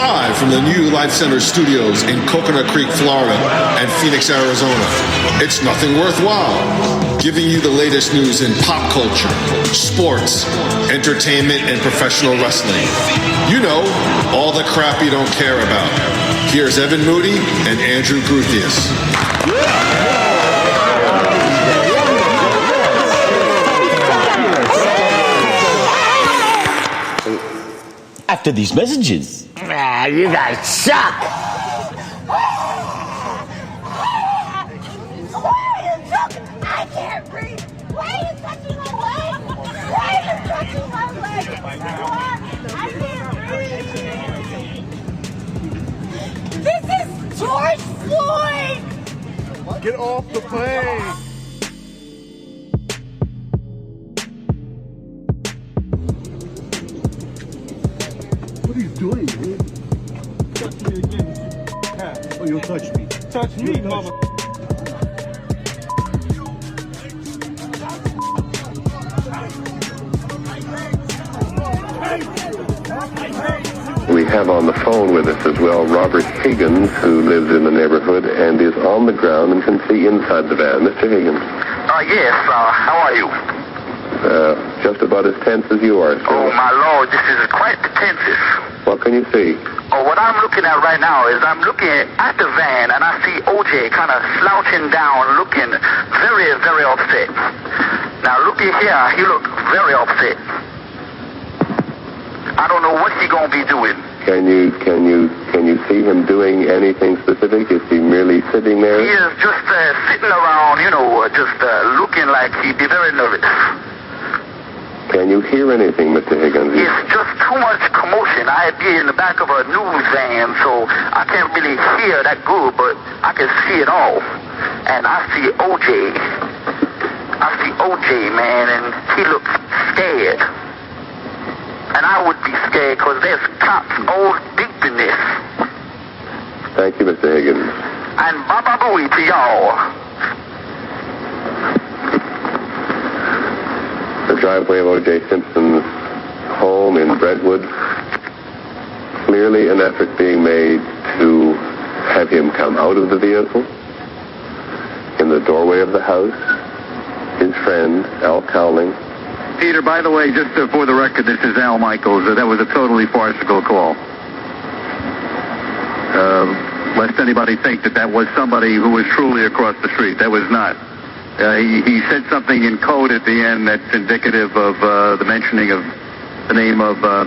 Live from the new Life Center studios in Coconut Creek, Florida, and Phoenix, Arizona, it's Nothing Worthwhile, giving you the latest news in pop culture, sports, entertainment, and professional wrestling. You know, all the crap you don't care about. Here's Evan Moody and Andrew Gruthius. After these messages. Ah, you guys suck! Why are you talking? I can't breathe! Why are you touching my leg? Why are you touching my leg? I can't breathe! This is George Floyd! Get off the plane! What are you doing, man? Touch me again. Oh, you'll touch me. Touch me, mama. We have on the phone with us as well Robert Higgins, who lives in the neighborhood and is on the ground and can see inside the van. Mr. Higgins. Yes, how are you? Just about as tense as you are, sir. Oh, my Lord, this is quite the tensest. What can you see? Oh, what I'm looking at right now is I'm looking at the van, and I see OJ kind of slouching down, looking very, very upset. Now, looking here, he looks very upset. I don't know what he's going to be doing. Can you see him doing anything specific? Is he merely sitting there? He is just sitting around, just looking like he'd be very nervous. Can you hear anything, Mr. Higgins? It's just too much commotion. I'd be in the back of a news van, so I can't really hear that good, but I can see it all. And I see OJ. Man, and he looks scared. And I would be scared because there's cops all deep in this. Thank you, Mr. Higgins. And Baba Booey to y'all. The driveway of O.J. Simpson's home in Brentwood. Clearly an effort being made to have him come out of the vehicle. In the doorway of the house, his friend, Al Cowling. Peter, by the way, just for the record, this is Al Michaels. That was a totally farcical call. Lest anybody think that was somebody who was truly across the street. That was not. He said something in code at the end that's indicative of the mentioning of the name of a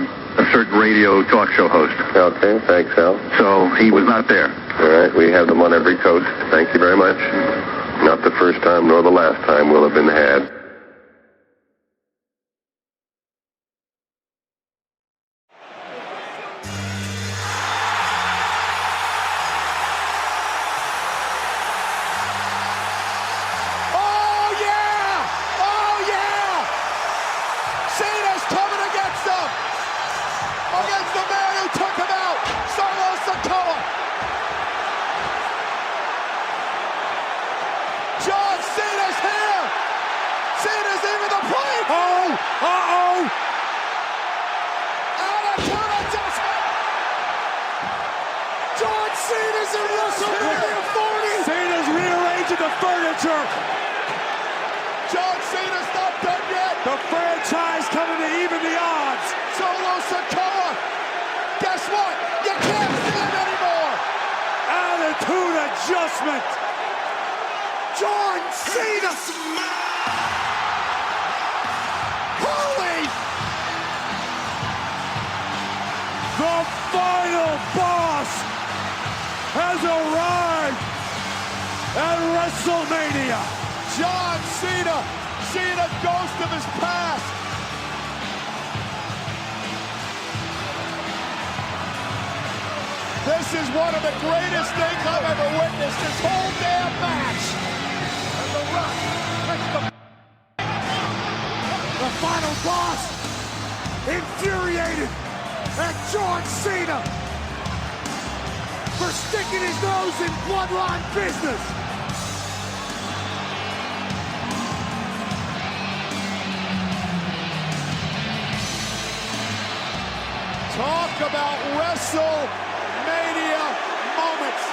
certain radio talk show host. Okay, thanks, Al. So he was not there. All right, we have them on every coast. Thank you very much. Not the first time nor the last time will have been had. John Cena's not done yet. The franchise coming to even the odds. Solo Sikoa. Guess what? You can't see him anymore. Attitude adjustment. John Cena. Holy. The final boss has arrived at WrestleMania. John Cena, seeing a ghost of his past. This is one of the greatest things I've ever witnessed, this whole damn match. And The Rock takes the final boss, infuriated at John Cena for sticking his nose in bloodline business. Talk about WrestleMania moments.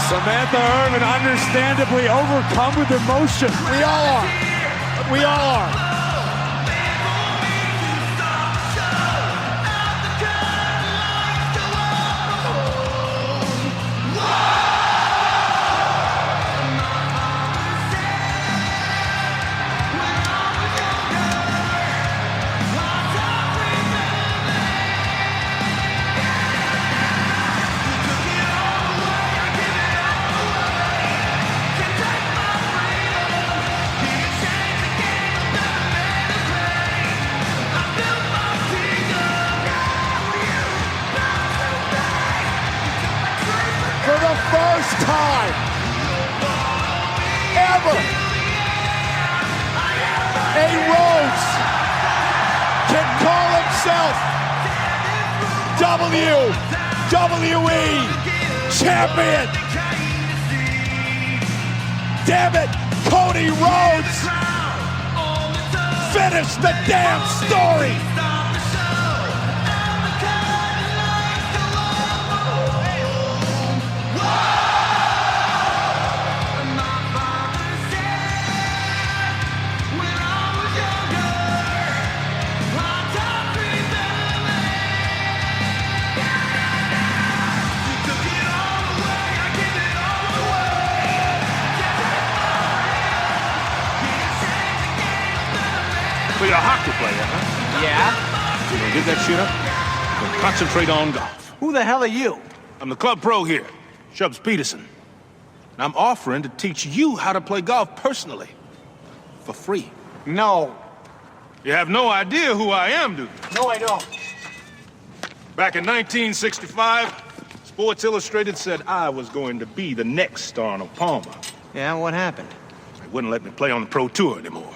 Samantha Irvin understandably overcome with emotion. We all are. We all are. First time ever a Rhodes can call himself WWE champion. Dammit, Cody Rhodes finished the damn story. So you're a hockey player, huh? Yeah? You gonna give that shit up? You're gonna concentrate on golf. Who the hell are you? I'm the club pro here, Shubs Peterson. And I'm offering to teach you how to play golf personally. For free. No. You have no idea who I am, do you? No, I don't. Back in 1965, Sports Illustrated said I was going to be the next Arnold Palmer. Yeah, what happened? They wouldn't let me play on the pro tour anymore.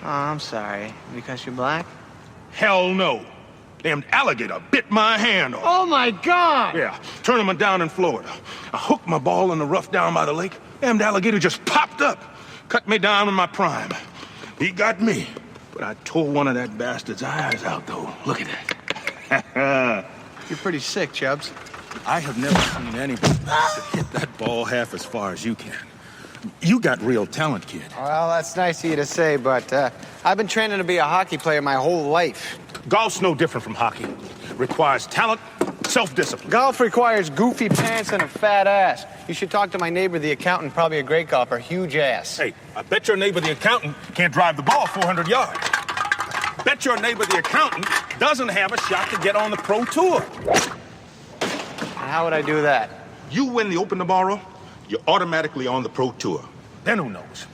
Oh, I'm sorry. Because you're black? Hell no. Damned alligator bit my hand off. Oh, my God! Yeah, tournament down in Florida. I hooked my ball in the rough down by the lake. Damned alligator just popped up. Cut me down in my prime. He got me. But I tore one of that bastard's eyes out, though. Look at that. You're pretty sick, Chubbs. I have never seen anybody hit that ball half as far as you can. You got real talent, kid. Well, that's nice of you to say, but I've been training to be a hockey player my whole life. Golf's no different from hockey. Requires talent, self-discipline. Golf requires goofy pants and a fat ass. You should talk to my neighbor, the accountant, probably a great golfer, huge ass. Hey, I bet your neighbor, the accountant, can't drive the ball 400 yards. Bet your neighbor, the accountant, doesn't have a shot to get on the pro tour. And how would I do that? You win the Open tomorrow, you're automatically on the pro tour. Then who knows?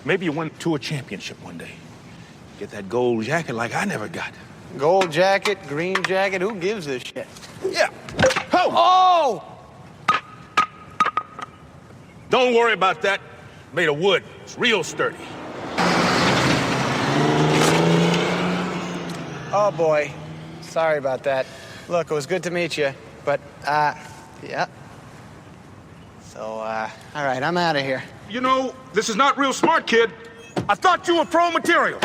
Maybe you win a tour championship one day. Get that gold jacket like I never got. Gold jacket, green jacket, who gives this shit? Yeah. Oh! Don't worry about that. Made of wood. It's real sturdy. Oh, boy. Sorry about that. Look, it was good to meet you, but, yeah. So, all right, I'm out of here. You know, this is not real smart, kid. I thought you were pro material.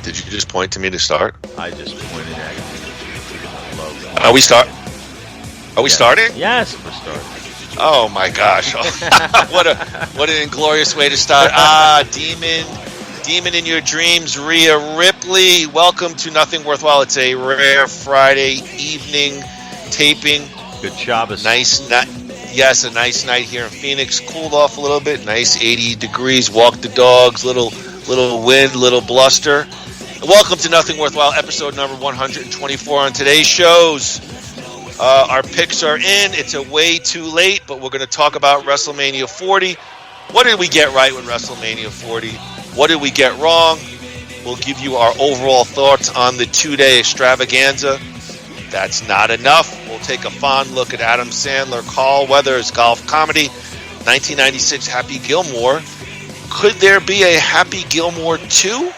Did you just point to me to start? I just pointed at you. Are we starting? Yes, we're starting. Oh my gosh! what an inglorious way to start. Demon in your dreams, Rhea Ripley. Welcome to Nothing Worthwhile. It's a rare Friday evening taping. Good Shabbos. Nice night. Yes, a nice night here in Phoenix. Cooled off a little bit. Nice 80 degrees. Walked the dogs. Little wind, little bluster. Welcome to Nothing Worthwhile, episode number 124. On today's shows, our picks are in. It's a way too late, but we're going to talk about WrestleMania 40. What did we get right with WrestleMania 40? What did we get wrong? We'll give you our overall thoughts on the two-day extravaganza. That's not enough. We'll take a fond look at Adam Sandler, Carl Weathers, golf comedy, 1996 Happy Gilmore. Could there be a Happy Gilmore 2?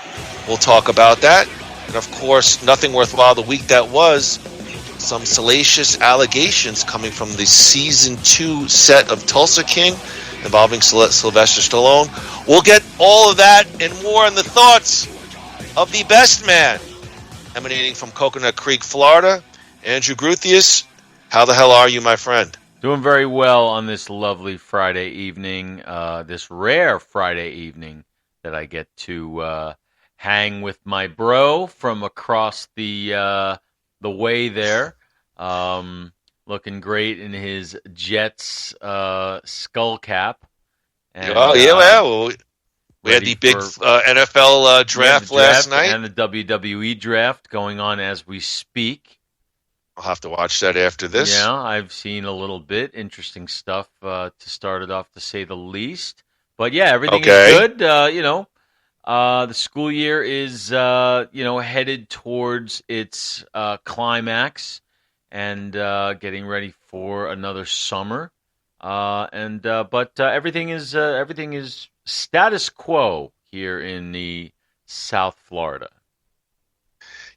We'll talk about that. And of course, Nothing Worthwhile the week that was. Some salacious allegations coming from the season 2 set of Tulsa King involving Sylvester Stallone. We'll get all of that and more on the thoughts of the best man emanating from Coconut Creek, Florida, Andrew Gruthius. How the hell are you, my friend? Doing very well on this lovely Friday evening, this rare Friday evening that I get to hang with my bro from across the way there. Looking great in his Jets skull cap. And, well, we had the big NFL draft last night. And the WWE draft going on as we speak. I'll have to watch that after this. Yeah, I've seen a little bit. Interesting stuff to start it off, to say the least. But yeah, everything is good. The school year is headed towards its climax and getting ready for another summer. But everything is status quo here in the South Florida.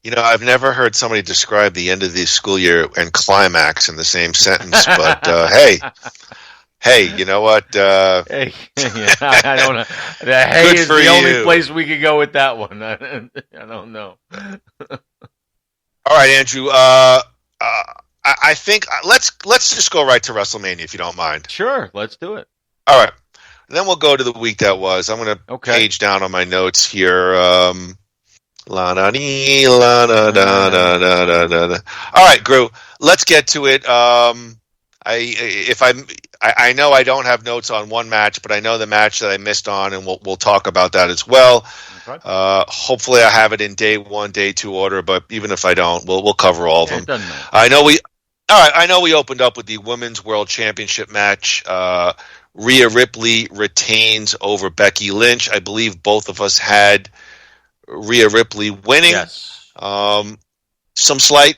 You know, I've never heard somebody describe the end of the school year and climax in the same sentence, but hey, you know what? Hey, I don't know. The hey is the only place we could go with that one. I don't know. All right, Andrew. I think let's just go right to WrestleMania, if you don't mind. Sure, let's do it. All right. And then we'll go to the week that was. I'm going to page down on my notes here. All right, Groo, let's get to it. I know I don't have notes on one match, but I know the match that I missed on, and we'll talk about that as well. Okay. Hopefully, I have it in day 1, day 2 order, but even if I don't, we'll cover all of them. Doesn't matter. I know we opened up with the Women's World Championship match. Rhea Ripley retains over Becky Lynch. I believe both of us had Rhea Ripley winning. Yes. Some slight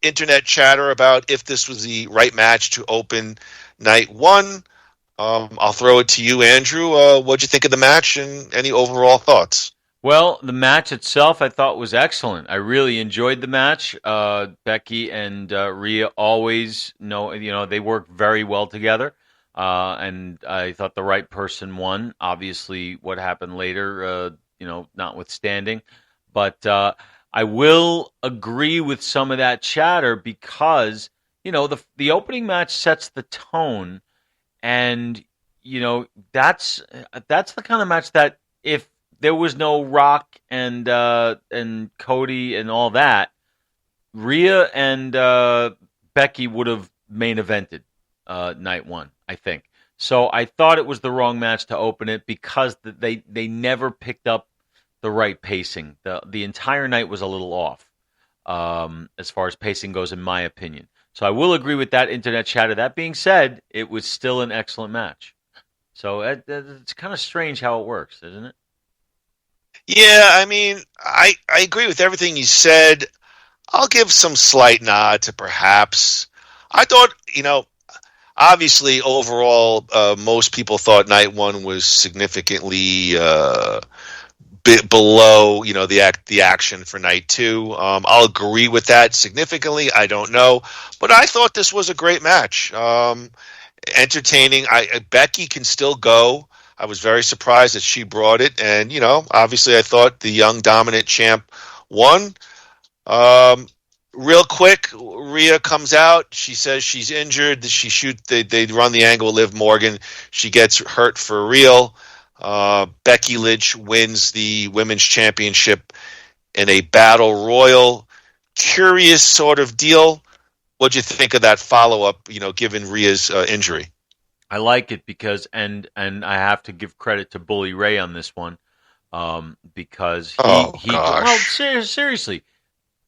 internet chatter about if this was the right match to open night 1. I'll throw it to you, Andrew. What'd you think of the match and any overall thoughts? Well, the match itself I thought was excellent. I really enjoyed the match. Becky and Rhea always they work very well together. And I thought the right person won. Obviously, what happened later, notwithstanding. But I will agree with some of that chatter because, the opening match sets the tone. And, that's the kind of match that if there was no Rock and Cody and all that, Rhea and Becky would have main evented night 1, I think. So I thought it was the wrong match to open it because they never picked up the right pacing. The entire night was a little off as far as pacing goes, in my opinion. So I will agree with that internet chatter. That being said, it was still an excellent match. So it's kind of strange how it works, isn't it? Yeah, I mean, I agree with everything you said. I'll give some slight nod to perhaps. I thought, obviously overall, most people thought night one was significantly bit below, the action for night two. I'll agree with that significantly. I don't know, but I thought this was a great match. Entertaining. Becky can still go. I was very surprised that she brought it, and obviously, I thought the young dominant champ won. Real quick, Rhea comes out. She says she's injured. They run the angle with Liv Morgan. She gets hurt for real. Becky Lynch wins the women's championship in a battle royal. Curious sort of deal. What'd you think of that follow-up, given Rhea's injury? I like it because, and I have to give credit to Bully Ray on this one, because well, seriously,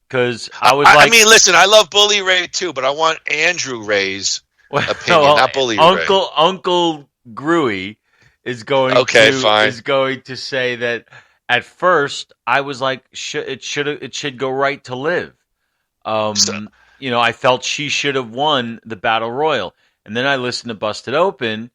because I was I mean, listen, I love Bully Ray too, but I want Andrew Ray's opinion, not Bully Ray. Uncle Grooey is going to say that at first I was like, it should go right to Liv. I felt she should have won the Battle Royal. And then I listened to Busted Open,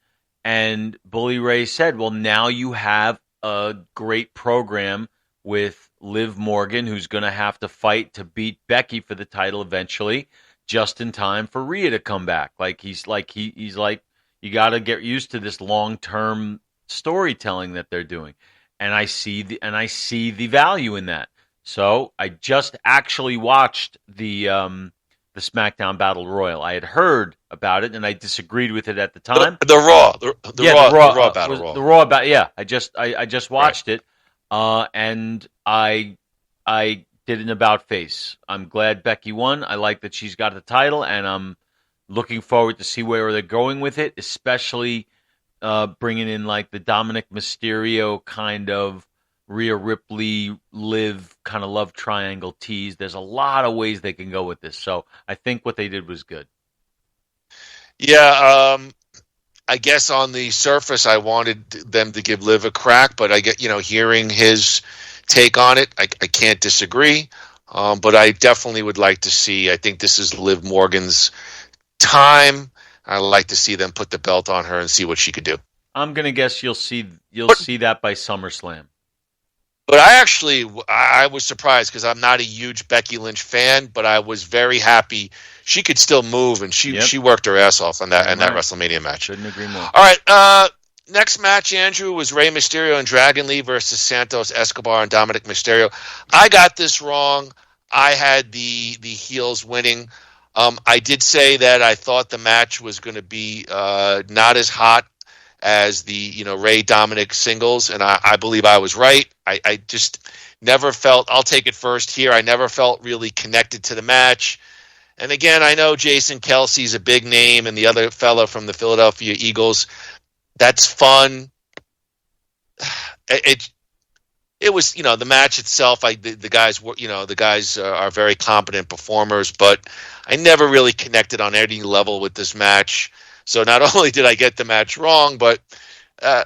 and Bully Ray said, well, now you have a great program with Liv Morgan, who's going to have to fight to beat Becky for the title eventually, just in time for Rhea to come back. He's like, you got to get used to this long-term storytelling that they're doing. And I see the value in that. So I just actually watched the SmackDown Battle Royal. I had heard about it and I disagreed with it at the time. The Raw Battle Royal. The Raw Battle. Yeah, I just watched it, and I did an about face. I'm glad Becky won. I like that she's got the title, and I'm looking forward to see where they're going with it, especially bringing in like the Dominic Mysterio kind of Rhea Ripley, Liv kind of love triangle tease. There's a lot of ways they can go with this. So I think what they did was good. Yeah, I guess on the surface I wanted them to give Liv a crack, but I get, hearing his take on it, I can't disagree. But I definitely would like to see, I think this is Liv Morgan's time. I'd like to see them put the belt on her and see what she could do. I'm going to guess you'll see that by SummerSlam. But I was surprised because I'm not a huge Becky Lynch fan, but I was very happy she could still move, and she worked her ass off on that WrestleMania match. Couldn't agree more. All right, next match, Andrew, was Rey Mysterio and Dragon Lee versus Santos Escobar and Dominic Mysterio. I got this wrong. I had the heels winning. I did say that I thought the match was going to be not as hot as the Ray Dominic singles, and I believe I was right. I just never felt, I'll take it first here, I never felt really connected to the match. And again, I know Jason Kelsey's a big name, and the other fella from the Philadelphia Eagles. That's fun. It was, the match itself. The guys are very competent performers, but I never really connected on any level with this match. So not only did I get the match wrong, but I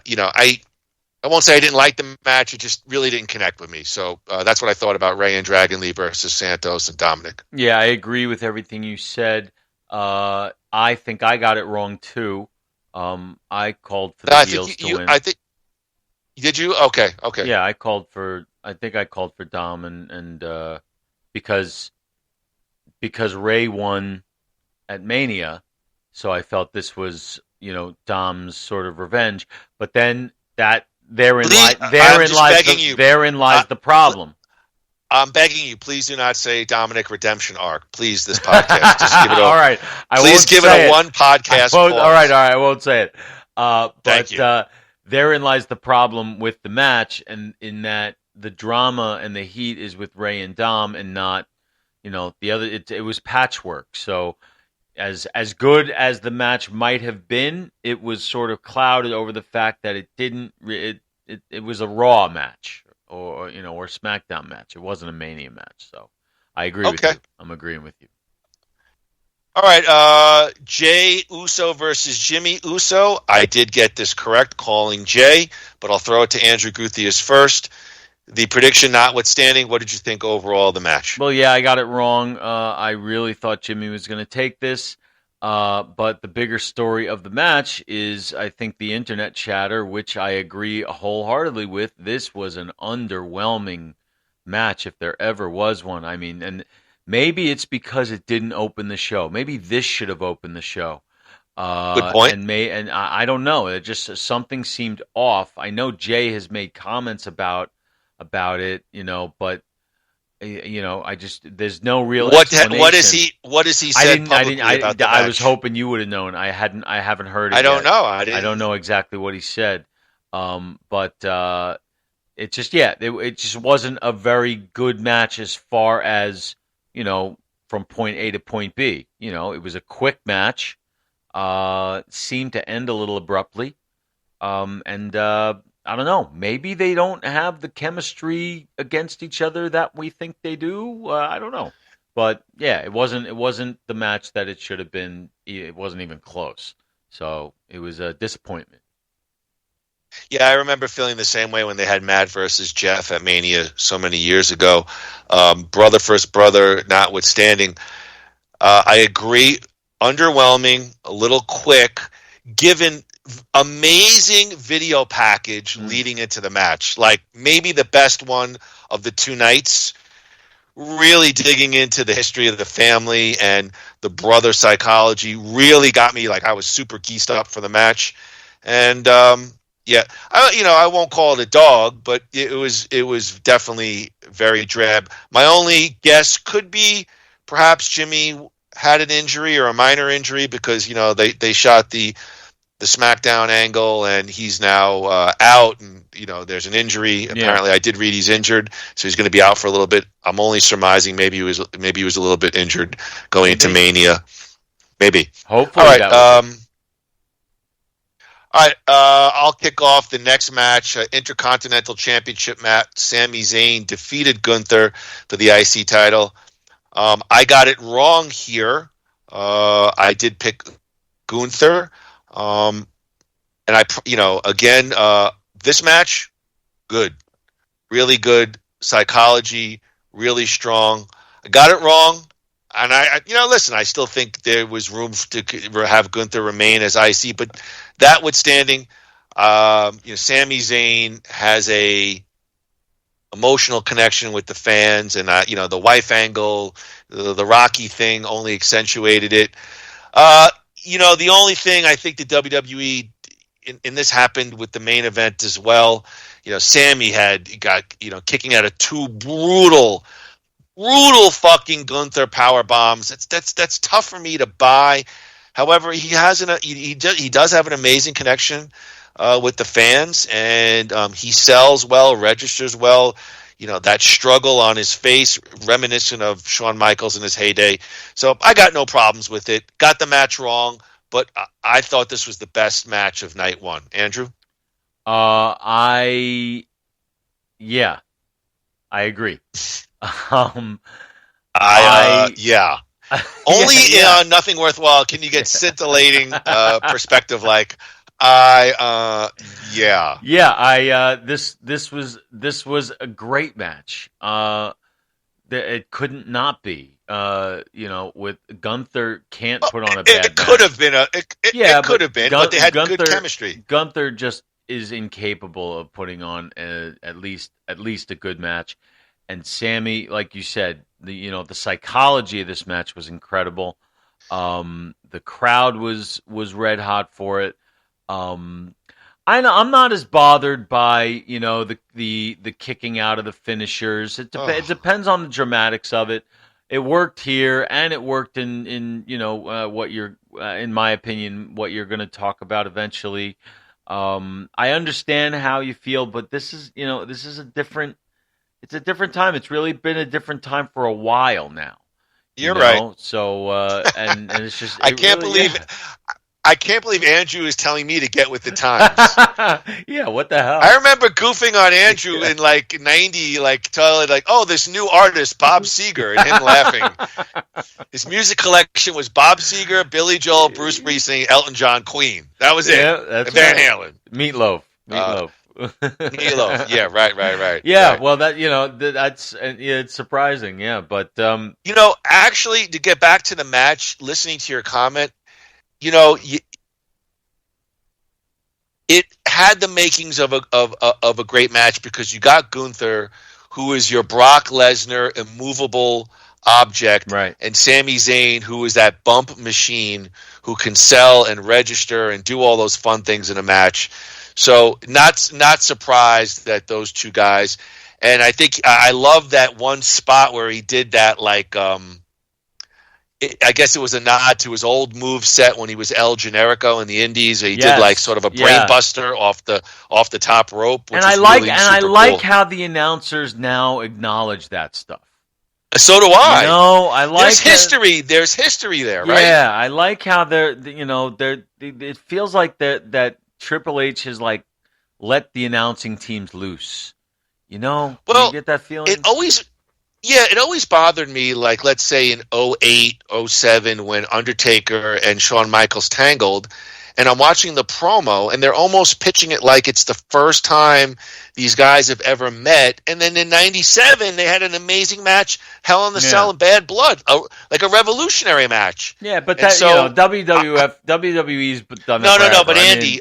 won't say I didn't like the match. It just really didn't connect with me. So that's what I thought about Ray and Dragon Lee versus Santos and Dominic. Yeah, I agree with everything you said. I think I got it wrong too. I called for the heels to win. Did you? Okay. Yeah, I think I called for Dom and because Ray won at Mania, so I felt this was Dom's sort of revenge. But then therein lies the problem. I'm begging you, please do not say Dominic Redemption Arc. Please, this podcast. Just give it all right. Please give it a one podcast. All right. I won't say it. Thank you. Therein lies the problem with the match, and in that the drama and the heat is with Ray and Dom, and not the other. It was patchwork. So as good as the match might have been, it was sort of clouded over the fact that it was a Raw match or SmackDown match. It wasn't a Mania match. So I agree with you. I'm agreeing with you. All right, Jay Uso versus Jimmy Uso. I did get this correct, calling Jay, but I'll throw it to Andrew Gutierrez first. The prediction notwithstanding, what did you think overall of the match? Well, yeah, I got it wrong. I really thought Jimmy was going to take this. But the bigger story of the match is, I think, the internet chatter, which I agree wholeheartedly with. This was an underwhelming match, if there ever was one. I mean, and maybe it's because it didn't open the show. Maybe this should have opened the show. Good point. And I don't know. It just something seemed off. I know Jay has made comments about it, but I just there's no real explanation. What has he said publicly about the match? I was hoping you would have known. I haven't heard it. I don't yet. know. I don't know exactly what he said. But it just wasn't a very good match as far as, from point A to point B. It was a quick match. Seemed to end a little abruptly. I don't know. Maybe they don't have the chemistry against each other that we think they do. I don't know. But yeah, it wasn't the match that it should have been. It wasn't even close. So it was a disappointment. Yeah, I remember feeling the same way when they had Matt versus Jeff at Mania so many years ago. Brother versus brother notwithstanding. I agree. Underwhelming, a little quick, given amazing video package leading into the match. Like maybe the best one of the two nights, really digging into the history of the family and the brother psychology really got me. Like I was super geeked up for the match. And I won't call it a dog, but it was definitely very drab. My only guess could be perhaps Jimmy had an injury or a minor injury because they shot the SmackDown angle and he's now out, and there's an injury. Apparently, I did read he's injured, so he's going to be out for a little bit. I'm only surmising maybe he was a little bit injured going into Mania. Maybe. Hopefully. All right. All right. I'll kick off the next match. Intercontinental Championship match. Sami Zayn defeated Gunther for the IC title. I got it wrong here. I did pick Gunther. And this match, good, really good psychology, really strong. I got it wrong. And listen, I still think there was room to have Gunther remain as IC, but that withstanding, Sami Zayn has a emotional connection with the fans, and the wife angle, the Rocky thing only accentuated it. The only thing I think the WWE, and this happened with the main event as well, Sammy got kicking out of two brutal fucking Gunther power bombs. That's tough for me to buy. However, he does have an amazing connection with the fans, and he sells well, registers well. That struggle on his face, reminiscent of Shawn Michaels in his heyday. So I got no problems with it. Got the match wrong, but I thought this was the best match of night one. Andrew? I agree. Yeah. Only in Nothing Worthwhile can you get scintillating perspective like this was a great match. It couldn't not be. With Gunther can't put on a bad match. It could have been it could have been, but they had good chemistry. Gunther just is incapable of putting on at least a good match. And Sammy, like you said, the psychology of this match was incredible. The crowd was red hot for it. I'm not as bothered by the kicking out of the finishers. It depends on the dramatics of it. It worked here, and it worked in what you're in my opinion what you're going to talk about eventually. I understand how you feel, but this is a different time. It's really been a different time for a while now. You're right. So and it's just I can't believe Andrew is telling me to get with the times. Yeah, what the hell? I remember goofing on Andrew in like 90, like telling like, "Oh, this new artist, Bob Seger," and him laughing. His music collection was Bob Seger, Billy Joel, Bruce Springsteen, Elton John, Queen. That was it. Yeah, that's Van right. Halen. Meatloaf. Meatloaf. Yeah, right. Yeah, right. well, that's it's surprising. Yeah, but actually, to get back to the match, listening to your comment, it had the makings of a great match because you got Gunther, who is your Brock Lesnar immovable object, right, and Sami Zayn, who is that bump machine who can sell and register and do all those fun things in a match. So not surprised that those two guys, and I think I love that one spot where he did that like I guess it was a nod to his old move set when he was El Generico in the Indies. He did like sort of a brain buster off the top rope. Which I like how the announcers now acknowledge that stuff. So do I. I like there's history. There's history there, right? Yeah, I like how it feels like that Triple H has like let the announcing teams loose. Well, you get that feeling? It always bothered me, like, let's say in 08, 07, when Undertaker and Shawn Michaels tangled, and I'm watching the promo, and they're almost pitching it like it's the first time these guys have ever met, and then in 97, they had an amazing match, Hell in the Cell and Bad Blood, like a revolutionary match. Yeah, but WWE's done that forever. No, but Andy,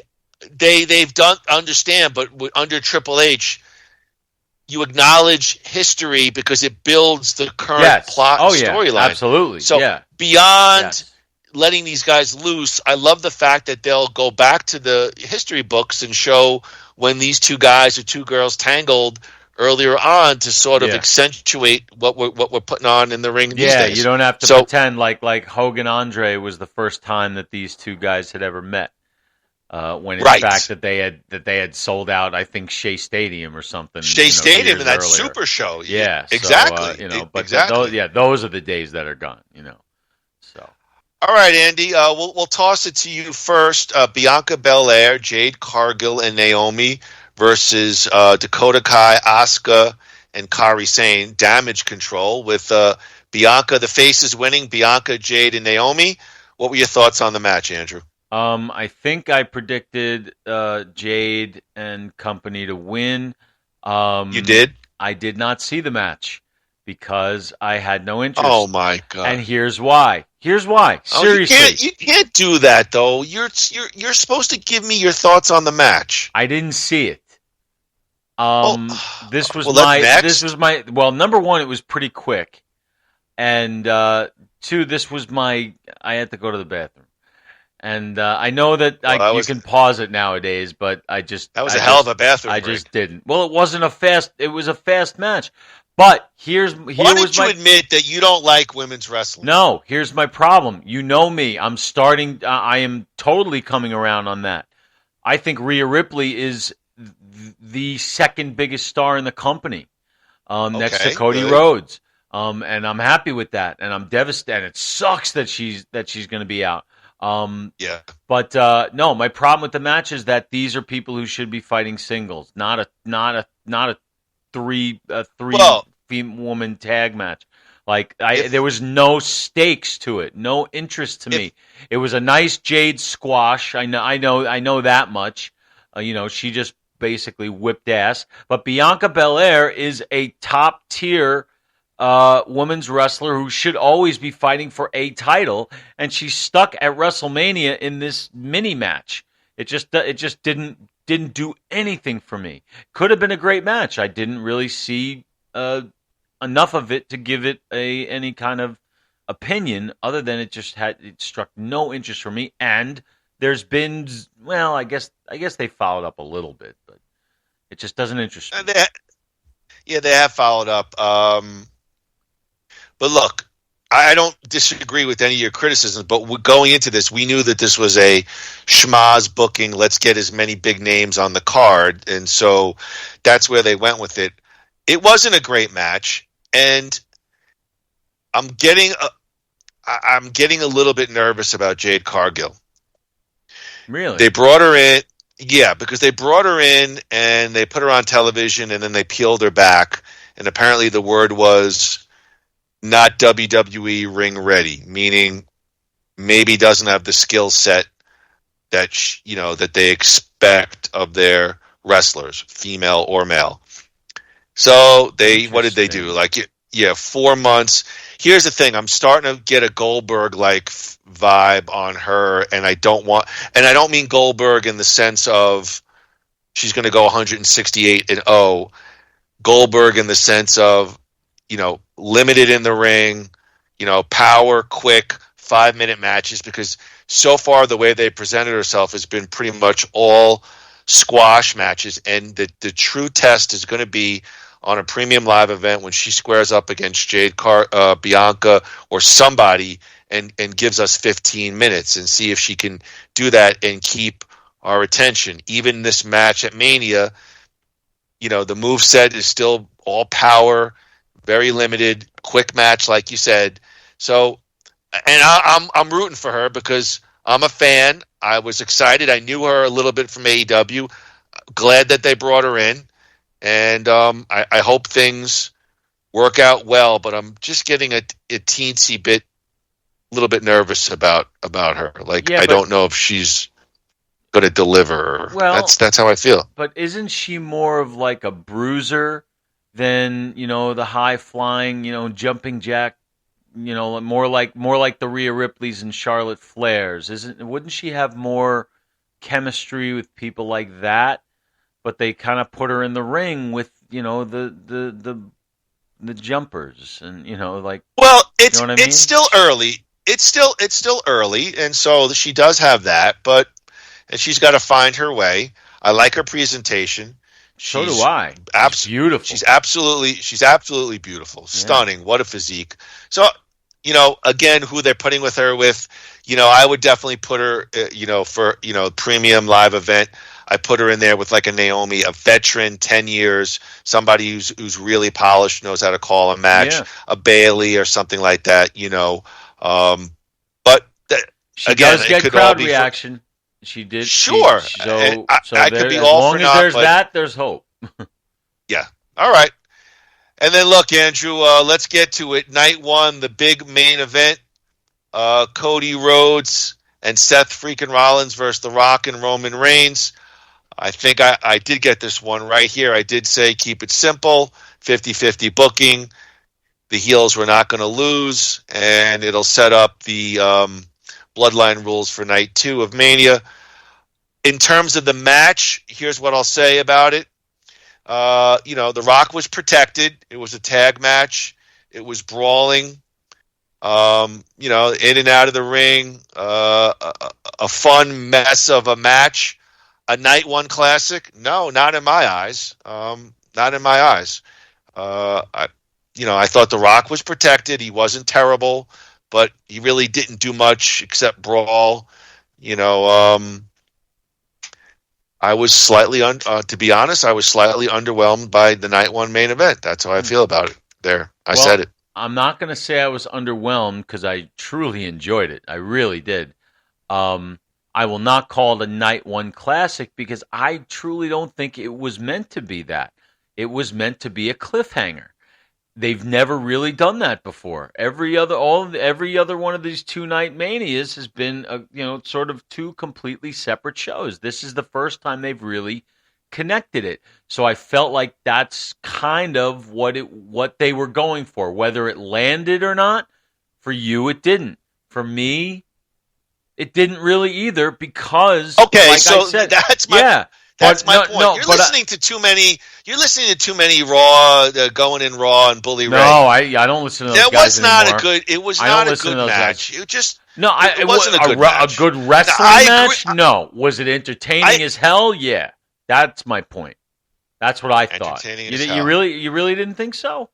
they've done, understand, but under Triple H, you acknowledge history because it builds the current plot and storyline. Absolutely. So beyond letting these guys loose, I love the fact that they'll go back to the history books and show when these two guys or two girls tangled earlier on to sort of accentuate what we're putting on in the ring these days. Yeah, you don't have to pretend like Hogan Andre was the first time that these two guys had ever met. When in fact that they had sold out, I think Shea Stadium or something. Shea Stadium in that earlier. Super Show. Yeah, exactly. So, but exactly. Those are the days that are gone. So. All right, Andy. We'll toss it to you first. Bianca Belair, Jade Cargill, and Naomi versus Dakota Kai, Asuka, and Kairi Sane. Damage Control with Bianca. The faces winning. Bianca, Jade, and Naomi. What were your thoughts on the match, Andrew? I think I predicted Jade and company to win. You did? I did not see the match because I had no interest. Oh my god! And here's why. Seriously, you can't do that though. You're supposed to give me your thoughts on the match. I didn't see it. This was my. Well, number one, it was pretty quick, and two, this was my. I had to go to the bathroom. And I know that you can pause it nowadays, but that was a hell of a bathroom break. I just didn't. Well, it was a fast match. But why did you admit that you don't like women's wrestling? No, here's my problem. You know me. I am totally coming around on that. I think Rhea Ripley is the second biggest star in the company, next to Cody Rhodes. And I'm happy with that. And I'm devastated. It sucks that she's going to be out. But no, my problem with the match is that these are people who should be fighting singles, not a three woman tag match. Like there was no stakes to it, no interest to me. It was a nice Jade squash. I know that much. She just basically whipped ass. But Bianca Belair is a top tier women's wrestler who should always be fighting for a title, and she's stuck at WrestleMania in this mini match. It just didn't do anything for me. Could have been a great match. I didn't really see enough of it to give it any kind of opinion, other than it struck no interest for me. And there's been, well, I guess they followed up a little bit, but it just doesn't interest me. They have followed up. But look, I don't disagree with any of your criticisms, but going into this, we knew that this was a schmaz booking. Let's get as many big names on the card. And so that's where they went with it. It wasn't a great match, and I'm getting I'm getting a little bit nervous about Jade Cargill. Really? They brought her in, yeah, because they brought her in and they put her on television and then they peeled her back. And apparently the word was not WWE ring ready, meaning maybe doesn't have the skill set that that they expect of their wrestlers, female or male. So what did they do? Like, yeah, 4 months. Here's the thing: I'm starting to get a Goldberg-like vibe on her, and I don't mean Goldberg in the sense of she's going to go 168-0. Goldberg in the sense of, limited in the ring, power, quick, 5-minute matches, because so far the way they presented herself has been pretty much all squash matches, and the true test is going to be on a premium live event when she squares up against Bianca or somebody and gives us 15 minutes and see if she can do that and keep our attention. Even this match at Mania, the moveset is still all power, very limited, quick match, like you said. So, and I'm rooting for her because I'm a fan. I was excited. I knew her a little bit from AEW. Glad that they brought her in. And I hope things work out well, but I'm just getting a teensy bit, a little bit nervous about her. Like, I don't know if she's going to deliver. Well, that's how I feel. But isn't she more of like a bruiser than, the high flying, jumping jack, more like the Rhea Ripleys and Charlotte Flairs? Wouldn't she have more chemistry with people like that? But they kind of put her in the ring with, the jumpers and, like. Well, it's you know what I mean? It's still early. It's still early, and so she does have that, and she's got to find her way. I like her presentation. So do I. She's beautiful. She's absolutely beautiful. Stunning. Yeah. What a physique. So, again, who they're putting with her with, I would definitely put her, for, premium live event. I put her in there with like a Naomi, a veteran, 10 years, somebody who's really polished, knows how to call a match, a Bailey or something like that, But she does get crowd reaction. She did. Sure. I could be all for not. As long as there's that, there's hope. Yeah. All right. And then look, Andrew, let's get to it. Night one, the big main event. Cody Rhodes and Seth freaking Rollins versus The Rock and Roman Reigns. I think I did get this one right here. I did say keep it simple, 50-50 booking. The heels were not going to lose, and it'll set up the Bloodline rules for night 2 of Mania. In terms of the match, here's what I'll say about it. The Rock was protected. It was a tag match. It was brawling. In and out of the ring. A fun mess of a match. A night 1 classic? No, not in my eyes. Not in my eyes. I thought The Rock was protected. He wasn't terrible, but he really didn't do much except brawl. I was slightly, to be honest, I was slightly underwhelmed by the night 1 main event. That's how I feel about it. There, I said it. I'm not going to say I was underwhelmed because I truly enjoyed it. I really did. I will not call it a night 1 classic because I truly don't think it was meant to be that. It was meant to be a cliffhanger. They've never really done that before. Every other one of these 2-night manias has been sort of 2 completely separate shows. This is the first time they've really connected it. So I felt like that's kind of what they were going for. Whether it landed or not, for you it didn't. For me, it didn't really either because I said, that's my point. You're listening to too many. You're listening to too many Raw, going in Raw and Bully Ray. No, I don't listen to those guys anymore. It was not a good match. It wasn't a good match. A good wrestling match? No. Was it entertaining as hell? Yeah. That's my point. That's what I thought. You really didn't think so?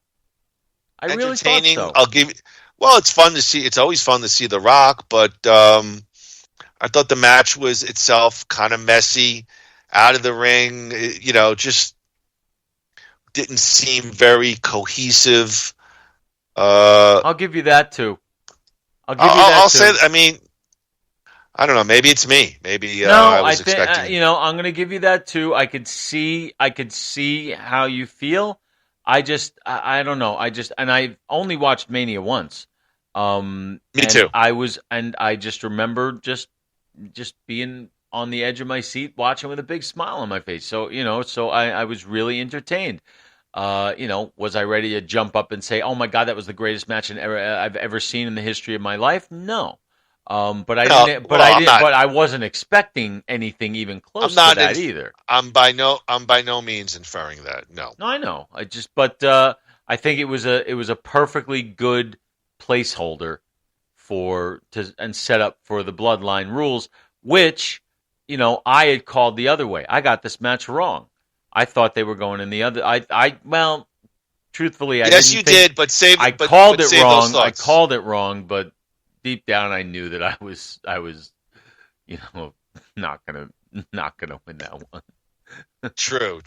I really thought so. I'll give you. Well, it's fun to see. It's always fun to see The Rock, but I thought the match was itself kind of messy, out of the ring. Just didn't seem very cohesive. I'll give you that too. I'll give you that. I'll say. I mean, I don't know. Maybe it's me. Maybe no, I was expecting. I'm going to give you that too. I could see how you feel. I don't know. And I only watched Mania once. Me too. I just remember just being on the edge of my seat, watching with a big smile on my face. So I was really entertained. Was I ready to jump up and say, "Oh my God, that was the greatest match I've ever seen in the history of my life"? No. But I wasn't expecting anything even close to that either. I'm by no means inferring that. No. No, I know. I think it was a perfectly good placeholder and set up for the Bloodline rules, which I had called the other way. I got this match wrong. I thought they were going in the other. Truthfully, I did, but I called it wrong. I called it wrong, but deep down, I knew that I was, not gonna win that one. True.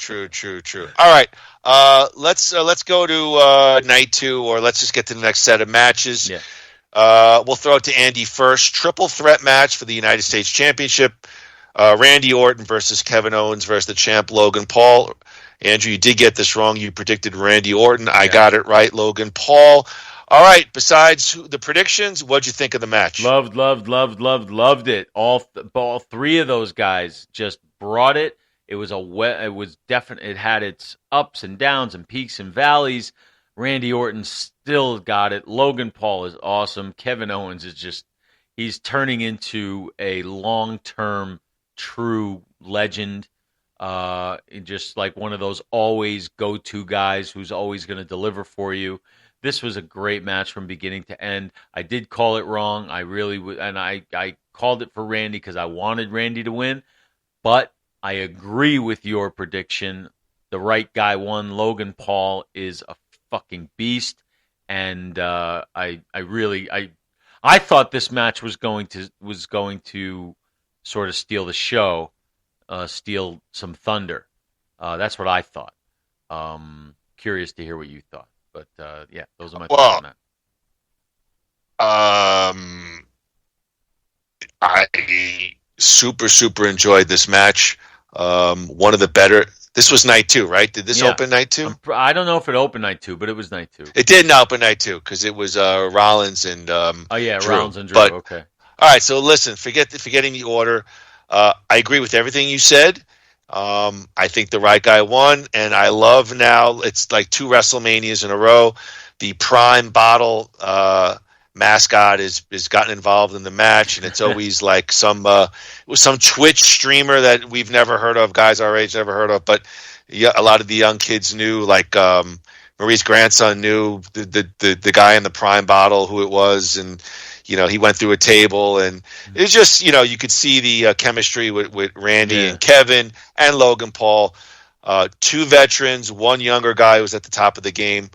All right, let's go to night 2, or let's just get to the next set of matches. Yeah. We'll throw it to Andy first. Triple threat match for the United States Championship. Randy Orton versus Kevin Owens versus the champ Logan Paul. Andrew, you did get this wrong. You predicted Randy Orton. I got it right, Logan Paul. All right, besides the predictions, what'd you think of the match? Loved it. All three of those guys just brought it. It was definite. It had its ups and downs and peaks and valleys. Randy Orton still got it. Logan Paul is awesome. Kevin Owens is he's turning into a long-term true legend. Just like one of those always go-to guys who's always going to deliver for you. This was a great match from beginning to end. I did call it wrong. I really would, and I called it for Randy because I wanted Randy to win. But I agree with your prediction. The right guy won. Logan Paul is a fucking beast, and I thought this match was going to sort of steal the show, steal some thunder. That's what I thought. Curious to hear what you thought. But, those are my thoughts on that. I super enjoyed this match. One of the better. This was night 2, right? Did this open night 2? I don't know if it opened night 2, but it was night 2. It didn't open night 2 because it was Rollins and Drew. Rollins and Drew. But, okay. All right, so listen, forgetting the order. I agree with everything you said. I think the right guy won, and I love now it's like 2 WrestleManias in a row. The Prime Bottle mascot is gotten involved in the match, and it's always like some Twitch streamer that we've never heard of, guys our age never heard of, but a lot of the young kids knew, like Marie's grandson knew the guy in the Prime Bottle who it was, and he went through a table, and it was just, you could see the chemistry with Randy and Kevin and Logan Paul. 2 veterans, 1 younger guy who was at the top of the game.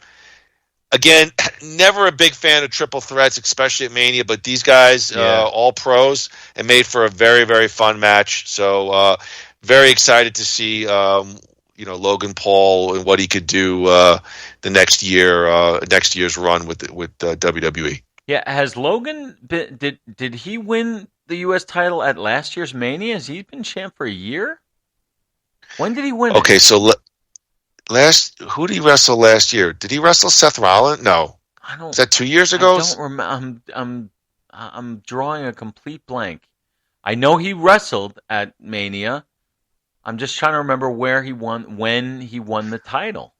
Again, never a big fan of triple threats, especially at Mania, but these guys, all pros, and made for a very, very fun match. So very excited to see, Logan Paul and what he could do the next year's run with WWE. Yeah, has Logan did he win the U.S. title at last year's Mania? Has he been champ for a year? When did he win it? Okay, so who did he wrestle last year? Did he wrestle Seth Rollins? No. Is that 2 years ago? I don't remember. I'm drawing a complete blank. I know he wrestled at Mania. I'm just trying to remember when he won the title.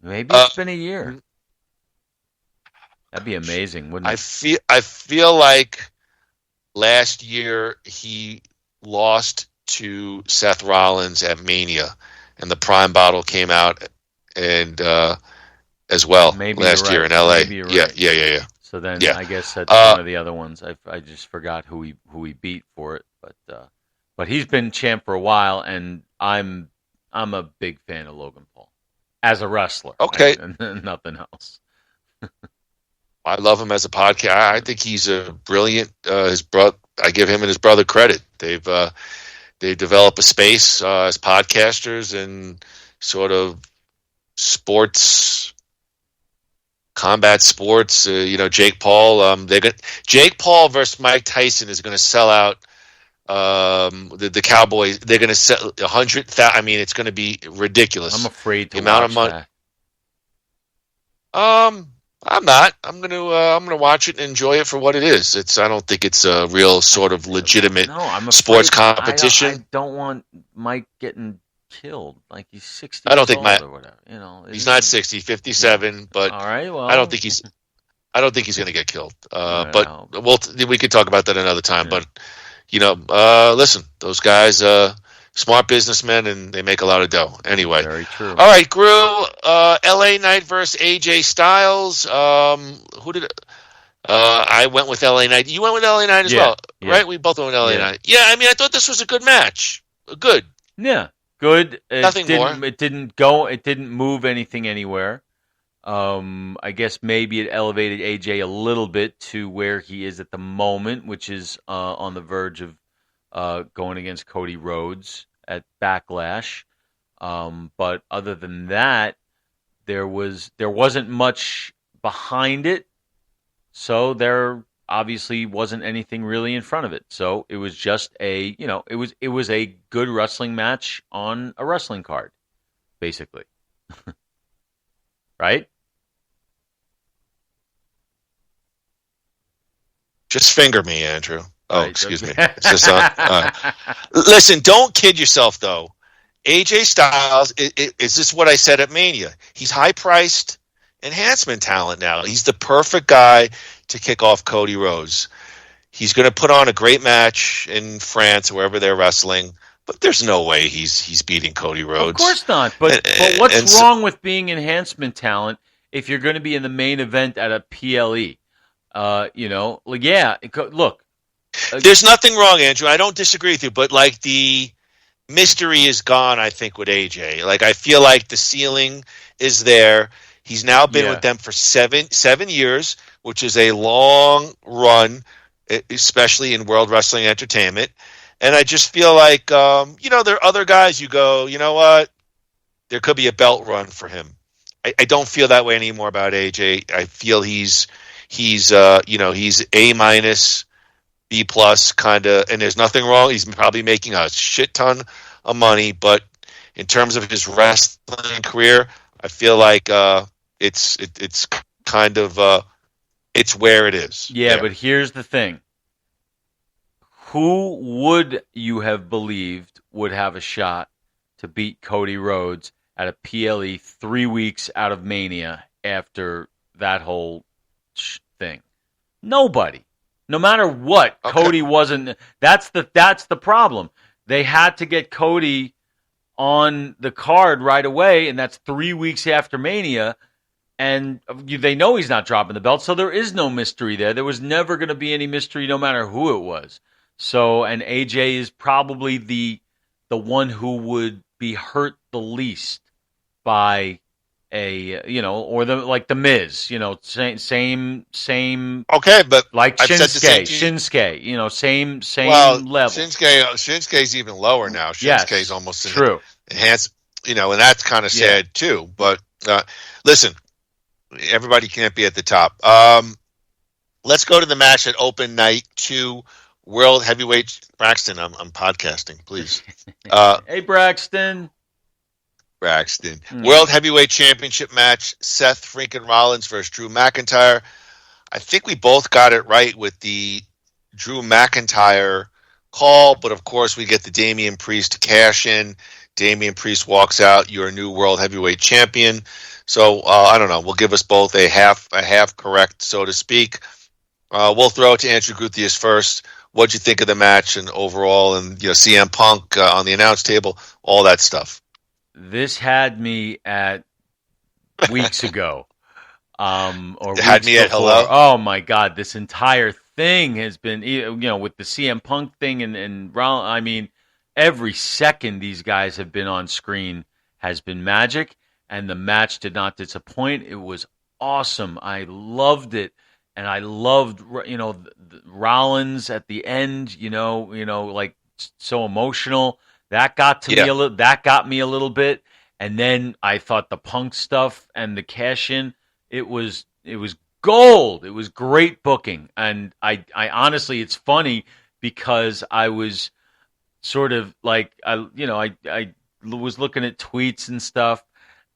Maybe it's been a year. That'd be amazing, wouldn't it? I feel like last year he lost to Seth Rollins at Mania, and the Prime Bottle came out and as well last year in LA. Yeah. So then I guess that's one of the other ones. I just forgot who he beat for it, but he's been champ for a while, and I'm a big fan of Logan Paul as a wrestler. Okay, and nothing else. I love him as a podcast. I think he's a brilliant. His brother, I give him and his brother credit. They develop a space as podcasters and sort of sports combat sports. Jake Paul. Jake Paul versus Mike Tyson is going to sell out. The Cowboys. They're going to sell 100,000. I mean, it's going to be ridiculous. I'm afraid to the amount of money. That. I'm not. I'm gonna watch it and enjoy it for what it is. I don't think it's a real sort of legitimate sports competition. I don't want Mike getting killed. Like he's 60. I don't think Mike or whatever. He's not 60, 57. But all right. Well, I don't think he's going to get killed. But we could talk about that another time. Yeah. But listen, those guys. Smart businessmen, and they make a lot of dough. Anyway. Very true. All right, Groo, LA Knight versus AJ Styles. Who did I went with LA Knight. You went with LA Knight as well, right? We both went with LA Knight. Yeah, I mean, I thought this was a good match. Good. Yeah, good. Nothing more. It didn't move anything anywhere. I guess maybe it elevated AJ a little bit to where he is at the moment, which is on the verge of going against Cody Rhodes at Backlash. But other than that, there wasn't much behind it. So there obviously wasn't anything really in front of it. So it was just it was a good wrestling match on a wrestling card, basically. Right? Just finger me, Andrew. Oh, excuse me. It's just listen, don't kid yourself, though. AJ Styles, is this what I said at Mania? He's high-priced enhancement talent now. He's the perfect guy to kick off Cody Rhodes. He's going to put on a great match in France, wherever they're wrestling, but there's no way he's beating Cody Rhodes. Of course not. But what's wrong with being enhancement talent if you're going to be in the main event at a PLE? Look. There's nothing wrong, Andrew. I don't disagree with you, but like the mystery is gone, I think, with AJ. Like I feel like the ceiling is there. He's now been with them for seven years, which is a long run, especially in World Wrestling Entertainment. And I just feel like, there are other guys you go, you know what? There could be a belt run for him. I don't feel that way anymore about AJ. I feel he's A-, B+ kind of, and there's nothing wrong. He's probably making a shit ton of money, but in terms of his wrestling career, I feel like it's kind of it's where it is. Yeah, but here's the thing. Who would you have believed would have a shot to beat Cody Rhodes at a PLE 3 weeks out of Mania after that whole thing? Nobody. No matter what, okay. Cody wasn't. That's the problem. They had to get Cody on the card right away, and that's 3 weeks after Mania, and they know he's not dropping the belt, so there is no mystery there. There was never going to be any mystery, no matter who it was. So, and AJ is probably the one who would be hurt the least by or the Miz, same. Okay, but like Shinsuke, same level. Shinsuke's even lower now. Shinsuke's almost true. Enhanced, and that's kind of sad too. But listen, everybody can't be at the top. Let's go to the match at Open Night 2, World Heavyweight. Braxton, I'm podcasting, please. Hey, Braxton. World Heavyweight Championship match, Seth freaking Rollins versus Drew McIntyre. I think we both got it right with the Drew McIntyre call, but of course we get the Damian Priest cash in. Damian Priest walks out, your new World Heavyweight Champion. So, I don't know, we'll give us both a half correct, so to speak. We'll throw it to Andrew Guthius first. What'd you think of the match and overall, and CM Punk on the announce table, all that stuff? This had me at weeks ago, or had me before. At hello. Oh my God! This entire thing has been, with the CM Punk thing and Rollins. I mean, every second these guys have been on screen has been magic, and the match did not disappoint. It was awesome. I loved it, and I loved Rollins at the end. Like so emotional. That got me a little. That got me a little bit, and then I thought the Punk stuff and the cash in. It was gold. It was great booking, and I honestly, it's funny because I was sort of like I was looking at tweets and stuff,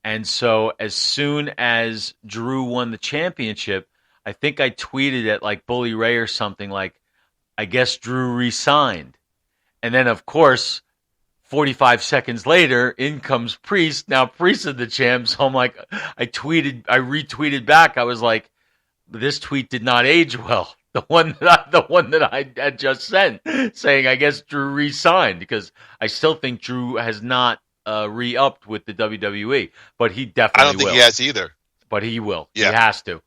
and so as soon as Drew won the championship, I think I tweeted at like Bully Ray or something like, I guess Drew re-signed, and then of course 45 seconds later, in comes Priest. Now Priest is the champ. So I'm like, I retweeted back. I was like, this tweet did not age well. The one that I had just sent, saying I guess Drew re-signed, because I still think Drew has not re-upped with the WWE, but he definitely will. I don't think he has either. But he will. Yeah. He has to.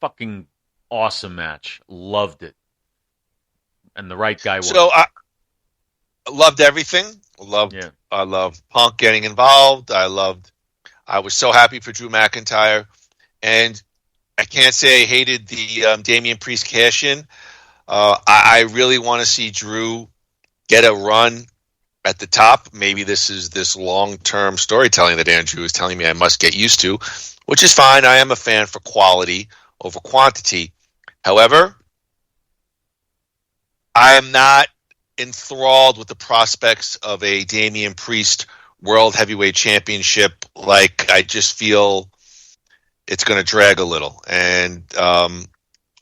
Fucking awesome match. Loved it. And the right guy won. So I loved everything. I loved Punk getting involved. I was so happy for Drew McIntyre, and I can't say I hated the Damian Priest cash in. I really want to see Drew get a run at the top. Maybe this is this long-term storytelling that Andrew is telling me I must get used to, which is fine. I am a fan for quality over quantity. However, I am not enthralled with the prospects of a Damian Priest World Heavyweight Championship. Like, I just feel it's going to drag a little, and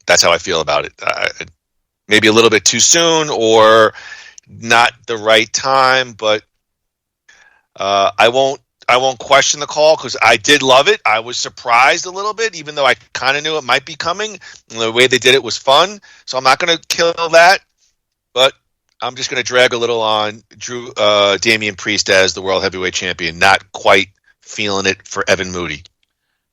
that's how I feel about it. Maybe a little bit too soon or not the right time, but I won't question the call because I did love it. I was surprised a little bit, even though I kind of knew it might be coming. And the way they did it was fun, so I'm not going to kill that. But I'm just going to drag a little on Damian Priest as the World Heavyweight Champion. Not quite feeling it for Evan Moody.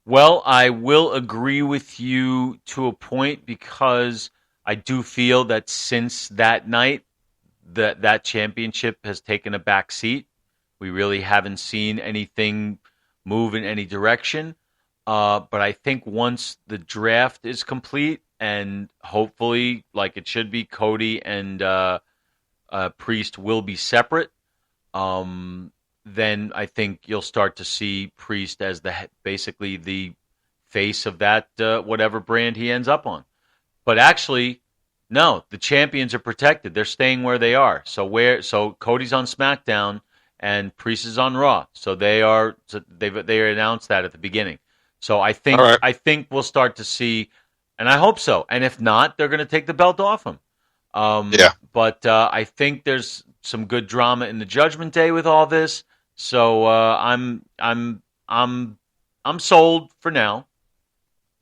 Well, I will agree with you to a point, because I do feel that since that night, that championship has taken a back seat. We really haven't seen anything move in any direction. But I think once the draft is complete, and hopefully, like it should be, Cody and Priest will be separate, then I think you'll start to see Priest as basically the face of that whatever brand he ends up on. But actually, no, the champions are protected. They're staying where they are. So Cody's on SmackDown and Priest is on Raw. So they announced that at the beginning. So I think we'll start to see, and I hope so. And if not, they're going to take the belt off him. But I think there's some good drama in the Judgment Day with all this. So I'm sold for now,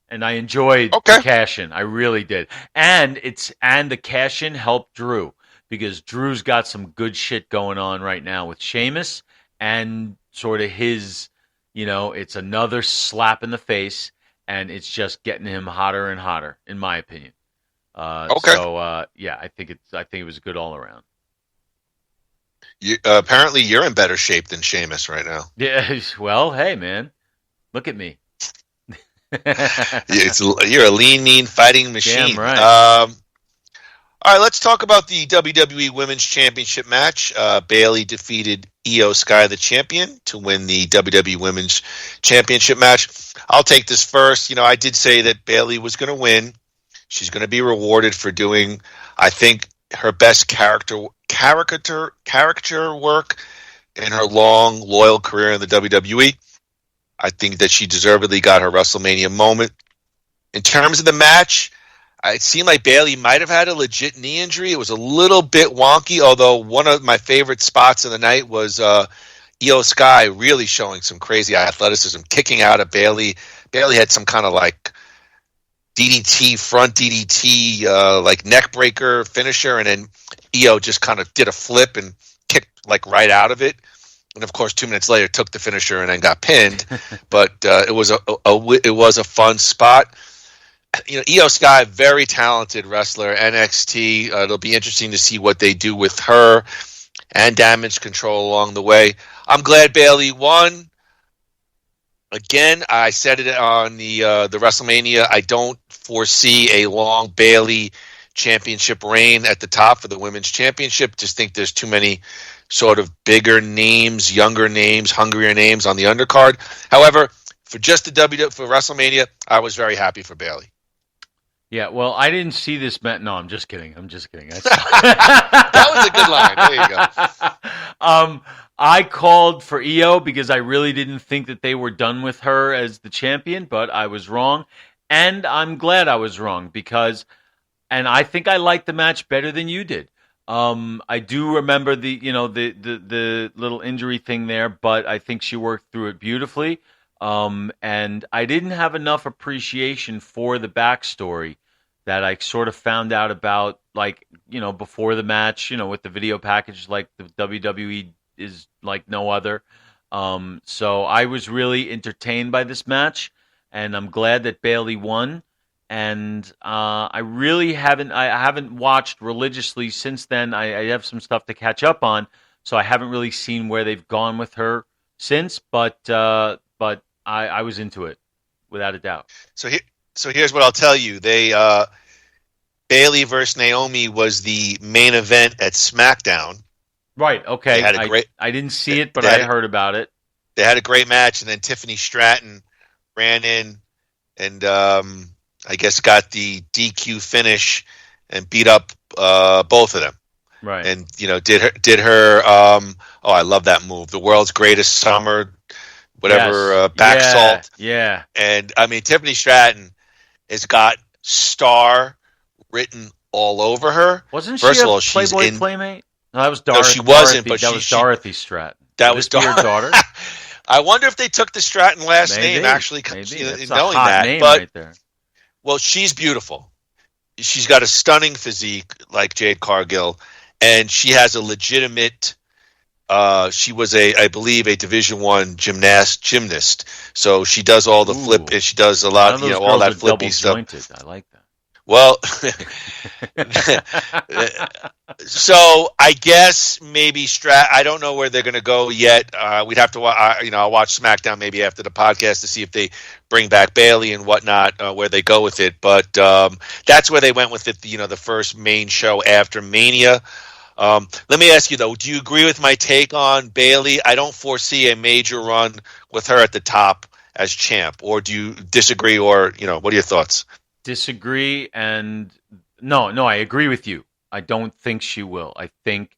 and I enjoyed the cash-in. I really did, and the cash-in helped Drew, because Drew's got some good shit going on right now with Sheamus, and sort of his, it's another slap in the face, and it's just getting him hotter and hotter, in my opinion. So I think it was good all around. Apparently, you're in better shape than Sheamus right now. Yeah, well, hey, man, look at me. You're a lean, mean fighting machine. Damn right. All right, let's talk about the WWE Women's Championship match. Bayley defeated Io Sky, the champion, to win the WWE Women's Championship match. I'll take this first. I did say that Bayley was going to win. She's going to be rewarded for doing, I think, her best caricature work in her long, loyal career in the WWE. I think that she deservedly got her WrestleMania moment. In terms of the match, it seemed like Bayley might have had a legit knee injury. It was a little bit wonky, although one of my favorite spots of the night was Io Sky really showing some crazy athleticism, kicking out at Bayley. Bayley had some kind of like DDT, front DDT, like neck breaker finisher, and then Io just kind of did a flip and kicked like right out of it. And of course, 2 minutes later, took the finisher and then got pinned. But it was a fun spot. Io Sky, very talented wrestler, NXT. It'll be interesting to see what they do with her and Damage Control along the way. I'm glad Bayley won. Again, I said it on the WrestleMania. I don't foresee a long Bayley championship reign at the top for the Women's Championship. Just think there's too many sort of bigger names, younger names, hungrier names on the undercard. However, for just the for WrestleMania, I was very happy for Bayley. Yeah, well, I didn't see this match. No, I'm just kidding. That was a good line. There you go. I called for Io because I really didn't think that they were done with her as the champion, but I was wrong. And I'm glad I was wrong because, and I think I liked the match better than you did. I do remember the little injury thing there, but I think she worked through it beautifully. And I didn't have enough appreciation for the backstory that I sort of found out about, like, before the match, with the video package, like the WWE is like no other. So I was really entertained by this match, and I'm glad that Bayley won. And I really haven't watched religiously since then. I have some stuff to catch up on, so I haven't really seen where they've gone with her since. But I was into it without a doubt. So here's what I'll tell you. Bayley versus Naomi was the main event at SmackDown. Right. Okay. They had a great, I didn't see it, but I heard about it. They had a great match, and then Tiffany Stratton ran in and I guess got the DQ finish and beat up both of them. Right. And did her I love that move. The world's greatest summer, whatever, back salt. Yeah. And I mean, Tiffany Stratton has got star written all over her. Wasn't she a Playboy Playmate? No, that was Dorothy. No, she wasn't, but that was Dorothy Stratton. That was your daughter. I wonder if they took the Stratton last name, actually, maybe. That's knowing a hot that. Name but right there. Well, she's beautiful. She's got a stunning physique like Jade Cargill, and she has a legitimate. She was I believe, a Division I gymnast. So she does all the flip. She does a lot, all that flippy stuff. I like that. Well, so I guess maybe I don't know where they're going to go yet. We'd have to, I'll watch SmackDown maybe after the podcast to see if they bring back Bayley and whatnot, where they go with it. But that's where they went with it. The first main show after Mania. Let me ask you though: do you agree with my take on Bayley? I don't foresee a major run with her at the top as champ, or do you disagree? Or what are your thoughts? Disagree, and no, I agree with you. I don't think she will. I think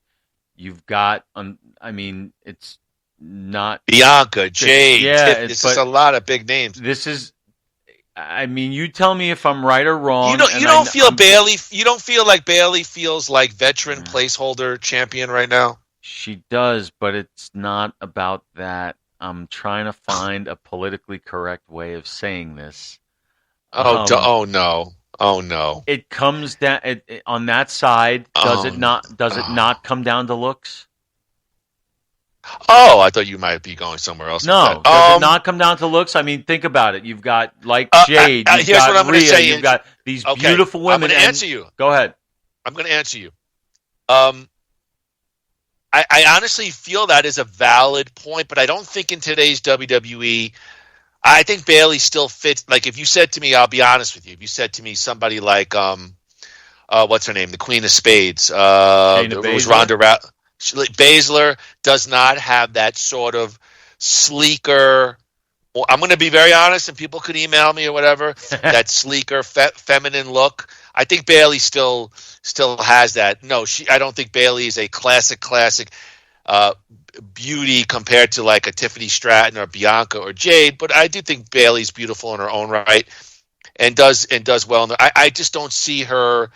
you've got. It's not Bianca, Jade. Yeah, this is a lot of big names. This is. You tell me if I'm right or wrong. You don't feel Bayley. You don't feel like Bayley feels like veteran placeholder champion right now. She does, but it's not about that. I'm trying to find a politically correct way of saying this. Oh no! It comes down on that side. Does it not? Does it not come down to looks? Oh, I thought you might be going somewhere else. No, does it not come down to looks? I mean, think about it. You've got Jade. You've here's got what I'm going to say. You've got these beautiful women. I'm going to answer you. Go ahead. I'm going to answer you. I honestly feel that is a valid point, but I don't think in today's WWE. I think Bayley still fits. Like if you said to me, I'll be honest with you. If you said to me somebody like what's her name, the Queen of Spades, it was Ronda Rousey. Baszler does not have that sort of sleeker. I'm going to be very honest, and people could email me or whatever. That sleeker, feminine look. I think Bayley still has that. No, I don't think Bayley is a classic beauty compared to like a Tiffany Stratton or Bianca or Jade, but I do think Bayley's beautiful in her own right and does well. I just don't see her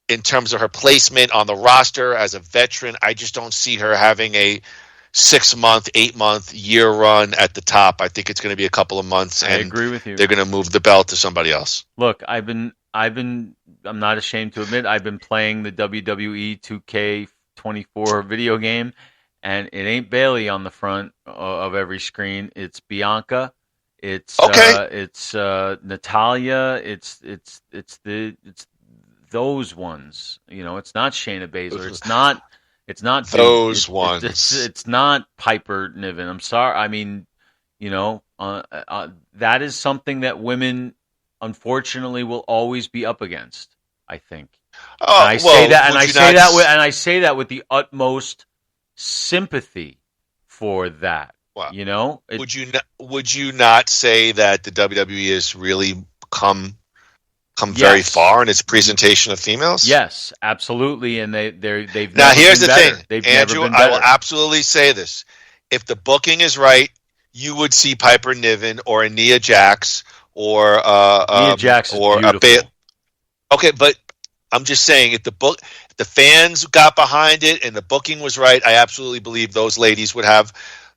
in terms of her placement on the roster as a veteran. I just don't see her having a 6-month, 8-month, year run at the top. I think it's going to be a couple of months. I agree with you. They're going to move the belt to somebody else. Look, I'm not ashamed to admit I've been playing the WWE 2K24 video game, and it ain't Bayley on the front of every screen. It's Bianca. It's Natalia. It's those ones. It's not Shayna Baszler. It's not those ones. It's not Piper Niven. I'm sorry. I mean, that is something that women, unfortunately, will always be up against. I think. I say that with the utmost sympathy for that. Wow. You know, would you not say that the WWE has really come very Yes. far in its presentation of females? Yes, absolutely, and they've Now never here's been the better. thing, They've Andrew. never been I will better. absolutely say this: if the booking is right, you would see Piper Niven or a Nia Jax or Nia Jax is or beautiful. Okay, but I'm just saying if the fans got behind it and the booking was right, I absolutely believe those ladies would have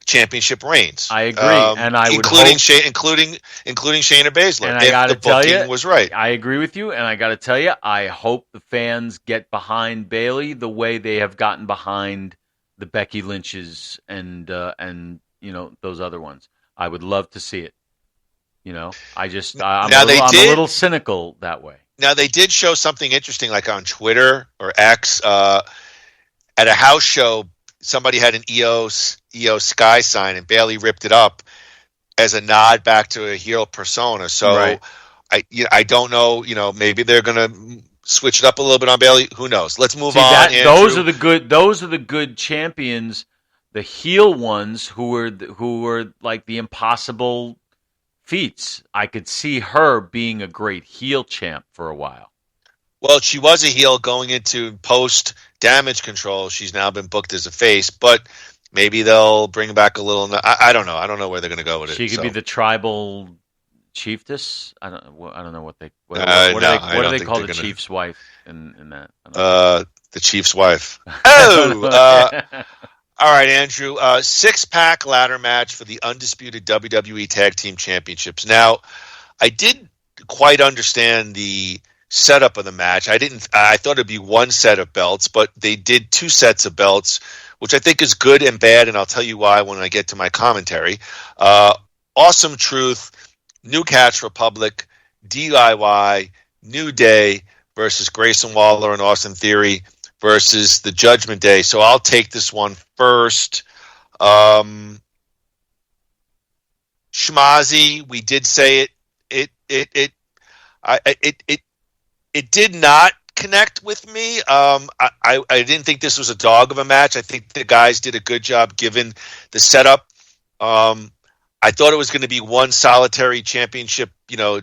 championship reigns. I agree, and I would including hope, including Shayna Baszler, and I if got the to tell booking you, was right. I agree with you, and I got to tell you, I hope the fans get behind Bayley the way they have gotten behind the Becky Lynches and those other ones. I would love to see it. I'm a little cynical that way. Now they did show something interesting, like on Twitter or X, at a house show. Somebody had an EO Sky sign, and Bayley ripped it up as a nod back to a heel persona. So right. I don't know. Maybe they're gonna switch it up a little bit on Bayley. Who knows? Let's move on. Andrew. Those are the good champions. The heel ones who were like the impossible feats. I could see her being a great heel champ for a while. Well, she was a heel going into post Damage Control. She's now been booked as a face, but maybe they'll bring back a little. I don't know. I don't know where they're going to go with it. She could be the tribal chiefess. I don't know what they what do they call the chief's wife in that. The chief's wife. Oh. All right, Andrew. 6-pack ladder match for the undisputed WWE Tag Team Championships. Now, I did quite understand the setup of the match. I thought it'd be one set of belts, but they did 2 sets of belts, which I think is good and bad, and I'll tell you why when I get to my commentary. Awesome Truth, New Catch Republic, DIY, New Day versus Grayson Waller and Austin Theory versus the Judgment Day. So I'll take this one first. Schmazzy, we did say it did not connect with me. I didn't think this was a dog of a match. I think the guys did a good job given the setup. I thought it was going to be one solitary championship, duo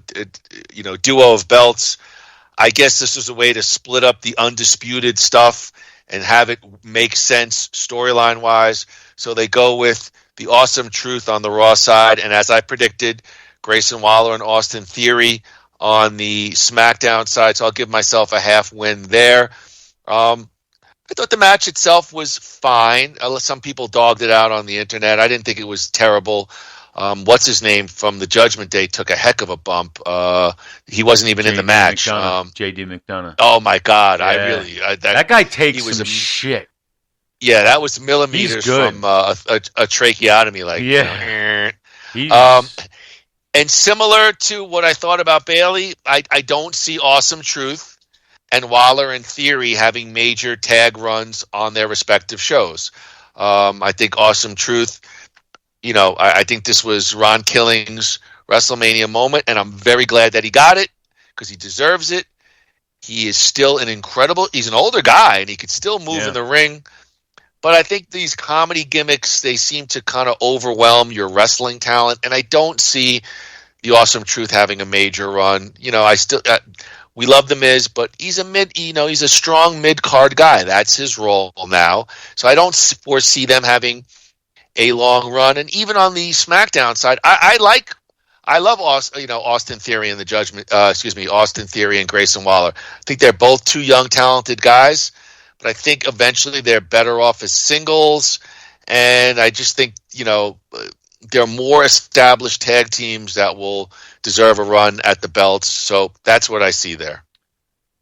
of belts. I guess this was a way to split up the undisputed stuff and have it make sense storyline wise. So they go with the Awesome Truth on the Raw side, and as I predicted, Grayson Waller and Austin Theory on the SmackDown side, so I'll give myself a half win there. I thought the match itself was fine. Some people dogged it out on the internet. I didn't think it was terrible. What's his name from the Judgment Day took a heck of a bump. He wasn't even in the match. JD McDonough. Oh my God! Yeah. That guy takes some shit. Yeah, that was millimeters from a tracheotomy. And similar to what I thought about Bayley, I don't see Awesome Truth and Waller and Theory having major tag runs on their respective shows. I think Awesome Truth, I think this was Ron Killing's WrestleMania moment, and I'm very glad that he got it because he deserves it. He is still he's an older guy, and he could still move in the ring. But I think these comedy gimmicks, they seem to kind of overwhelm your wrestling talent, and I don't see the Awesome Truth having a major run. We love The Miz, but he's he's a strong mid-card guy. That's his role now. So I don't foresee them having a long run. And even on the SmackDown side, I love Austin Theory and Austin Theory and Grayson Waller. I think they're both 2 young, talented guys. But I think eventually they're better off as singles, and I just think there are more established tag teams that will deserve a run at the belts. So that's what I see there.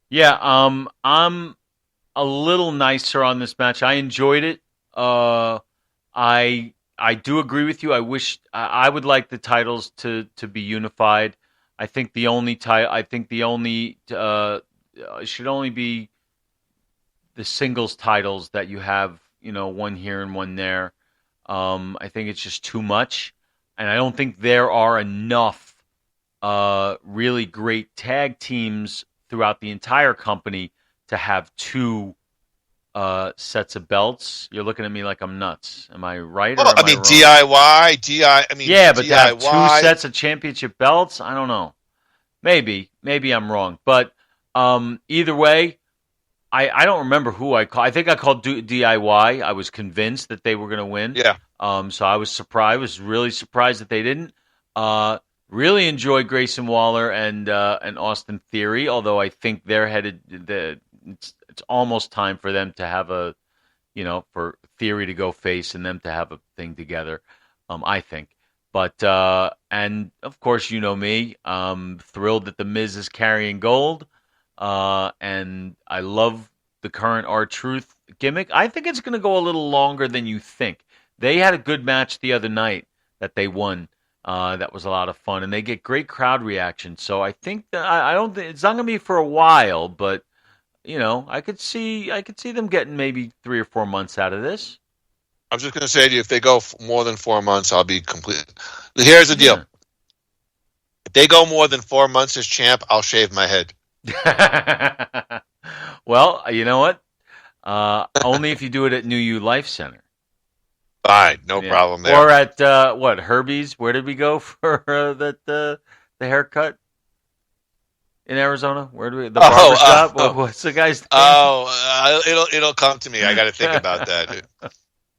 Yeah, I'm a little nicer on this match. I enjoyed it. I do agree with you. I wish I would like the titles to be unified. I think the only it should only be the singles titles that you have, one here and one there. I think it's just too much, and I don't think there are enough really great tag teams throughout the entire company to have 2 sets of belts. You're looking at me like I'm nuts. Am I right? Well, or am I mean, wrong? DIY. I mean, yeah, but DIY. to have 2 sets of championship belts, I don't know. Maybe I'm wrong. But either way, I don't remember who I called. I think I called DIY. I was convinced that they were going to win. Yeah. So I was surprised. I was really surprised that they didn't. Really enjoyed Grayson Waller and Austin Theory. Although I think they're headed. It's almost time for them to have for Theory to go face and them to have a thing together. I think. But and of course, you know me. I'm thrilled that the Miz is carrying gold. And I love the current R-Truth gimmick. I think it's going to go a little longer than you think. They had a good match the other night that they won. That was a lot of fun, and they get great crowd reaction. So I think that I don't think it's not going to be for a while, but I could see them getting maybe 3 or 4 months out of this. I was just going to say to you, if they go more than 4 months, I'll be complete. Here's the deal: if they go more than 4 months as champ, I'll shave my head. Well, you know what? Only if you do it at New U Life Center. Fine, no problem there. Or at Herbie's? Where did we go for the haircut in Arizona? Where do we the barber shop? What's the guy's name? It'll come to me. I got to think about that.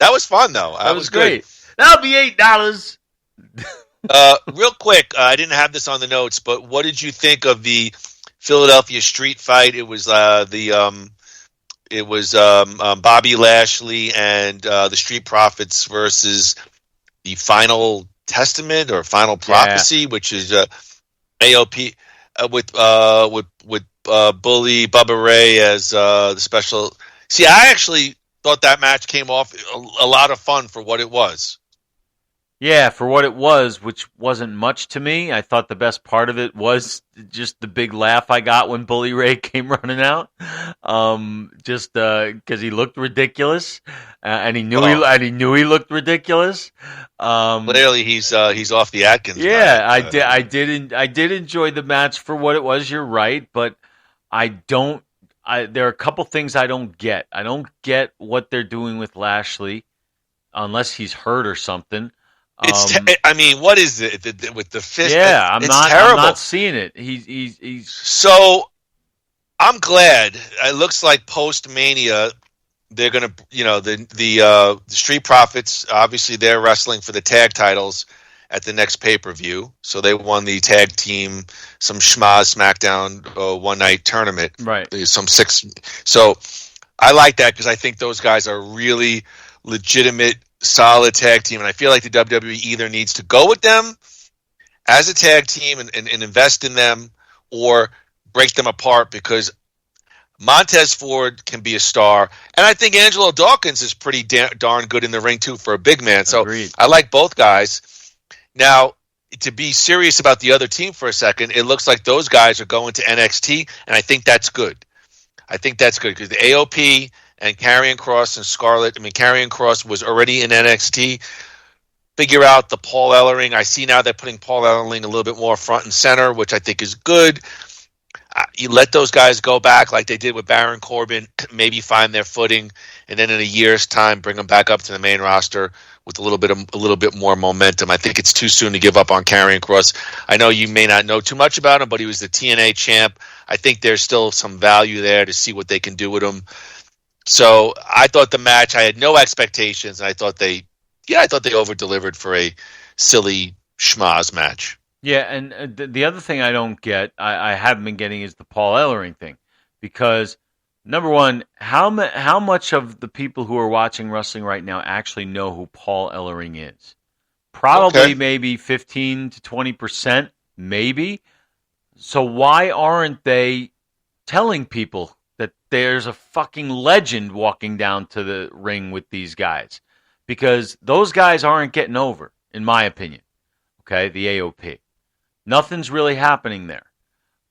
That was fun though. That was great. Good. That'll be $8. Real quick, I didn't have this on the notes, but what did you think of the Philadelphia street fight? It was Bobby Lashley and the Street Profits versus the Final Testament or Final Prophecy, which is AOP with Bully Bubba Ray as the special. See, I actually thought that match came off a lot of fun for what it was. Yeah, for what it was, which wasn't much to me. I thought the best part of it was just the big laugh I got when Bully Ray came running out, just because he looked ridiculous, and he knew he looked ridiculous. Clearly, he's off the Atkins. Yeah, I did enjoy the match for what it was. You're right, but there are a couple things I don't get. I don't get what they're doing with Lashley, unless he's hurt or something. What is it with the fist? Yeah, I'm not seeing it. He's so. I'm glad. It looks like post Mania, they're gonna, the Street Profits. Obviously, they're wrestling for the tag titles at the next pay-per-view. So they won the tag team some schmaz SmackDown one night tournament. Right. There's some 6. So I like that because I think those guys are really legitimate, solid tag team, and I feel like the WWE either needs to go with them as a tag team and invest in them, or break them apart, because Montez Ford can be a star, and I think Angelo Dawkins is pretty darn good in the ring too for a big man. So Agreed. I like both guys. Now, to be serious about the other team for a second, it looks like those guys are going to NXT, and I think that's good. I think that's good because the AOP and Karrion Kross and Scarlett. I mean, Karrion Kross was already in NXT. Figure out the Paul Ellering. I see now they're putting Paul Ellering a little bit more front and center, which I think is good. You let those guys go back like they did with Baron Corbin, maybe find their footing, and then in a year's time bring them back up to the main roster with a little bit more momentum. I think it's too soon to give up on Karrion Kross. I know you may not know too much about him, but he was the TNA champ. I think there's still some value there to see what they can do with him. So I thought the match, I had no expectations, and I thought they over-delivered for a silly schmaz match. Yeah, and the other thing I don't get, I haven't been getting, is the Paul Ellering thing. Because, number one, how much of the people who are watching wrestling right now actually know who Paul Ellering is? Probably maybe 15 to 20%, maybe. So why aren't they telling people that there's a fucking legend walking down to the ring with these guys? Because those guys aren't getting over, in my opinion. Okay, the AOP. Nothing's really happening there.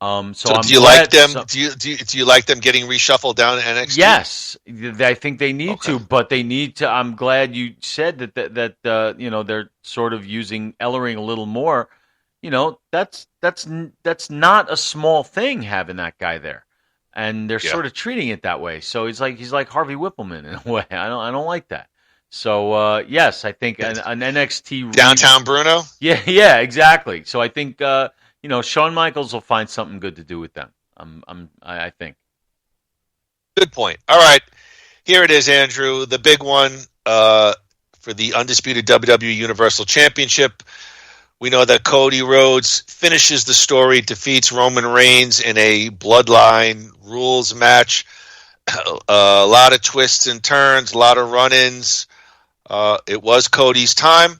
So do you like them? Do you like them getting reshuffled down to NXT? Yes, I think they need to, but they need to. I'm glad you said that they're sort of using Ellering a little more. That's not a small thing having that guy there. and they're sort of treating it that way. So he's like Harvey Whippleman in a way. I don't like that. So yes, I think an NXT Downtown Bruno. Yeah, exactly. So I think Shawn Michaels will find something good to do with them. I think. Good point. All right, here it is, Andrew. The big one for the undisputed WWE Universal Championship. We know that Cody Rhodes finishes the story, defeats Roman Reigns in a Bloodline rules match. A lot of twists and turns, a lot of run-ins. It was Cody's time.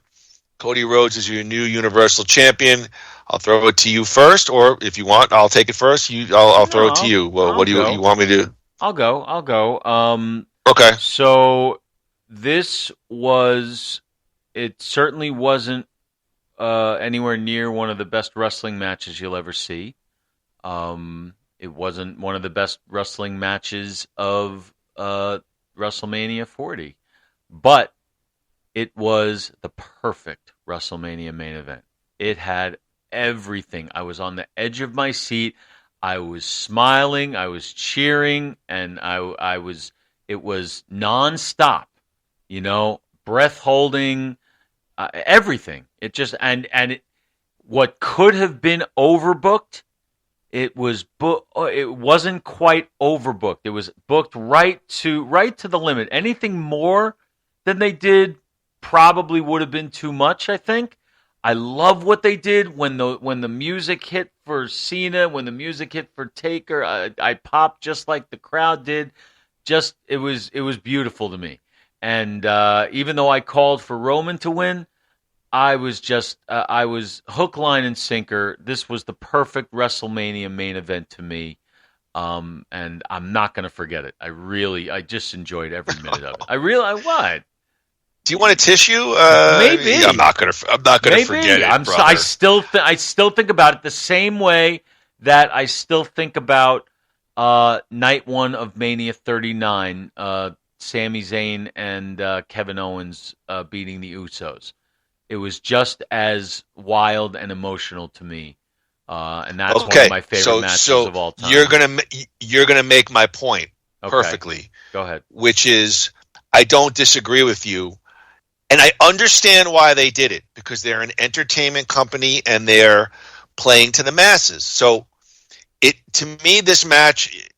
Cody Rhodes is your new Universal Champion. I'll throw it to you first, or if you want, I'll take it first. I'll throw it to you. Well, what do you want me to do? I'll go. Okay. So it certainly wasn't anywhere near one of the best wrestling matches you'll ever see. It wasn't one of the best wrestling matches of WrestleMania 40, but it was the perfect WrestleMania main event. It had everything. I was on the edge of my seat. I was smiling. I was cheering, and it was nonstop. Breath holding. Everything. It just what could have been overbooked, it wasn't quite overbooked. It was booked right to the limit. Anything more than they did probably would have been too much, I think. I love what they did when the music hit for Cena, when the music hit for Taker. I popped just like the crowd did. It was beautiful to me. And even though I called for Roman to win, I was hook, line, and sinker. This was the perfect WrestleMania main event to me, and I'm not going to forget it. I just enjoyed every minute of it. What? Do you want a tissue? Maybe. I'm not gonna forget it. I still think about it the same way that I still think about night one of Mania 39. Sami Zayn and Kevin Owens beating the Usos. It was just as wild and emotional to me, and that's one of my favorite matches of all time. You're gonna make my point perfectly. Go ahead. Which is, I don't disagree with you, and I understand why they did it, because they're an entertainment company and they're playing to the masses. So, to me, this match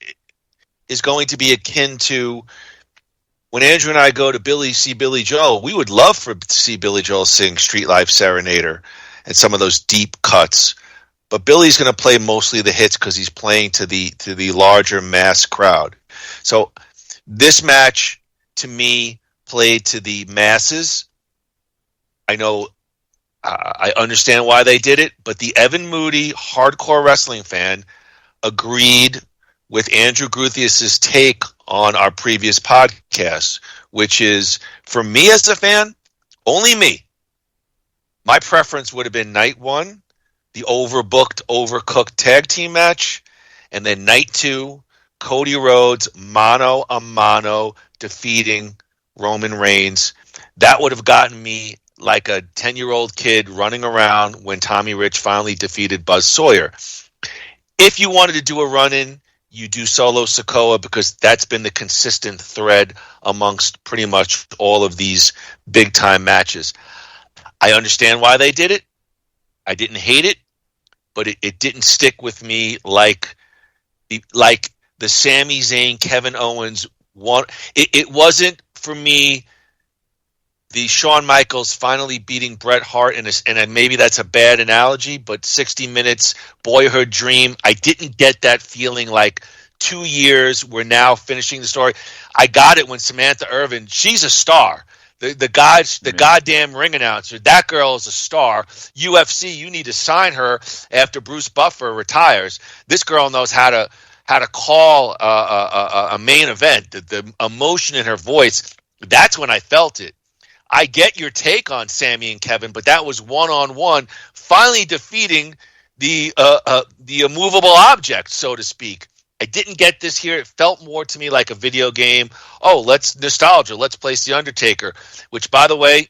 is going to be akin to when Andrew and I go to see Billy Joel. We would love to see Billy Joel sing Street Life Serenader and some of those deep cuts. But Billy's going to play mostly the hits because he's playing to the larger mass crowd. So this match, to me, played to the masses. I know, I understand why they did it, but the Evan Moody hardcore wrestling fan agreed with Andrew Gruthius's take on our previous podcast, which is, for me as a fan, only me, my preference would have been night one, the overbooked, overcooked tag team match, and then night two, Cody Rhodes mano a mano defeating Roman Reigns. That would have gotten me like a 10-year-old kid running around when Tommy Rich finally defeated Buzz Sawyer. If you wanted to do a run-in, you do Solo Sikoa, because that's been the consistent thread amongst pretty much all of these big-time matches. I understand why they did it. I didn't hate it, but it didn't stick with me like the Sami Zayn, Kevin Owens one. It wasn't, for me, the Shawn Michaels finally beating Bret Hart, and maybe that's a bad analogy, but 60 Minutes, boyhood dream. I didn't get that feeling like 2 years, we're now finishing the story. I got it when Samantha Irvin, she's a star. The goddamn ring announcer, that girl is a star. UFC, you need to sign her after Bruce Buffer retires. This girl knows how to call a main event. The emotion in her voice, that's when I felt it. I get your take on Sammy and Kevin, but that was one-on-one, finally defeating the immovable object, so to speak. I didn't get this here. It felt more to me like a video game. Oh, let's nostalgia. Let's place The Undertaker, which, by the way,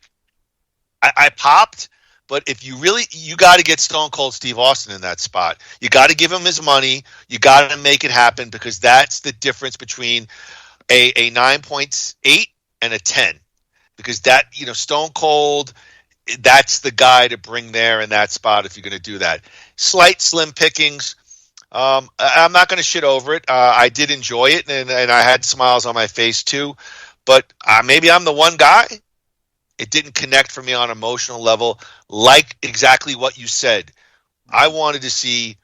I popped, But if you got to get Stone Cold Steve Austin in that spot. You got to give him his money. You got to make it happen because that's the difference between a 9.8 and a 10. Because that, Stone Cold, that's the guy to bring there in that spot if you're going to do that. Slight slim pickings. I'm not going to shit over it. I did enjoy it, and I had smiles on my face too. But maybe I'm the one guy. It didn't connect for me on an emotional level, like exactly what you said. I wanted to see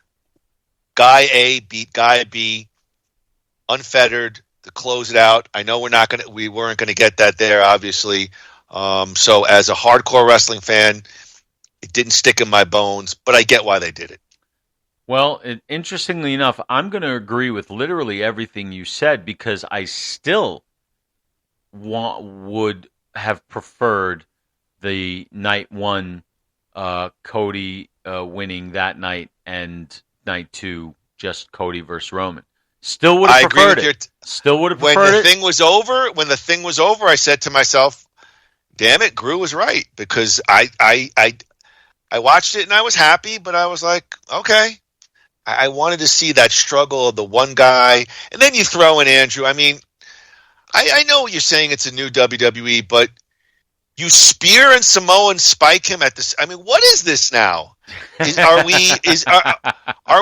Guy A beat Guy B, unfettered, to close it out. I know we weren't gonna get that there, obviously. So as a hardcore wrestling fan, it didn't stick in my bones, but I get why they did it. Well, interestingly enough, I'm going to agree with literally everything you said because I still would have preferred the night one Cody winning that night and night two just Cody versus Roman. Still would have preferred it. Still would have preferred it. When the thing was over, I said to myself, "Damn it, Groo was right," because I watched it and I was happy, but I was like, okay. I wanted to see that struggle of the one guy, and then you throw in Andrew. I mean, I know what you're saying. It's a new WWE, but you spear and Samoan spike him at this. I mean, what is this now? Are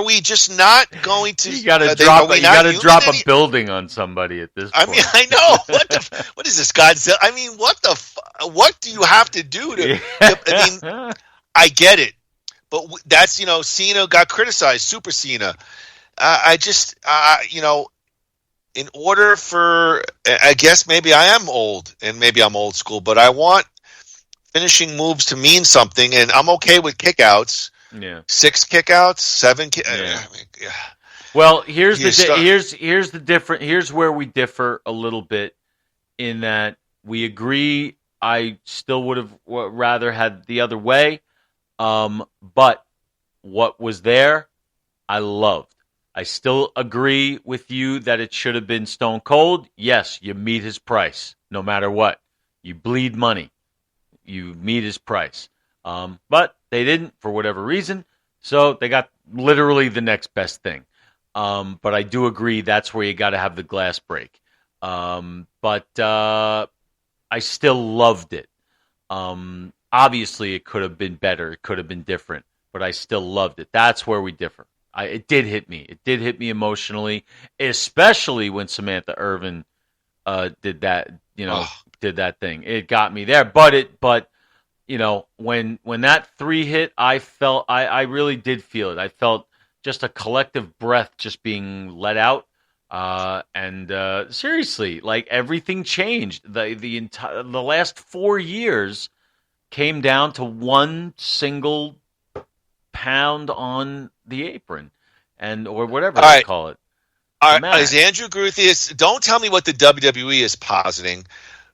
we just not going to? You got to drop a building on somebody at this point. I mean, I know what is this, Godzilla? I mean, what do you have to do to? I mean, I get it. But that's, Cena got criticized, Super Cena. In order for, I guess maybe I am old and maybe I'm old school, but I want finishing moves to mean something, and I'm okay with kickouts. Yeah. 6 kickouts, 7 Yeah. Well, here's the different. Here's where we differ a little bit in that we agree. I still would have rather had the other way. But what was there, I loved. I still agree with you that it should have been Stone Cold. Yes, you meet his price, no matter what. You bleed money. You meet his price. But they didn't, for whatever reason, so they got literally the next best thing. But I do agree that's where you got to have the glass break. But I still loved it. Obviously, it could have been better. It could have been different, but I still loved it. That's where we differ. It did hit me. It did hit me emotionally, especially when Samantha Irvin did that. Did that thing. It got me there. But when that 3 hit, I felt. I really did feel it. I felt just a collective breath just being let out. And seriously, like everything changed. The last 4 years came down to one single pound on the apron, or whatever they call it. Is Andrew Gruthius? Don't tell me what the WWE is positing,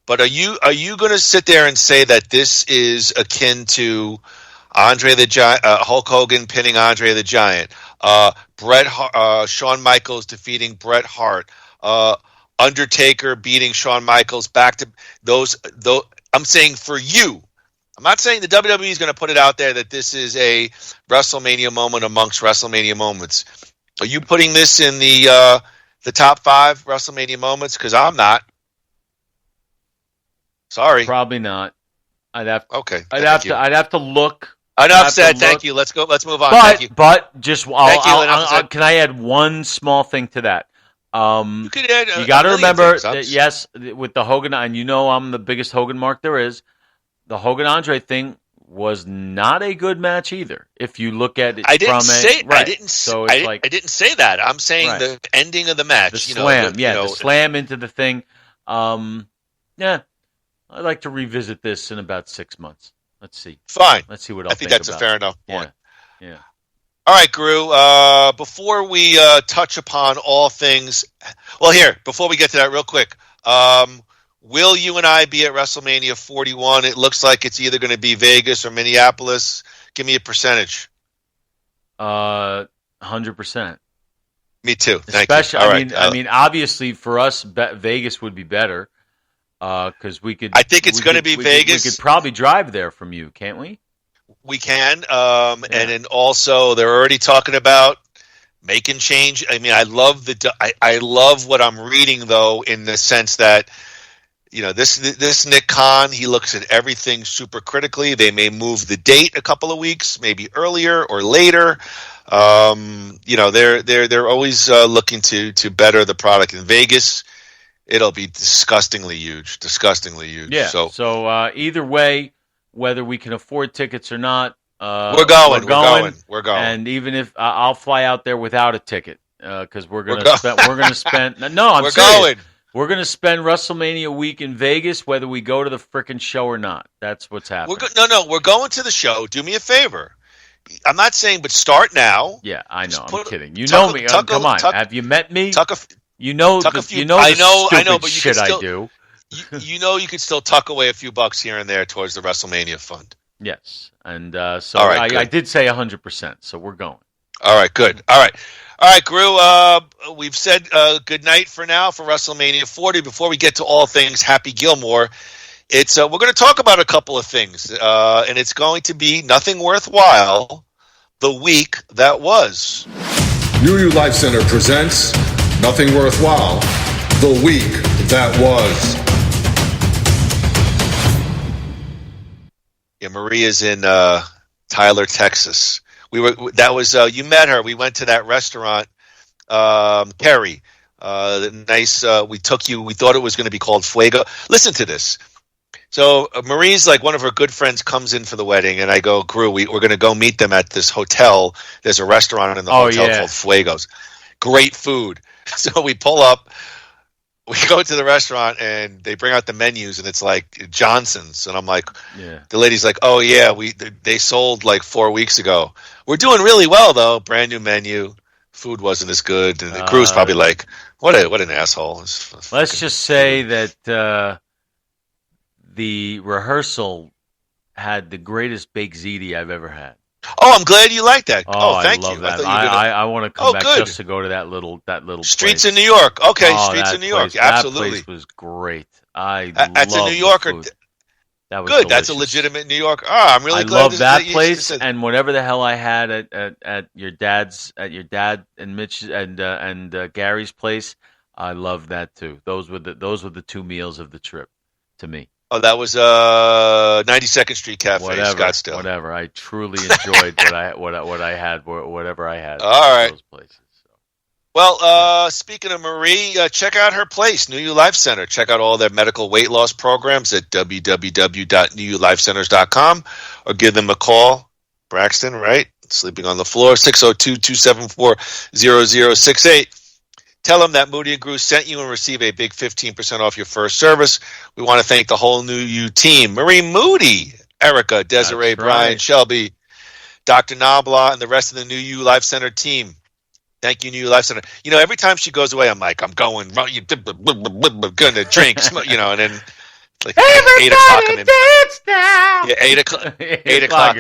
but are you going to sit there and say that this is akin to Andre the Giant, Hulk Hogan pinning Andre the Giant, Shawn Michaels defeating Bret Hart, Undertaker beating Shawn Michaels, back to those? I'm saying for you. I'm not saying the WWE is going to put it out there that this is a WrestleMania moment amongst WrestleMania moments. Are you putting this in the top 5 WrestleMania moments? Because I'm not. Sorry, probably not. I'd have to look. Enough said. Thank you. Let's go. Let's move on. But just can I add one small thing to that? You could add. You got to remember that yes, with the Hogan, and I'm the biggest Hogan mark there is. The Hogan Andre thing was not a good match either. If you look at it, I didn't say that. I'm saying the ending of the match, the slam, the slam into the thing. I'd like to revisit this in about 6 months. Let's see. Fine. Let's see what I think that's a fair enough point. Yeah. All right, Groo. Before we touch upon all things, before we get to that, real quick. Will you and I be at WrestleMania 41? It looks like it's either going to be Vegas or Minneapolis. Give me a percentage. 100%. Me too. Thank you. I mean, obviously for us, Vegas would be better because we could. I think it's going to be Vegas. We could probably drive there from you, can't we? We can, and then also they're already talking about making change. I mean, I love I love what I'm reading though, in the sense that this Nick Khan, he looks at everything super critically. They may move the date a couple of weeks, maybe earlier or later. They're always looking to better the product in Vegas. It'll be disgustingly huge. Yeah. So either way, whether we can afford tickets or not, we're going. And even if I'll fly out there without a ticket, because we're gonna spend. No, I'm serious. Going. We're gonna spend WrestleMania week in Vegas, whether we go to the frickin' show or not. That's what's happening. We're going to the show. Do me a favor. I'm not saying, but start now. Yeah, I know. I'm kidding. You know me. Come on. Have you met me? You know the stupid shit I do. You could still tuck away a few bucks here and there towards the WrestleMania fund. Yes, and so I did say 100%. So we're going. All right, good. All right, Groo. We've said good night for now for WrestleMania 40. Before we get to all things Happy Gilmore, it's we're going to talk about a couple of things, and it's going to be nothing worthwhile. The week that was. New You Life Center presents Nothing Worthwhile. The week that was. Yeah, Maria's in Tyler, Texas. You met her. We went to that restaurant, Kerry. Nice. We took you. We thought it was going to be called Fuego. Listen to this. So Marie's like one of her good friends comes in for the wedding, and I go, Groo, we're going to go meet them at this hotel. There's a restaurant in the hotel called Fuego's. Great food. So we pull up. We go to the restaurant, and they bring out the menus, and it's like Johnson's. And I'm like, the lady's like, oh, yeah, they sold like 4 weeks ago. We're doing really well, though. Brand new menu. Food wasn't as good. And the crew's probably like, what an asshole. Let's just say that the rehearsal had the greatest baked ziti I've ever had. Oh, I'm glad you like that. Oh, thank you. I love that. I want to come back just to go to that little Streets place. in New York. Okay, Streets in New York. Absolutely. That place was great. That's a New Yorker. That was good. Delicious. That's a legitimate New Yorker. Oh, I'm really glad. I love that place and whatever the hell I had at your dad and Mitch and Gary's place. I love that too. Those were the two meals of the trip to me. Oh, that was 92nd Street Cafe, Scottsdale. Whatever. I truly enjoyed what I had, whatever I had. All right. Those places. So. Well, speaking of Marie, check out her place, New You Life Center. Check out all their medical weight loss programs at www.newyoulifecenters.com or give them a call. Braxton, right? Sleeping on the floor, 602-274-0068. Tell them that Moody and Groo sent you and receive a big 15% off your first service. We want to thank the whole New You team. Marie Moody, Erica, Desiree, Brian, Shelby, Dr. Nabla, and the rest of the New You Life Center team. Thank you, New You Life Center. Every time she goes away, I'm like, I'm going, gonna drink, and then it's like 8 o'clock. I'm in bed. Yeah, 8 o'clock. 8 o'clock.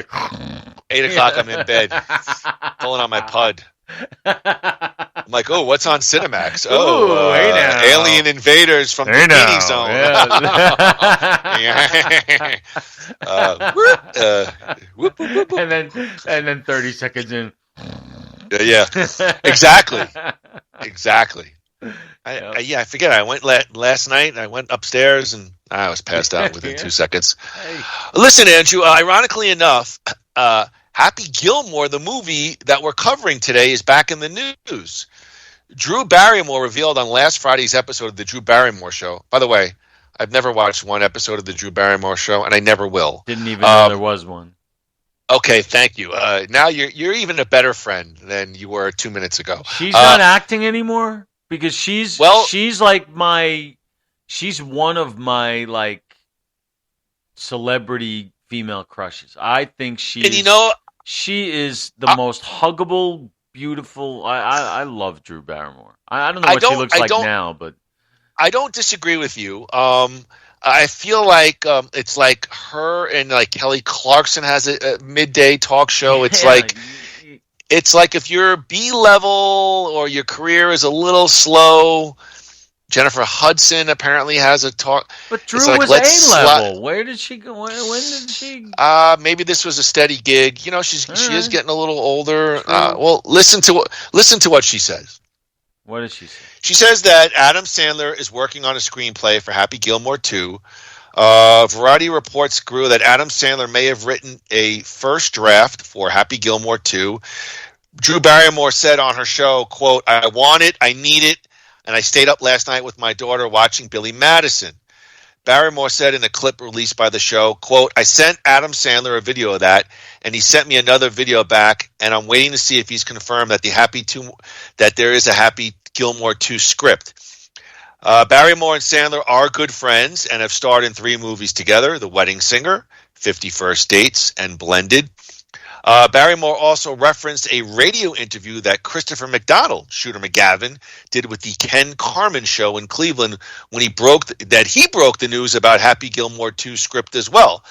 8 o'clock, I'm in bed, pulling on my pud. I'm like, oh, what's on Cinemax? Oh, Alien Invaders from the Bikini Zone. And then 30 seconds in. Yeah, exactly. I forget. I went last night. I went upstairs and I was passed out within 2 seconds. Hey. Listen, Andrew. Ironically enough, Happy Gilmore, the movie that we're covering today, is back in the news. Drew Barrymore revealed on last Friday's episode of the Drew Barrymore Show. By the way, I've never watched one episode of the Drew Barrymore Show, and I never will. Didn't even know there was one. Okay, thank you. Now you're even a better friend than you were 2 minutes ago. She's not acting anymore because she's like she's one of my like celebrity female crushes. I think she is the most huggable, beautiful. I love Drew Barrymore. I don't know what she looks like now, but I don't disagree with you. I feel like it's like her and like Kelly Clarkson has a midday talk show. It's like if you're B-level or your career is a little slow, Jennifer Hudson apparently has a talk. But Drew It's like, was let's A-level. Where did she go? When did she? Maybe this was a steady gig. You know, she is getting a little older. True. Well, listen to what she says. What does she say? She says that Adam Sandler is working on a screenplay for Happy Gilmore 2. Variety reports, Groo, that Adam Sandler may have written a first draft for Happy Gilmore 2. Drew Barrymore said on her show, quote, "I want it, I need it, and I stayed up last night with my daughter watching Billy Madison." Barrymore said in a clip released by the show, quote, "I sent Adam Sandler a video of that, and he sent me another video back, and I'm waiting to see if he's confirmed that that there is a Happy Gilmore 2 script." Barrymore and Sandler are good friends and have starred in 3 movies together: The Wedding Singer, 50 First Dates, and Blended. Barrymore also referenced a radio interview that Christopher McDonald, Shooter McGavin, did with the Ken Carman show in Cleveland when he broke the news about Happy Gilmore 2 script as well.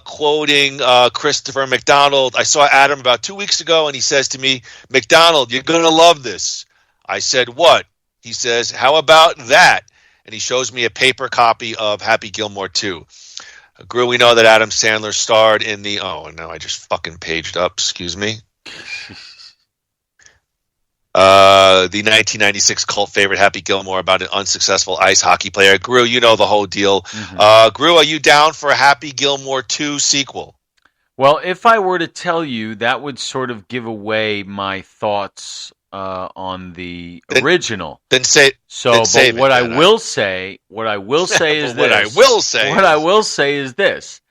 Quoting Christopher McDonald, "I saw Adam about 2 weeks ago, and he says to me, 'McDonald, you're going to love this.' I said, 'What?' He says, 'How about that?' And he shows me a paper copy of Happy Gilmore 2. Groo, we know that Adam Sandler starred in the... Oh, no, I just fucking paged up. Excuse me. The 1996 cult favorite Happy Gilmore about an unsuccessful ice hockey player. Groo, you know the whole deal. Mm-hmm. Groo, are you down for a Happy Gilmore 2 sequel? Well, if I were to tell you, that would sort of give away my thoughts on the original. Then say. So, then save but what it, I will say is this. What I will say is this.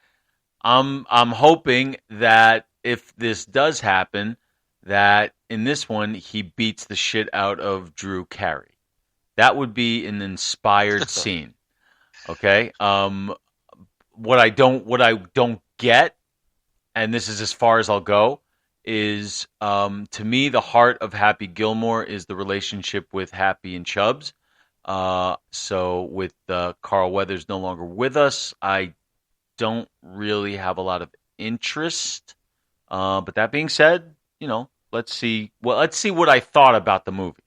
I'm hoping that if this does happen, that in this one he beats the shit out of Drew Carey. That would be an inspired scene. Okay. What I don't get, and this is as far as I'll go, is to me the heart of Happy Gilmore is the relationship with Happy and Chubbs. So with Carl Weathers no longer with us, I don't really have a lot of interest. But that being said, let's see what I thought about the movie.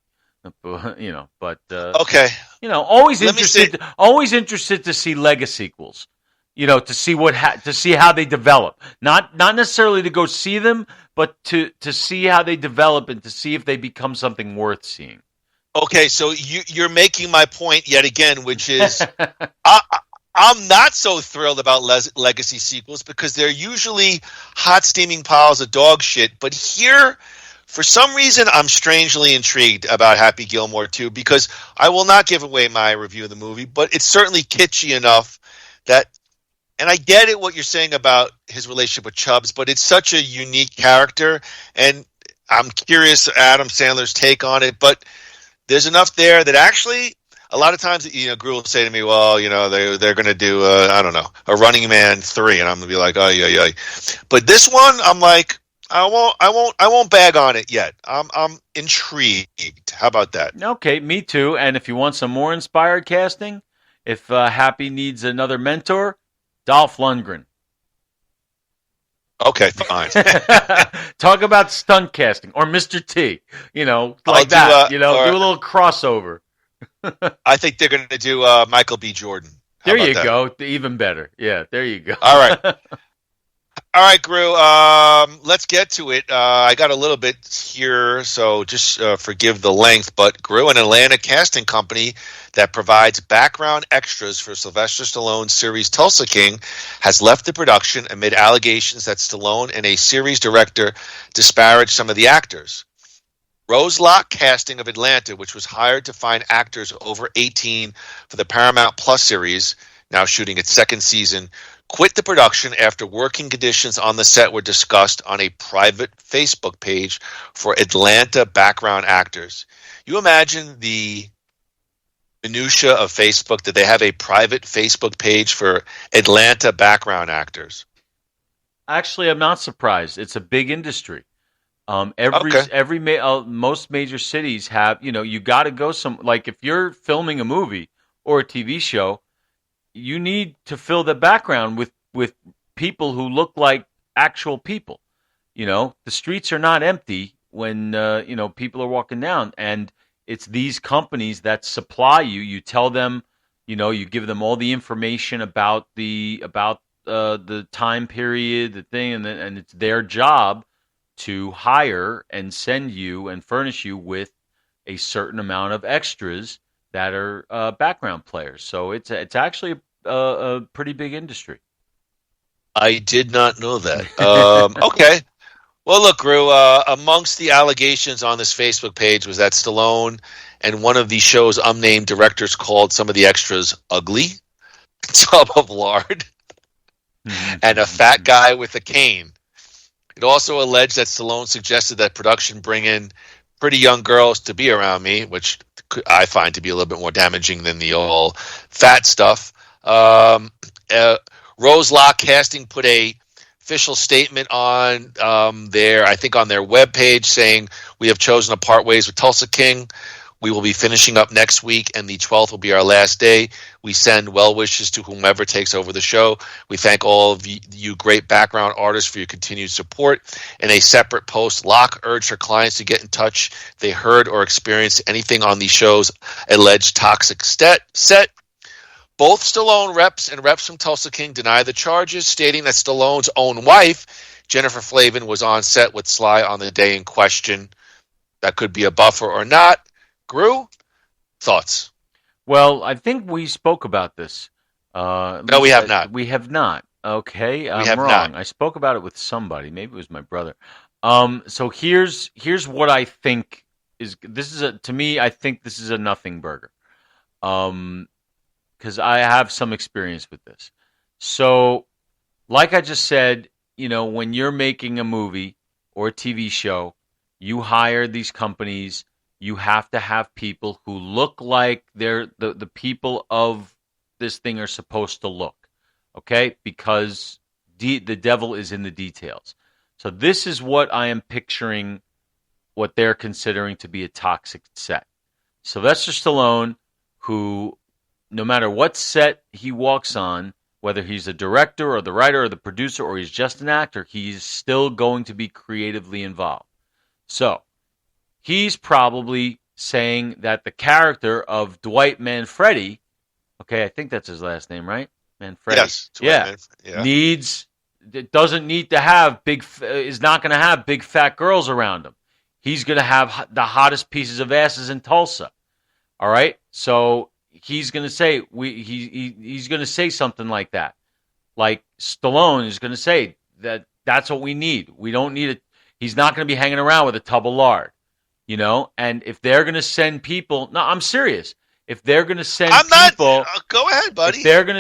Okay. Always interested to see Lego sequels. To see to see how they develop. Not necessarily to go see them, but to see how they develop and to see if they become something worth seeing. Okay, so you're making my point yet again, which is I'm not so thrilled about legacy sequels because they're usually hot steaming piles of dog shit. But here, for some reason, I'm strangely intrigued about Happy Gilmore 2 because I will not give away my review of the movie, but it's certainly kitschy enough that. And I get it what you're saying about his relationship with Chubbs, but it's such a unique character, and I'm curious Adam Sandler's take on it. But there's enough there that actually, a lot of times, Groo will say to me, "Well, they're going to do a Running Man 3," and I'm going to be like, "Oh yeah." But this one, I'm like, I won't bag on it yet. I'm intrigued. How about that? Okay, me too. And if you want some more inspired casting, if Happy needs another mentor, Dolph Lundgren. Okay, fine. Talk about stunt casting or Mr. T. Like that. Do a little crossover. I think they're going to do Michael B. Jordan. There you go. Even better. Yeah, there you go. All right. All right, Groo, let's get to it. I got a little bit here, so just forgive the length, but Groo, an Atlanta casting company that provides background extras for Sylvester Stallone's series Tulsa King, has left the production amid allegations that Stallone and a series director disparaged some of the actors. Roselock Casting of Atlanta, which was hired to find actors over 18 for the Paramount Plus series, now shooting its second season, quit the production after working conditions on the set were discussed on a private Facebook page for Atlanta background actors. You imagine the minutia of Facebook that they have a private Facebook page for Atlanta background actors. Actually, I'm not surprised. It's a big industry. Most major cities have, you got to go like if you're filming a movie or a TV show, you need to fill the background with people who look like actual people. The streets are not empty when people are walking down, and It's these companies that supply you. You tell them, you give them all the information about the time period, the thing, and it's their job to hire and send you and furnish you with a certain amount of extras that are background players. So it's actually a pretty big industry. I did not know that. Okay. Well, look, Groo, amongst the allegations on this Facebook page was that Stallone and one of the show's unnamed directors called some of the extras ugly, tub of lard, and a fat guy with a cane. It also alleged that Stallone suggested that production bring in pretty young girls to be around me, which I find to be a little bit more damaging than the all fat stuff. Rose Lock Casting put a official statement on on their webpage saying, "We have chosen to part ways with Tulsa King. We will be finishing up next week, and the 12th will be our last day. We send well wishes to whomever takes over the show. We thank all of you great background artists for your continued support." In a separate post, Locke urged her clients to get in touch if they heard or experienced anything on the show's alleged toxic set. Both Stallone reps and reps from Tulsa King deny the charges, stating that Stallone's own wife, Jennifer Flavin, was on set with Sly on the day in question. That could be a buffer or not. Groo, thoughts? Well, I think we spoke about this. No, we have not. We have not. Okay, I'm have wrong. not. I spoke about it with somebody. Maybe it was my brother. So here's what I think is. To me, I think this is a nothing burger. Because I have some experience with this. So, like I just said, when you're making a movie or a TV show, you hire these companies. You have to have people who look like they're the people of this thing are supposed to look, okay? Because the devil is in the details. So this is what I am picturing what they're considering to be a toxic set. Sylvester Stallone, who no matter what set he walks on, whether he's the director or the writer or the producer or he's just an actor, he's still going to be creatively involved. So he's probably saying that the character of Dwight Manfredi, okay, I think that's his last name, right? Manfredi. Yes. Yeah. Doesn't need to have is not going to have big fat girls around him. He's going to have the hottest pieces of asses in Tulsa. All right? So he's going to say he's going to say something like that. Like Stallone is going to say that's what we need. We don't need it. He's not going to be hanging around with a tub of lard, And if they're going to send people, no, I'm serious. If they're going to send people, go ahead, buddy. If they're going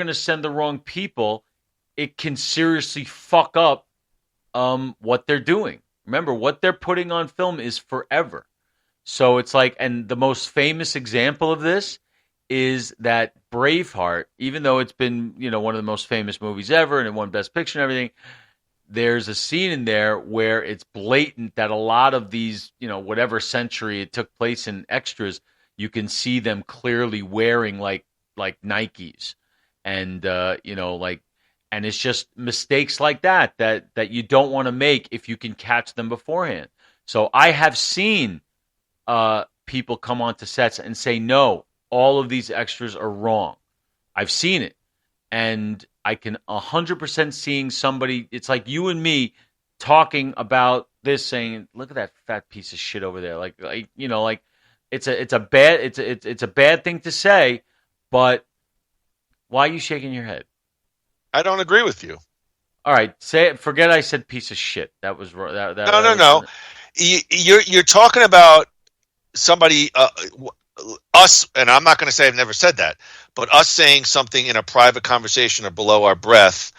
to send the wrong people, it can seriously fuck up what they're doing. Remember, what they're putting on film is forever. So it's like, and the most famous example of this is that Braveheart, even though it's been, one of the most famous movies ever and it won Best Picture and everything, there's a scene in there where it's blatant that a lot of these, whatever century it took place in extras, you can see them clearly wearing like Nikes. And, and it's just mistakes like that you don't want to make if you can catch them beforehand. So I have seen people come onto sets and say, no, all of these extras are wrong. I've seen it. And I can 100% seeing somebody, it's like you and me talking about this saying, look at that fat piece of shit over there. It's a bad thing to say, but why are you shaking your head? I don't agree with you. All right, forget I said piece of shit. That was wrong. No. You're talking about somebody, us, and I'm not going to say I've never said that, but us saying something in a private conversation or below our breath.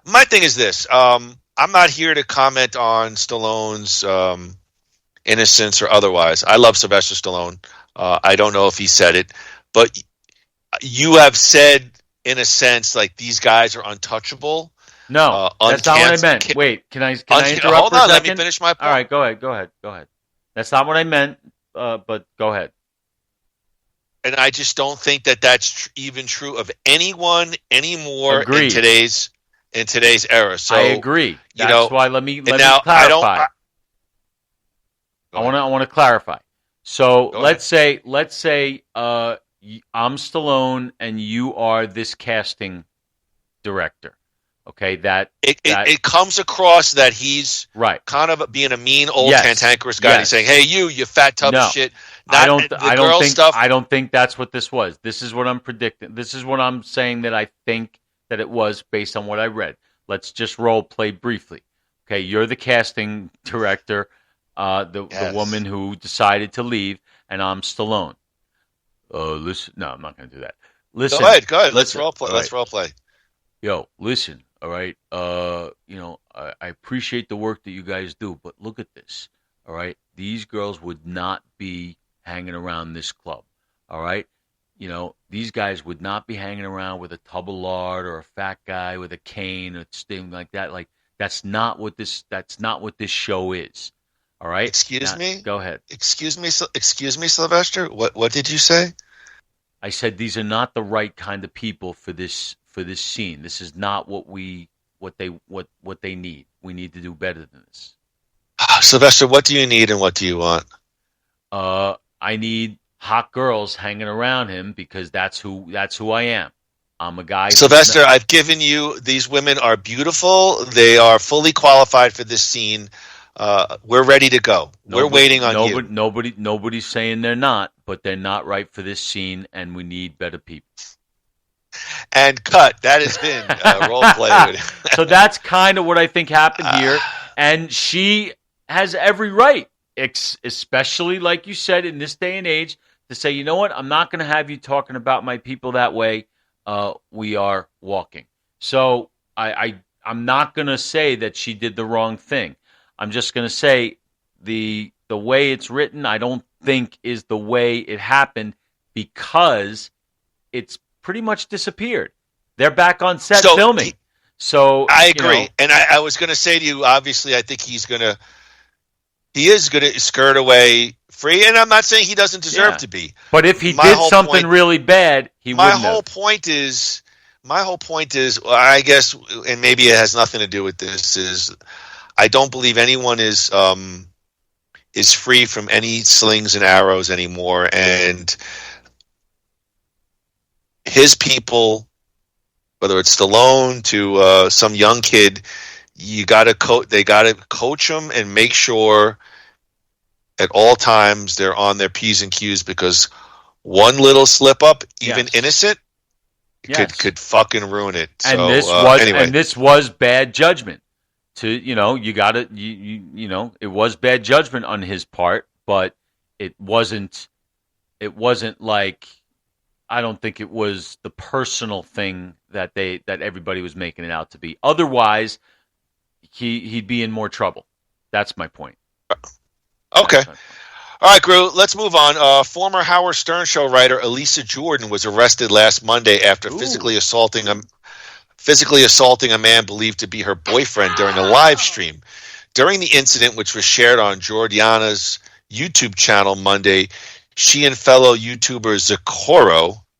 My thing is this. I'm not here to comment on Stallone's innocence or otherwise. I love Sylvester Stallone. I don't know if he said it, but you have said, in a sense, like these guys are untouchable. No, that's not what I meant. Wait, can I interrupt Hold for a on, second? let me finish my point. All right, go ahead. That's not what I meant, but go ahead. And I just don't think that that's even true of anyone anymore Agreed. in today's era. So I agree. That's why let me clarify. I want to clarify. So Go let's say I'm Stallone and you are this casting director. Okay, it comes across that he's right, kind of being a mean old yes, cantankerous guy. yes. He's saying, "Hey, you fat tub of shit." I don't think stuff. I don't think that's what this was. This is what I'm predicting. This is what I'm saying that I think that it was based on what I read. Let's just role play briefly. Okay, you're the casting director, the woman who decided to leave, and I'm Stallone. Listen, no, I'm not going to do that. Listen, Go ahead. Let's role play. Right. Let's role play. Yo, listen. All right. I appreciate the work that you guys do, but look at this. All right. These girls would not be hanging around this club. All right. These guys would not be hanging around with a tub of lard or a fat guy with a cane or thing like that. Like that's not what this show is. All right. Excuse me. Go ahead. Excuse me, Sylvester. What did you say? I said these are not the right kind of people for this scene. This is not what they need. We need to do better than this. Sylvester, what do you need and what do you want? I need hot girls hanging around him because that's who I am. I'm a guy. Sylvester, I've given you, these women are beautiful. They are fully qualified for this scene. We're ready to go. We're waiting on you. Nobody's saying they're not, but they're not right for this scene, and we need better people. And cut. That has been role play. So that's kind of what I think happened here, and she has every right, especially like you said in this day and age, to say, you know what, I'm not going to have you talking about my people that way. We are walking. So I'm not going to say that she did the wrong thing. I'm just going to say the way it's written, I don't think is the way it happened because it's pretty much disappeared. They're back on set filming. So I agree. And I was going to say to you, obviously, I think he is going to skirt away free. And I'm not saying he doesn't deserve to be. But if he did something really bad, he wouldn't have. My whole point is, I guess, and maybe it has nothing to do with this, is I don't believe anyone is free from any slings and arrows anymore. And his people, whether it's Stallone to some young kid, they got to coach them and make sure at all times they're on their P's and Q's, because one little slip up, even innocent, could fucking ruin it. And this was bad judgment. It was bad judgment on his part, but it wasn't like, I don't think it was the personal thing that everybody was making it out to be. Otherwise, he'd be in more trouble. That's my point. Okay. All right, Groo, let's move on. Former Howard Stern show writer Elisa Jordan was arrested last Monday after physically assaulting a man believed to be her boyfriend during a live stream. During the incident, which was shared on Jordana's YouTube channel Monday, she and fellow YouTuber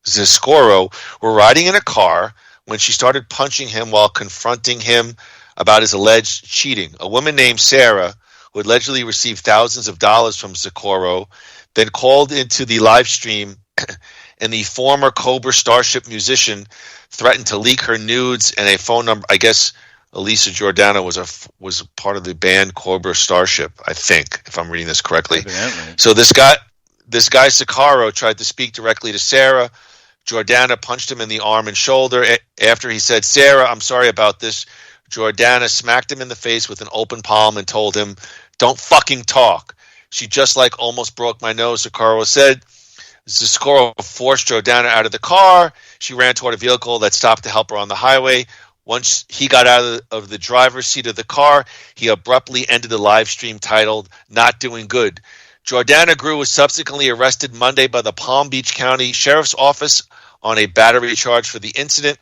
Ziscoro were riding in a car when she started punching him while confronting him about his alleged cheating. A woman named Sarah, who allegedly received thousands of dollars from Ziscoro, then called into the live stream, and the former Cobra Starship musician threatened to leak her nudes and a phone number. I guess Elisa Jordana was part of the band Cobra Starship, I think, if I'm reading this correctly. Evidently. So this guy Ziscoro tried to speak directly to Sarah. Jordana punched him in the arm and shoulder. After he said, "Sarah, I'm sorry about this," Jordana smacked him in the face with an open palm and told him, "Don't fucking talk. She just almost broke my nose," Ziscoro said. Ziscoro forced Jordana out of the car. She ran toward a vehicle that stopped to help her on the highway. Once he got out of the driver's seat of the car, he abruptly ended the live stream titled "Not Doing Good." Jordana Groo was subsequently arrested Monday by the Palm Beach County Sheriff's Office on a battery charge for the incident.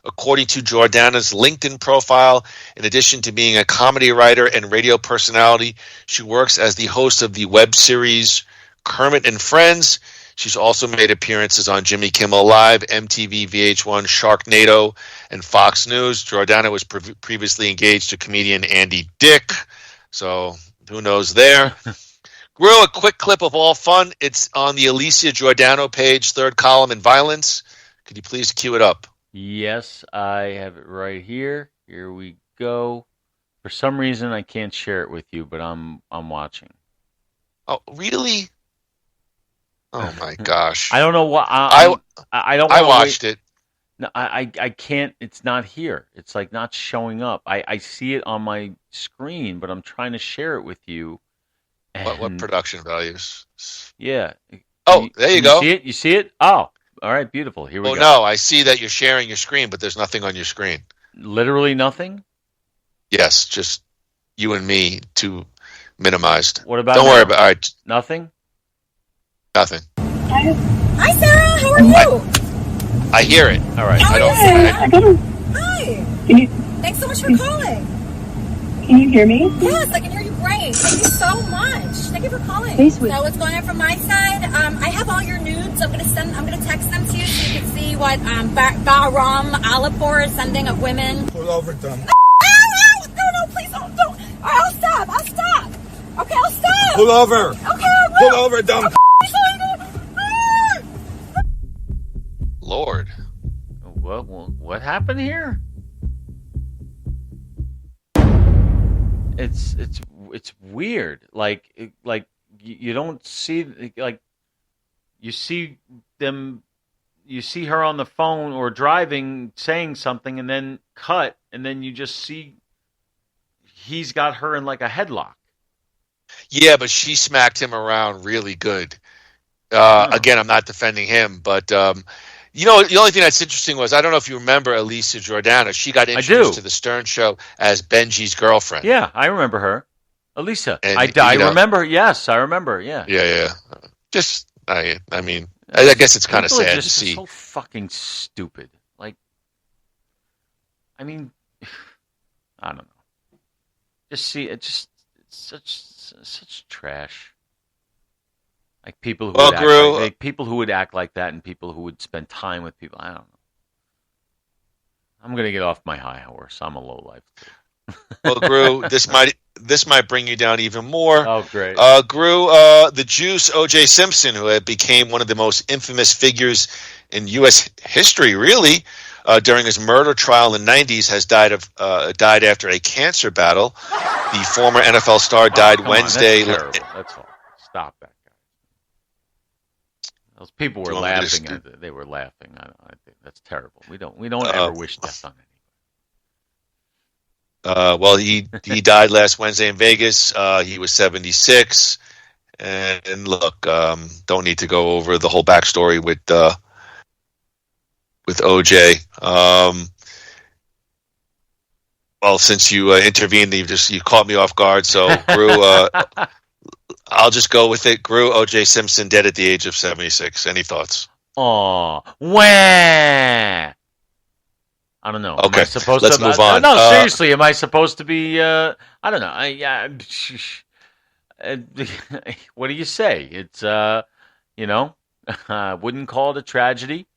According to Jordana's LinkedIn profile, in addition to being a comedy writer and radio personality, she works as the host of the web series Kermit and Friends. She's also made appearances on Jimmy Kimmel Live, MTV, VH1, Sharknado, and Fox News. Jordana was previously engaged to comedian Andy Dick, so who knows there. Groo, a quick clip of all fun. It's on the Alicia Giordano page, third column in violence. Could you please cue it up? Yes, I have it right here. Here we go. For some reason, I can't share it with you, but I'm watching. Oh, really? Oh my gosh! I don't know what I don't. I watched it. No, I can't. It's not here. It's like not showing up. I see it on my screen, but I'm trying to share it with you. What production values? Yeah. Oh, there you go. See it? You see it? Oh, all right, beautiful. Here we go. Oh no, I see that you're sharing your screen, but there's nothing on your screen. Literally nothing? Yes, just you and me, two minimized. What about? Don't worry about. All right. Nothing. Nothing. Hi, Sarah. How are you? I hear it. All right. How I don't. are you? Hi. Thanks so much for calling. Can you hear me? Yes, I can hear you great. Thank you so much. Thank you for calling. Hey, sweet. So what's going on from my side? I have all your nudes. I'm gonna text them to you so you can see what Bahram Alipur is sending of women. Pull over, dumb. No, please don't. All right, I'll stop. Okay, I'll stop. Pull over. Okay, I will. Pull over, dumb. Okay. Lord. What happened here? It's weird. Like you don't see, like you see them. You see her on the phone or driving, saying something, and then cut, and then you just see he's got her in like a headlock. Yeah, but she smacked him around really good. Again, I'm not defending him, but the only thing that's interesting was, I don't know if you remember Alicia Giordano. She got introduced to the Stern Show as Benji's girlfriend. Yeah, I remember her. Elisa. And, I remember. Yes, I remember. Yeah. Yeah. Just, I mean, I guess it's kind of sad to see. So fucking stupid. Like, I mean, I don't know. Just see it. Just such trash. Like people who would act like that, and people who would spend time with people. I don't know. I'm gonna get off my high horse. I'm a lowlife. Well, Groo, this might bring you down even more. Oh, great. Groo, the Juice O.J. Simpson, who became one of the most infamous figures in U.S. history, really, during his murder trial in the 90s, has died after a cancer battle. The former NFL star died Wednesday. That's terrible. That's all. Stop that, guy. Those people were laughing. They were laughing. I think that's terrible. We don't ever wish death on anyone. Well, he died last Wednesday in Vegas. He was 76. And look, don't need to go over the whole backstory with OJ. Well, since you intervened, you caught me off guard. So, Groo, I'll just go with it. Groo, O.J. Simpson, dead at the age of 76. Any thoughts? Oh, wah! I don't know. Okay, let's move on. No, seriously, am I supposed to be? I don't know. What do you say? It's I wouldn't call it a tragedy.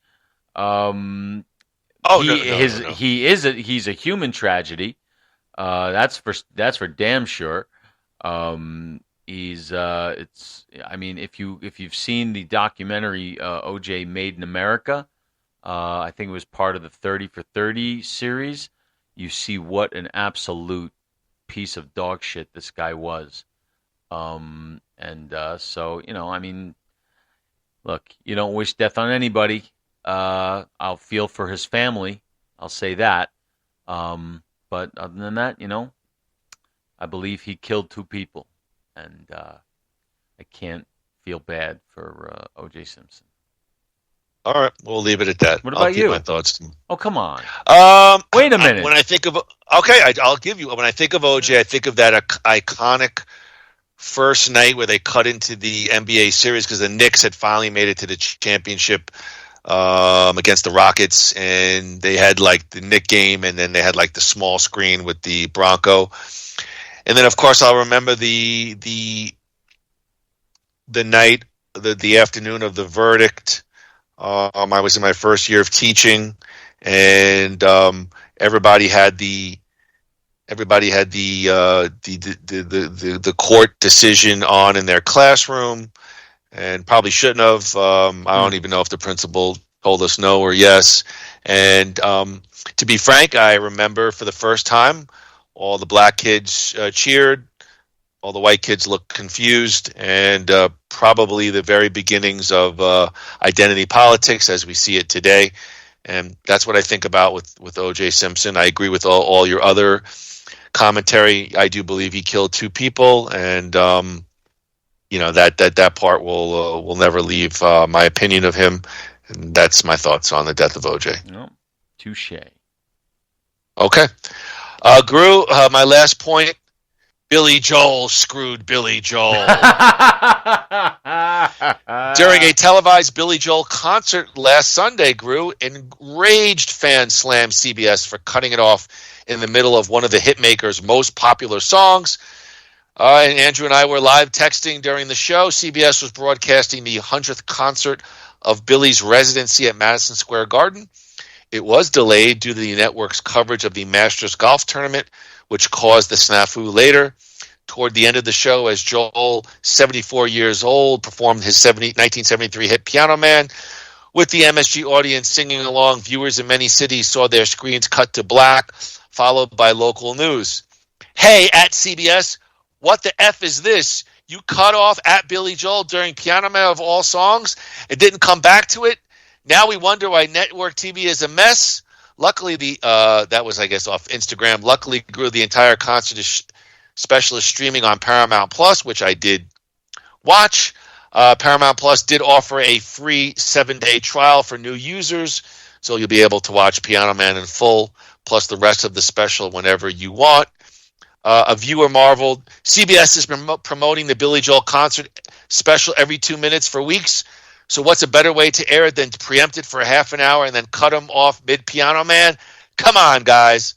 He's a human tragedy. That's for damn sure. If you've seen the documentary OJ Made in America, I think it was part of the 30 for 30 series. You see what an absolute piece of dog shit this guy was. So look, you don't wish death on anybody. I'll feel for his family. I'll say that. But other than that, I believe he killed 2 people. And I can't feel bad for O.J. Simpson. All right, we'll leave it at that. What about you? My thoughts. Oh, come on. Wait a minute. When I think of I'll give you. When I think of OJ, I think of that iconic first night where they cut into the NBA series because the Knicks had finally made it to the championship against the Rockets, and they had like the Knick game, and then they had like the small screen with the Bronco. And then, of course, I'll remember the night, the afternoon of the verdict. I was in my first year of teaching, and everybody had the everybody had the court decision on in their classroom, and probably shouldn't have. I don't even know if the principal told us no or yes. And to be frank, I remember for the first time, all the black kids cheered, all the white kids looked confused, and probably the very beginnings of identity politics as we see it today. And that's what I think about with O.J. Simpson. I agree with all your other commentary. I do believe he killed two people, and that part will never leave my opinion of him. And that's my thoughts on the death of O.J. No, touche. Okay, Groo. My last point. Billy Joel screwed Billy Joel. During a televised Billy Joel concert last Sunday, Groo, enraged fans slammed CBS for cutting it off in the middle of one of the hitmaker's most popular songs. And Andrew and I were live texting during the show. CBS was broadcasting the 100th concert of Billy's residency at Madison Square Garden. It was delayed due to the network's coverage of the Masters Golf Tournament, which caused the snafu later. Toward the end of the show, as Joel, 74 years old, performed his 1973 hit Piano Man, with the MSG audience singing along, viewers in many cities saw their screens cut to black, followed by local news. Hey, at CBS, what the F is this? You cut off at Billy Joel during Piano Man of all songs and didn't come back to it? Now we wonder why network TV is a mess? Luckily, that was, I guess, off Instagram. Luckily, Grew, the entire concert special is streaming on Paramount Plus, which I did watch. Paramount Plus did offer a free 7-day trial for new users, so you'll be able to watch Piano Man in full, plus the rest of the special whenever you want. A viewer marveled, CBS is promoting the Billy Joel concert special every 2 minutes for weeks. So what's a better way to air it than to preempt it for a half an hour and then cut him off mid-Piano Man? Come on, guys.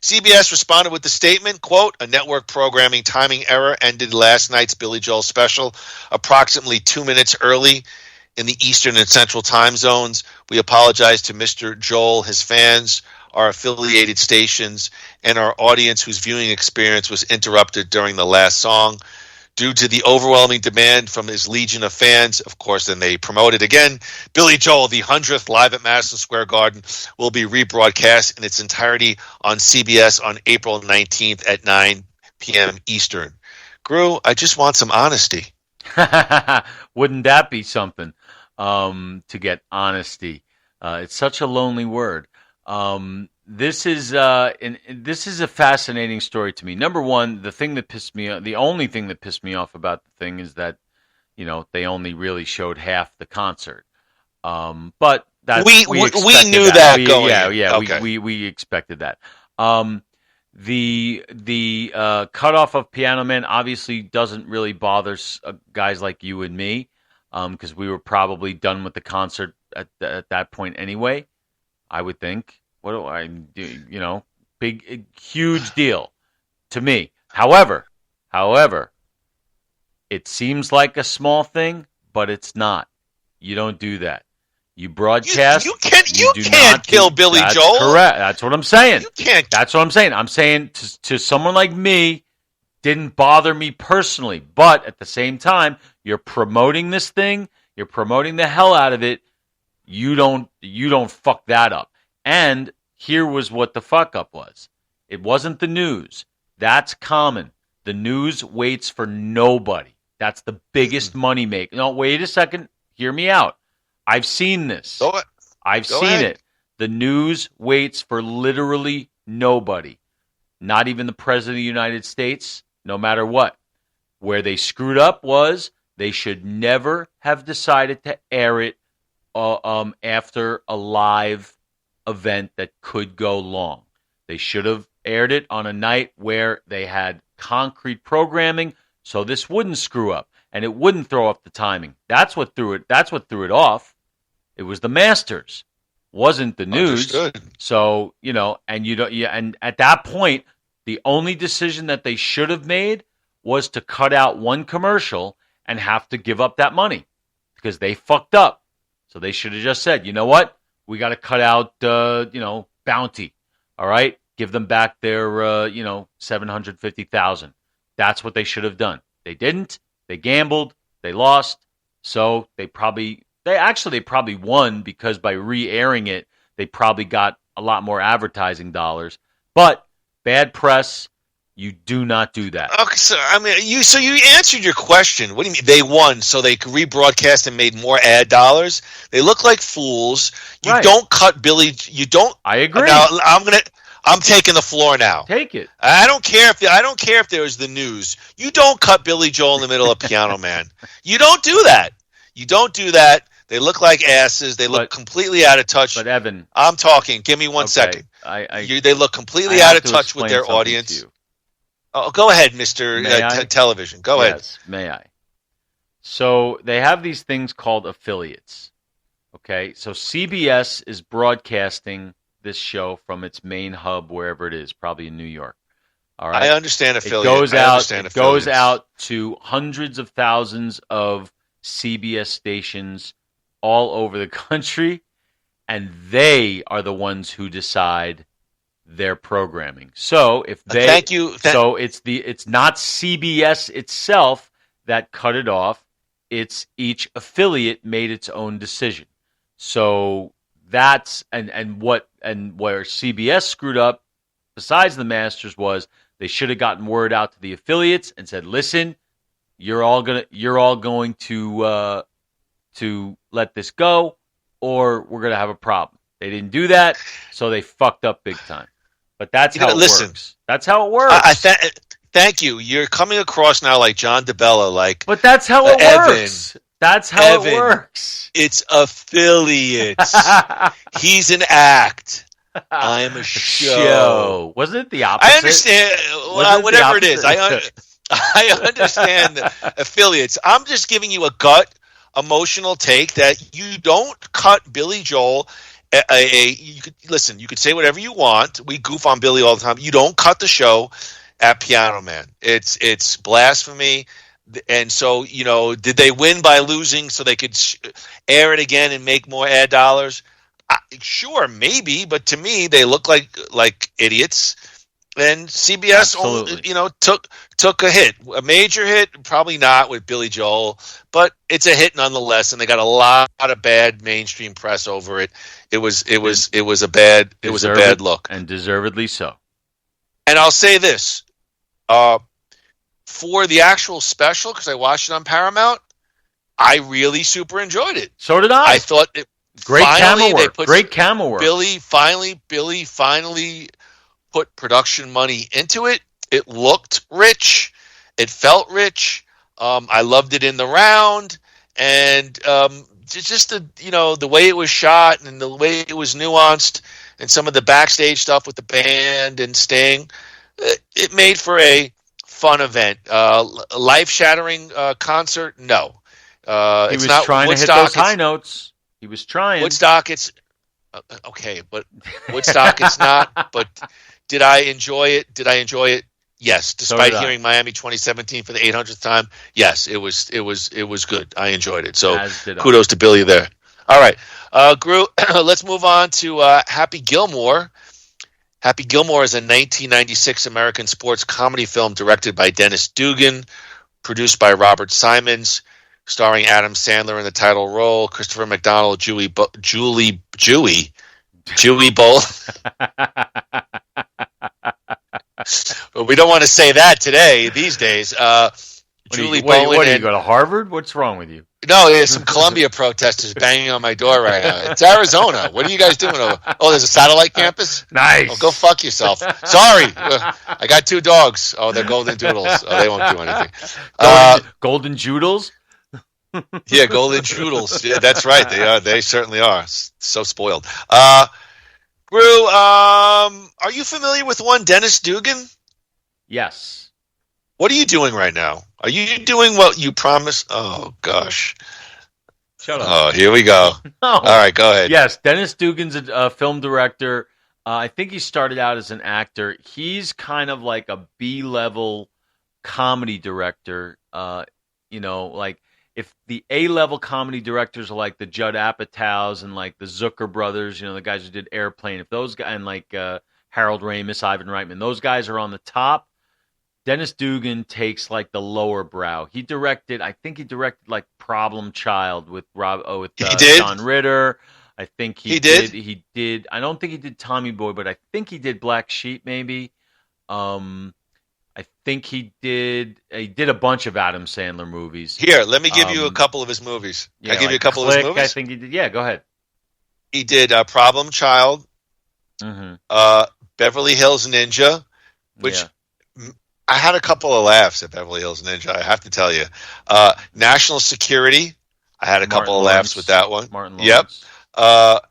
CBS responded with the statement, quote, a network programming timing error ended last night's Billy Joel special approximately 2 minutes early in the Eastern and Central time zones. We apologize to Mr. Joel, his fans, our affiliated stations, and our audience whose viewing experience was interrupted during the last song. Due to the overwhelming demand from his legion of fans, of course, then they promoted again. Billy Joel, the 100th live at Madison Square Garden, will be rebroadcast in its entirety on CBS on April 19th at 9 p.m. Eastern. Groo, I just want some honesty. Wouldn't that be something to get honesty? It's such a lonely word. This is a fascinating story to me. Number one, the only thing that pissed me off about the thing is that, they only really showed half the concert. But that's, we knew that going. Yeah, okay. we expected that. The cutoff of Piano Man obviously doesn't really bother guys like you and me, because we were probably done with the concert at that point anyway, I would think. What do I do? Huge deal to me. However, it seems like a small thing, but it's not. You don't do that. You broadcast. You can't kill Billy Joel. Correct. That's what I'm saying. You can't. That's what I'm saying. I'm saying to someone like me, didn't bother me personally, but at the same time, you're promoting this thing. You're promoting the hell out of it. You don't fuck that up. And here was what the fuck up was. It wasn't the news. That's common. The news waits for nobody. That's the biggest money maker. No, wait a second. Hear me out. I've seen this. I've seen it. The news waits for literally nobody. Not even the President of the United States, no matter what. Where they screwed up was they should never have decided to air it after a live event that could go long. They should have aired it on a night where they had concrete programming, so this wouldn't screw up and it wouldn't throw off the timing. That's what threw it off. It was the Masters, wasn't the news. Understood. So and at that point, the only decision that they should have made was to cut out one commercial and have to give up that money because they fucked up. So they should have just said, you know what? We got to cut out, Bounty. All right? Give them back their, $750,000. That's what they should have done. They didn't. They gambled. They lost. So they probably won because by re-airing it, they probably got a lot more advertising dollars. But bad press, you do not do that. Okay, so you answered your question. What do you mean they won? So they could rebroadcast and made more ad dollars. They look like fools. You don't cut Billy. You don't. I agree. Now I'm taking the floor now. Take it. I don't care if there was the news. You don't cut Billy Joel in the middle of Piano Man. You don't do that. You don't do that. They look like asses. They look completely out of touch. But Evan, I'm talking. Give me one second. They look completely out of touch with their audience. Oh, go ahead, Mr. Television. Go ahead. Yes, may I? So they have these things called affiliates. Okay, so CBS is broadcasting this show from its main hub, wherever it is, probably in New York. All right. I understand affiliates. It goes out to hundreds of thousands of CBS stations all over the country, and they are the ones who decide their programming. So if they so it's not CBS itself that cut it off, it's each affiliate made its own decision. So that's and where CBS screwed up besides the Masters was they should have gotten word out to the affiliates and said, "Listen, you're all going to let this go or we're going to have a problem." They didn't do that, so they fucked up big time. But that's how it works. That's how it works. Thank you. You're coming across now like John DeBella, But that's how it works. That's how it works. It's affiliates. He's an act. I'm a show. Wasn't it the opposite? I understand. Whatever it is. I understand affiliates. I'm just giving you a gut emotional take that you don't cut Billy Joel. You could say whatever you want. We goof on Billy all the time. You don't cut the show at Piano Man. It's blasphemy. And so, did they win by losing so they could air it again and make more ad dollars? Sure, maybe, but to me, they look like idiots. And CBS, took a hit, a major hit, probably not with Billy Joel, but it's a hit nonetheless. And they got a lot of bad mainstream press over it. It was a bad look, and deservedly so. And I'll say this, for the actual special, because I watched it on Paramount, I really super enjoyed it. So did I. I thought it great camera work. Great camera work. Billy finally put production money into it. It looked rich. It felt rich. I loved it in the round, and just the way it was shot and the way it was nuanced, and some of the backstage stuff with the band and Sting. It made for a fun event. Life-shattering concert? No. He was trying to hit those high notes. He was trying. Woodstock, it's okay, but Woodstock, it's not. But did I enjoy it? Yes. Despite hearing Miami 2017 for the 800th time, yes, it was good. I enjoyed it. So kudos to Billy there. All right, Groo. Let's move on to Happy Gilmore. Happy Gilmore is a 1996 American sports comedy film directed by Dennis Dugan, produced by Robert Simons, starring Adam Sandler in the title role, Christopher McDonald, Julie Bowl. Well, we don't want to say that these days. Julie Bowen. What, you go to Harvard? What's wrong with you? No, there's some Columbia protesters banging on my door right now. It's Arizona. What are you guys doing over? Oh, there's a satellite campus? Nice. Oh, go fuck yourself. Sorry. I got 2 dogs. Oh, they're golden doodles. Oh, they won't do anything. Golden Joodles? Yeah, golden Joodles. Yeah, that's right. They are. They certainly are. So spoiled. Groo, are you familiar with one Dennis Dugan? Yes. What are you doing right now? Are you doing what you promised? Oh, gosh. Shut up. Oh, here we go. No. All right, go ahead. Yes, Dennis Dugan's a film director. I think he started out as an actor. He's kind of like a B-level comedy director. Like if the A-level comedy directors are like the Judd Apatows and like the Zucker brothers, the guys who did Airplane, if those guys, and like Harold Ramis, Ivan Reitman. Those guys are on the top. Dennis Dugan takes like the lower brow. I think he directed like Problem Child with John Ritter. I think he did. He did. I don't think he did Tommy Boy, but I think he did Black Sheep maybe. I think he did a bunch of Adam Sandler movies. Here, let me give you a couple of his movies. Can I give you a couple of his movies? I think he did. Yeah, go ahead. He did Problem Child, Beverly Hills Ninja, which I had a couple of laughs at Beverly Hills Ninja, I have to tell you. National Security, I had a couple of laughs with that one. Martin Lawrence. Yep.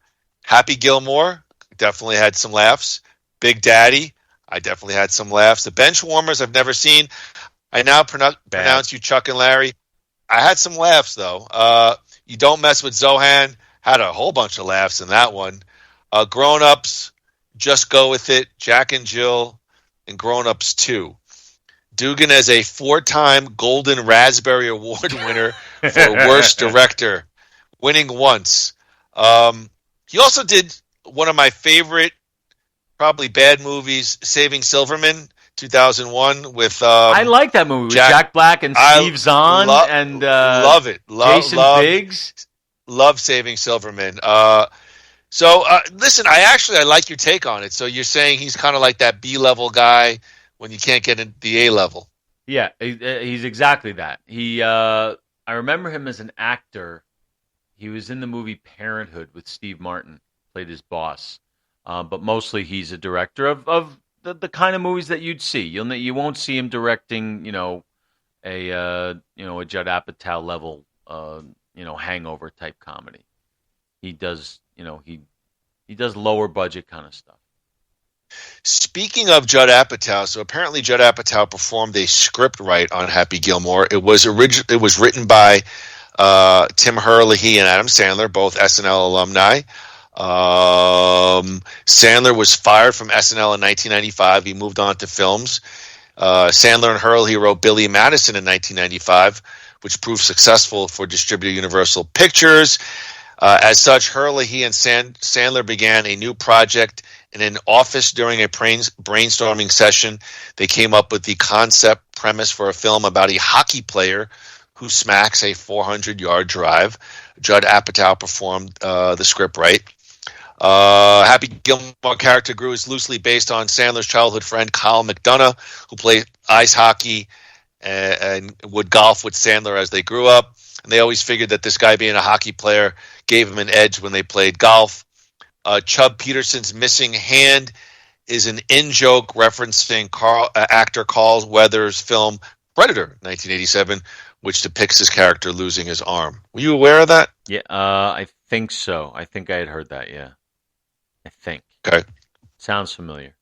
Happy Gilmore, definitely had some laughs. Big Daddy, I definitely had some laughs. The Benchwarmers, I've never seen. I now pronounce you Chuck and Larry. I had some laughs, though. You Don't Mess with Zohan, had a whole bunch of laughs in that one. Grown Ups, Just Go With It, Jack and Jill, and Grown Ups 2. Dugan as a 4-time Golden Raspberry Award winner for Worst Director, winning once. He also did one of my favorite, probably bad movies, Saving Silverman, 2001 with I like that movie with Jack Black and Steve Zahn and love it. Jason Biggs. Love Saving Silverman. Listen, I like your take on it. So you're saying he's kind of like that B-level guy when you can't get into the A-level. Yeah, he's exactly that. I remember him as an actor. He was in the movie Parenthood with Steve Martin, played his boss. But mostly he's a director of the kind of movies that you'd see. You won't see him directing, a Judd Apatow level, hangover type comedy. He does, he does lower budget kind of stuff. Speaking of Judd Apatow, so apparently Judd Apatow performed a script right on Happy Gilmore. It was written by Tim Herlihy and Adam Sandler, both SNL alumni. Sandler was fired from SNL in 1995. He moved on to films. Sandler and Herlihy wrote Billy Madison in 1995, which proved successful for distributor Universal Pictures. As such, Herlihy and Sandler began a new project in an office during a brainstorming session. They came up with the concept premise for a film about a hockey player who smacks a 400-yard drive. Judd Apatow performed the script right. Happy Gilmore character Groo is loosely based on Sandler's childhood friend Kyle McDonough, who played ice hockey and would golf with Sandler as they grew up. And they always figured that this guy being a hockey player gave him an edge when they played golf. Chub Peterson's missing hand is an in-joke referencing actor Carl Weathers' film Predator, 1987, which depicts his character losing his arm. Were you aware of that? Yeah, I think so. I think I had heard that, yeah. I think. Okay. Sounds familiar.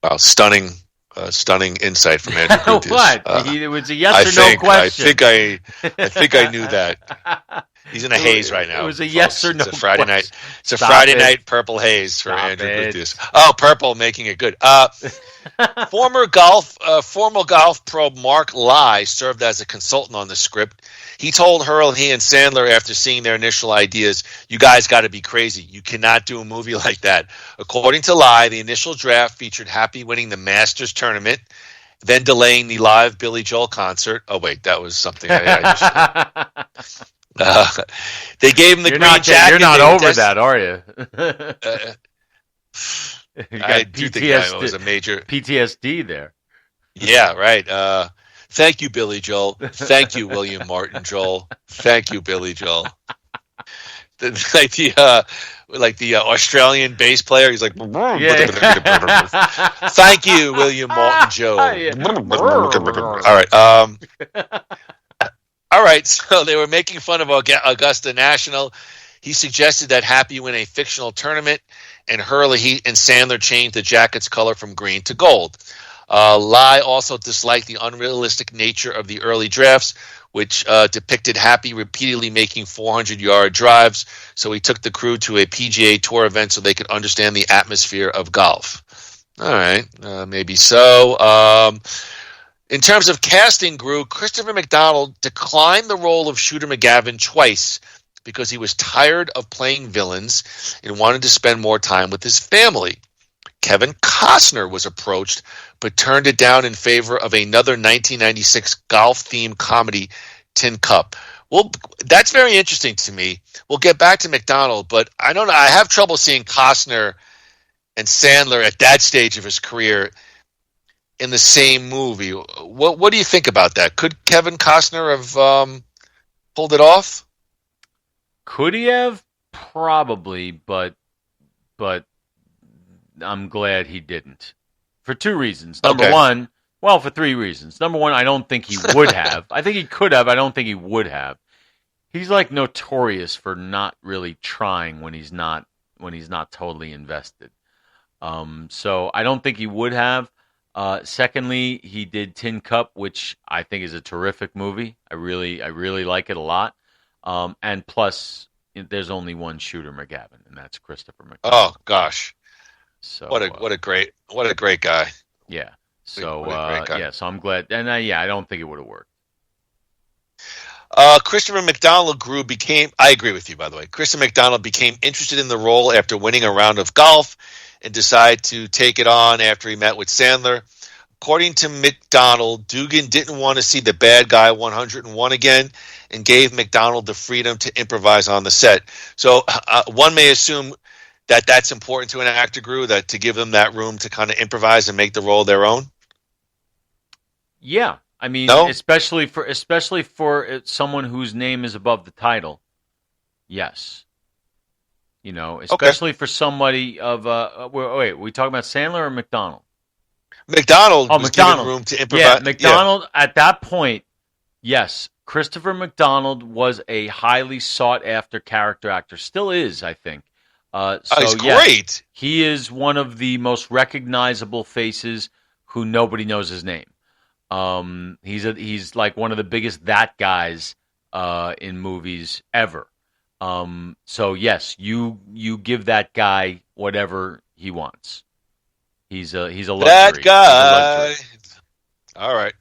Wow, stunning insight from Andrew Gutierrez. What? It was a yes or no question. I think I knew that. He's in a haze right now. It was a yes or no. It's a Friday night. It's a Stop Friday it. night purple haze for Stop Andrew it. Gutierrez. Oh, purple, making it good. Former golf pro Mark Lai served as a consultant on the script. He told Herlihy and Sandler after seeing their initial ideas, "You guys got to be crazy. You cannot do a movie like that." According to Lai, the initial draft featured Happy winning the Masters tournament, then delaying the live Billy Joel concert. Oh wait, that was something I just. They gave him the green jacket. You're not over that, are you? I do think that was a major PTSD there. Yeah, right. Thank you, Billy Joel. Thank you, William Martin Joel. Thank you, Billy Joel. Like the Australian bass player. He's like, thank you, William Martin Joel. All right. So they were making fun of Augusta National. He suggested that Happy win a fictional tournament, and Herlihy and Sandler changed the jacket's color from green to gold. Lai also disliked the unrealistic nature of the early drafts, which depicted Happy repeatedly making 400-yard drives. So he took the crew to a PGA Tour event so they could understand the atmosphere of golf. All right, maybe so. In terms of casting Groo, Christopher McDonald declined the role of Shooter McGavin twice because he was tired of playing villains and wanted to spend more time with his family. Kevin Costner was approached, but turned it down in favor of another 1996 golf-themed comedy, Tin Cup. Well, that's very interesting to me. We'll get back to McDonald, but I don't know. I have trouble seeing Costner and Sandler at that stage of his career in the same movie. What do you think about that? Could Kevin Costner have pulled it off? Could he have? Probably, but I'm glad he didn't. For two reasons. Number one, well, for three reasons. Number one, I don't think he would have. I think he could have. I don't think he would have. He's like notorious for not really trying when he's not totally invested. So I don't think he would have. Secondly, he did Tin Cup, which I think is a terrific movie. I really like it a lot. And plus, there's only one Shooter McGavin, and that's Christopher McDonald. Oh gosh, so what a great guy. Yeah. So so I'm glad, and I don't think it would have worked. Christopher McDonald I agree with you, by the way. Christopher McDonald became interested in the role after winning a round of golf and decided to take it on after he met with Sandler. According to McDonald, Dugan didn't want to see the bad guy 101 again and gave McDonald the freedom to improvise on the set. So one may assume that that's important to an actor, Groo, that to give them that room to kind of improvise and make the role their own? Yeah. I mean, especially for someone whose name is above the title. Yes. Especially for somebody of wait, we talking about Sandler or McDonald? McDonald was given room to improvise. Yeah, McDonald at that point, yes. Christopher McDonald was a highly sought after character actor. Still is, I think. He's great. He is one of the most recognizable faces who nobody knows his name. He's like one of the biggest that guys in movies ever. So yes, you give that guy whatever he wants. He's a luxury. That guy. All right.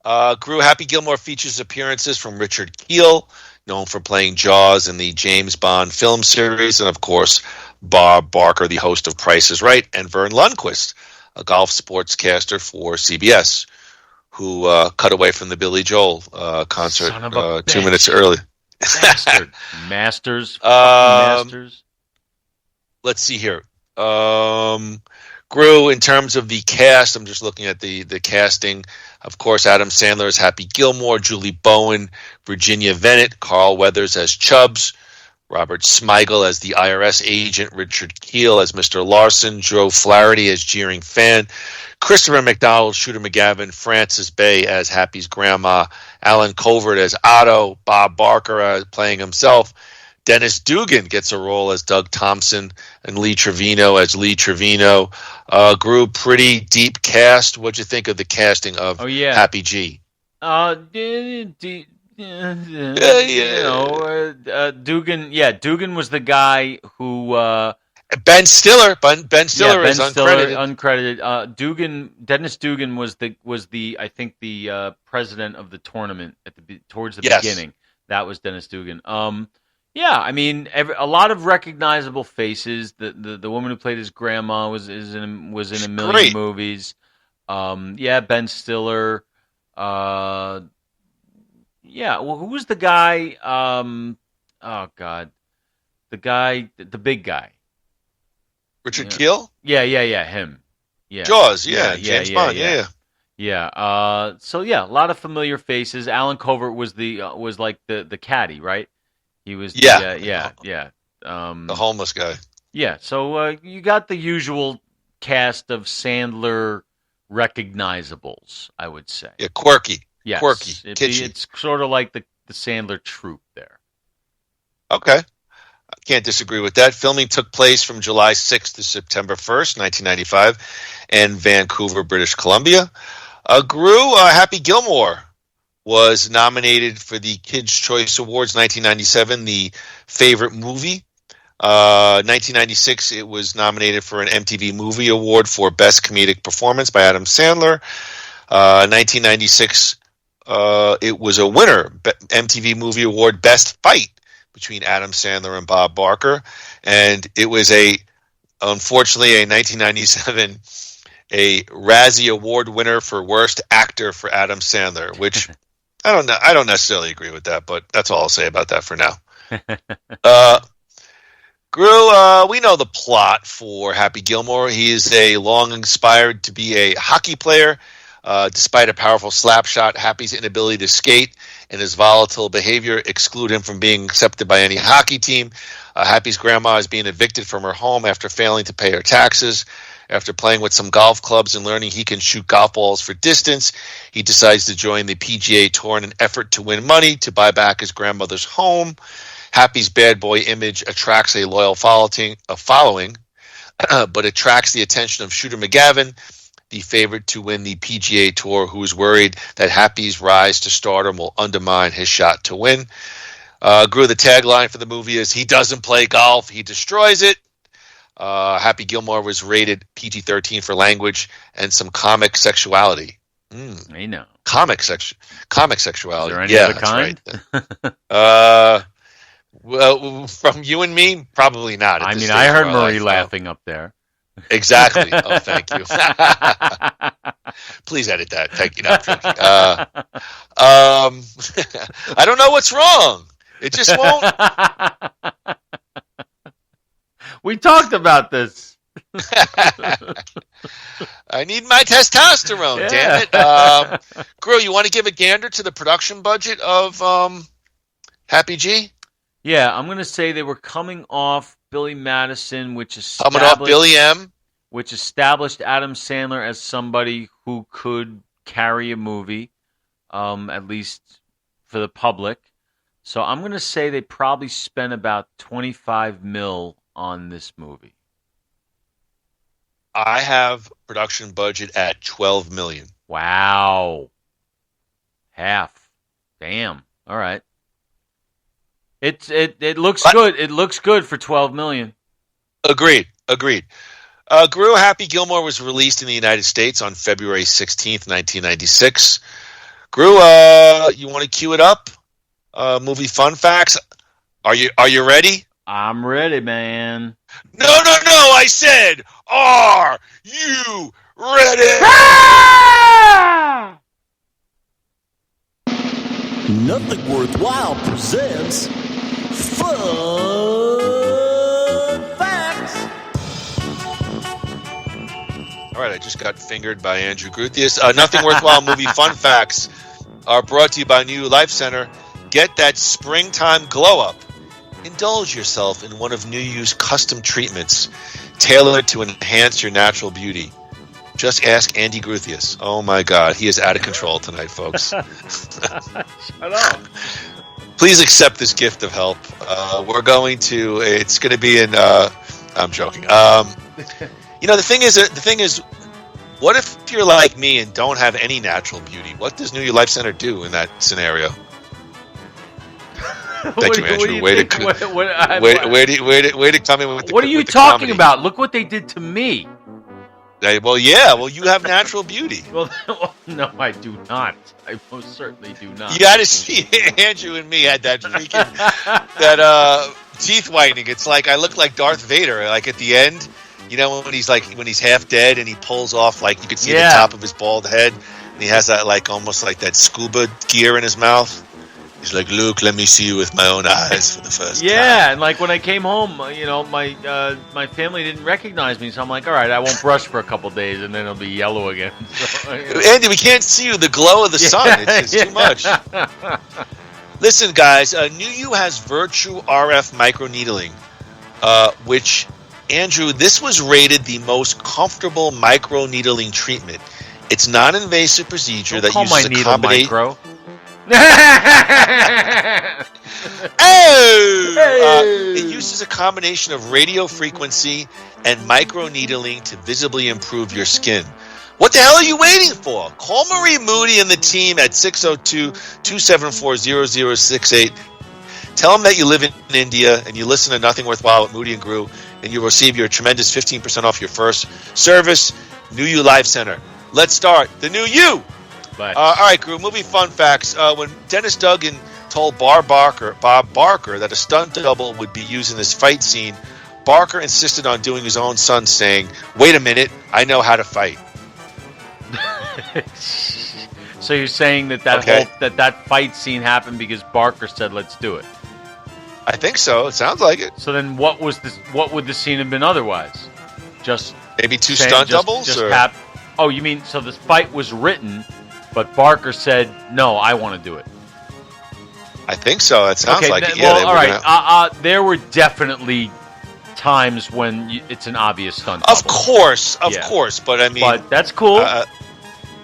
Groo, Happy Gilmore features appearances from Richard Kiel, known for playing Jaws in the James Bond film series, and of course, Bob Barker, the host of Price is Right, and Vern Lundquist, a golf sportscaster for CBS, who cut away from the Billy Joel concert 2 minutes early. Masters. Let's see here. Groo, in terms of the cast, I'm just looking at the casting. Of course, Adam Sandler as Happy Gilmore, Julie Bowen, Virginia Venett, Carl Weathers as Chubbs, Robert Smigel as the IRS agent, Richard Kiel as Mr. Larson, Joe Flaherty as Jeering Fan, Christopher McDonald, Shooter McGavin, Frances Bay as Happy's grandma, Alan Covert as Otto, Bob Barker playing himself, Dennis Dugan gets a role as Doug Thompson, and Lee Trevino as Lee Trevino. Groo, pretty deep cast. What'd you think of the casting of Happy G? Dugan was the guy who Ben Stiller. Ben Stiller is uncredited. Dennis Dugan was the I think the president of the tournament towards the beginning. That was Dennis Dugan. Yeah, I mean, a lot of recognizable faces. The woman who played his grandma was in a million movies. Ben Stiller. Well, who was the guy? Oh God, the big guy. Richard Kiel. Yeah, him. Yeah, Jaws. James Bond. Yeah. A lot of familiar faces. Alan Covert was like the caddy, right? He was the homeless guy. Yeah, so you got the usual cast of Sandler recognizables, I would say. Yeah, quirky. Yes. Quirky. Kitschy. It's sort of like the Sandler troupe there. Okay. I can't disagree with that. Filming took place from July 6th to September 1st, 1995, in Vancouver, British Columbia. Groo, Happy Gilmore was nominated for the Kids' Choice Awards 1997, the favorite movie. 1996, it was nominated for an MTV Movie Award for Best Comedic Performance by Adam Sandler. 1996, it was a winner, MTV Movie Award Best Fight between Adam Sandler and Bob Barker. And it was a unfortunately, a 1997 a Razzie Award winner for Worst Actor for Adam Sandler, which I don't necessarily agree with that, but that's all I'll say about that for now. Groo, we know the plot for Happy Gilmore. He is long inspired to be a hockey player. Despite a powerful slap shot, Happy's inability to skate and his volatile behavior exclude him from being accepted by any hockey team. Happy's grandma is being evicted from her home after failing to pay her taxes. After playing with some golf clubs and learning he can shoot golf balls for distance, he decides to join the PGA Tour in an effort to win money to buy back his grandmother's home. Happy's bad boy image attracts a loyal following, but attracts the attention of Shooter McGavin, the favorite to win the PGA Tour, who is worried that Happy's rise to stardom will undermine his shot to win. Groo, the tagline for the movie is, "He doesn't play golf, he destroys it." Happy Gilmore was rated PG-13 for language and some comic sexuality. I know. Comic sexuality. Is there any other kind? Right. Well, from you and me, probably not. I mean, I heard Marie laughing up there. Exactly. Oh, thank you. Please edit that. Thank you. I don't know what's wrong. It just won't. We talked about this. I need my testosterone, damn it. Groo, you want to give a gander to the production budget of Happy G? Yeah, I'm going to say they were coming off Billy Madison, which established Adam Sandler as somebody who could carry a movie, at least for the public. So I'm going to say they probably spent about $25 million on this movie. I have production budget at $12 million. Wow. Half. Damn. All right. It looks good. It looks good for $12 million. Agreed. Groo, Happy Gilmore was released in the United States on February 16th, 1996. Groo, you want to cue it up? Movie fun facts. Are you ready? I'm ready, man. No, I said, are you ready? Ah! Nothing Worthwhile presents Fun Facts. All right, I just got fingered by Andrew Gruthius. Nothing Worthwhile movie fun facts are brought to you by New Life Center. Get that springtime glow up. Indulge yourself in one of New U's custom treatments tailored to enhance your natural beauty. Just ask Andy Gruthius. Oh my God, he is out of control tonight, folks. Shut up. Please accept this gift of help. It's going to be in. I'm joking. The thing is, what if you're like me and don't have any natural beauty? What does New Year Life Center do in that scenario? Thank you, Andrew. Way to come in with the. What are you talking about? Look what they did to me. Well, yeah. Well, you have natural beauty. Well, no, I do not. I most certainly do not. You got to see Andrew and me had that freaking teeth whitening. It's like I look like Darth Vader. Like at the end, when he's half dead and he pulls off, like you could see the top of his bald head, and he has that almost like that scuba gear in his mouth. He's like, Luke, let me see you with my own eyes for the first time. Yeah, and like when I came home, my family didn't recognize me, so I'm like, all right, I won't brush for a couple days, and then it'll be yellow again. So, Andy, we can't see you. The glow of the sun, it's too much. Listen, guys, New U has Virtue RF microneedling, which, Andrew, this was rated the most comfortable microneedling treatment. It's non-invasive procedure that uses a combination. Micro. It uses a combination of radio frequency and microneedling to visibly improve your skin. What the hell are you waiting for? Call Marie Moody and the team at 602-274-0068. Tell them that you live in India and you listen to Nothing Worthwhile with Moody and Groo, and you'll receive your tremendous 15% off your first service. New U Life Center. Let's start the new you. All right, Groo, movie fun facts. When Dennis Duggan told Bob Barker that a stunt double would be used in this fight scene, Barker insisted on doing his own son, saying, "Wait a minute, I know how to fight." So you're saying that fight scene happened because Barker said, "Let's do it." I think so. It sounds like it. So then, what would the scene have been otherwise? Just maybe two stunt doubles? Oh, you mean so this fight was written, but Barker said, "No, I want to do it." I think so. It sounds like it. Yeah, well, all right. There were definitely times when it's an obvious stunt double. Of course. But I mean, but that's cool.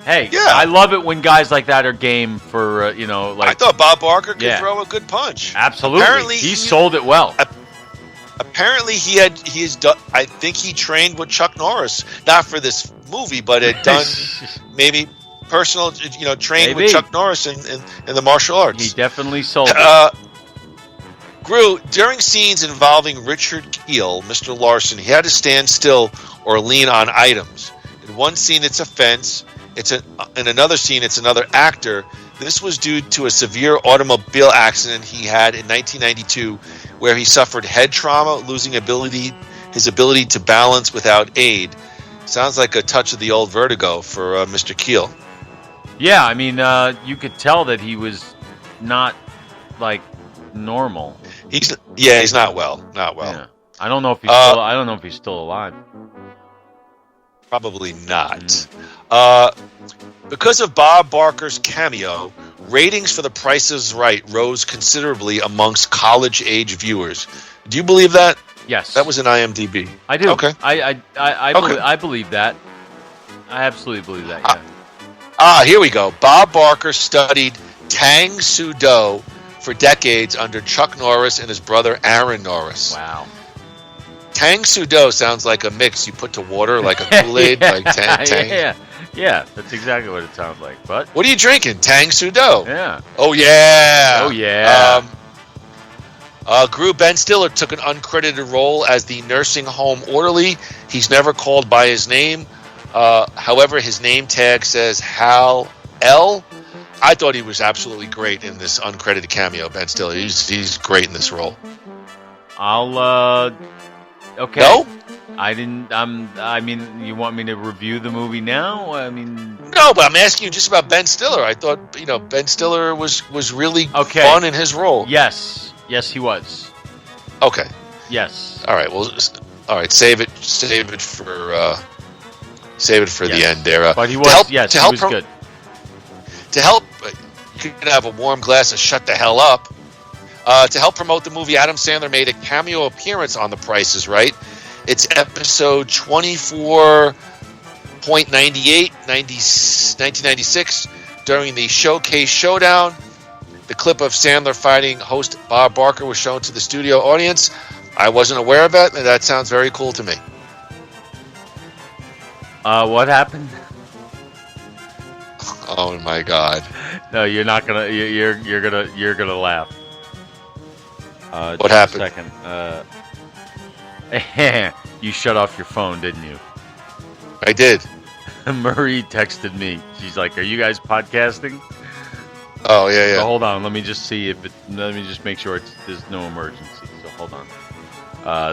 Hey, yeah. I love it when guys like that are game for I thought Bob Barker could throw a good punch. Absolutely. Apparently, he sold it well. Apparently, I think he trained with Chuck Norris, not for this movie, but had done maybe personal, trained with Chuck Norris in the martial arts. He definitely sold it. Groo, during scenes involving Richard Kiel, Mr. Larson, he had to stand still or lean on items. In one scene, it's a fence. In another scene, it's another actor. This was due to a severe automobile accident he had in 1992, where he suffered head trauma, losing his ability to balance without aid. Sounds like a touch of the old vertigo for Mr. Kiel. Yeah, I mean, you could tell that he was not like normal. He's not well. Not well. Yeah. I don't know if he's still alive. Probably not. Because of Bob Barker's cameo, ratings for The Price is Right rose considerably amongst college-age viewers. Do you believe that? Yes. That was in IMDb. I do. Okay. I believe that. I absolutely believe that, yeah. Here we go. Bob Barker studied Tang Soo Do for decades under Chuck Norris and his brother Aaron Norris. Wow. Tang Soo Do sounds like a mix you put to water, like a Kool-Aid, like Tang. Yeah, that's exactly what it sounds like. But what are you drinking? Tang Soo Do. Yeah. Oh yeah. Oh yeah. Groo, Ben Stiller took an uncredited role as the nursing home orderly. He's never called by his name. However, his name tag says Hal L. I thought he was absolutely great in this uncredited cameo. Ben Stiller, he's great in this role. Okay. No? I didn't. I mean, you want me to review the movie now? I mean, no, but I'm asking you just about Ben Stiller. I thought Ben Stiller was really fun in his role. Yes, he was. Okay. Yes. All right. Well, all right. Save it for the end there. But he was. He was good. To help, you can have a warm glass of Shut the Hell Up. To help promote the movie, Adam Sandler made a cameo appearance on The Price is Right. It's episode 24.98, 1996, during the Showcase Showdown. The clip of Sandler fighting host Bob Barker was shown to the studio audience. I wasn't aware of it, and that sounds very cool to me. What happened? Oh my God! No, you're not gonna. You're gonna laugh. What happened? A second. You shut off your phone, didn't you? I did. Marie texted me. She's like, "Are you guys podcasting?" Oh yeah. So hold on. Let me just see if it. Let me just make sure there's no emergency. So hold on.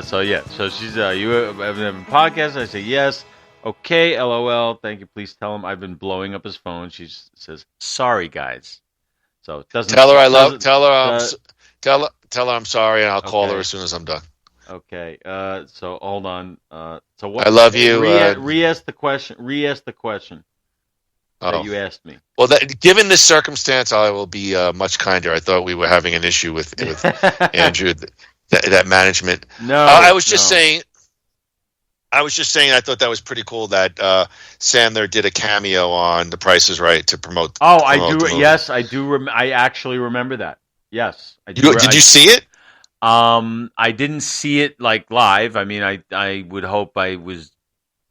So she's you have a podcast? I say yes. Okay, LOL. Thank you. Please tell him I've been blowing up his phone. She says, "Sorry, guys." So it doesn't. Tell her I'm sorry, and I'll call her as soon as I'm done. Okay. So hold on. So what? I love you. Re-ask the question. That you asked me. Well, given this circumstance, I will be much kinder. I thought we were having an issue with Andrew, that management. No, I was just saying. I thought that was pretty cool that Sandler did a cameo on The Price is Right to promote. I do. Yes, I do. I actually remember that. Yes, I do. Did you see it? I didn't see it like live. I mean, I would hope I was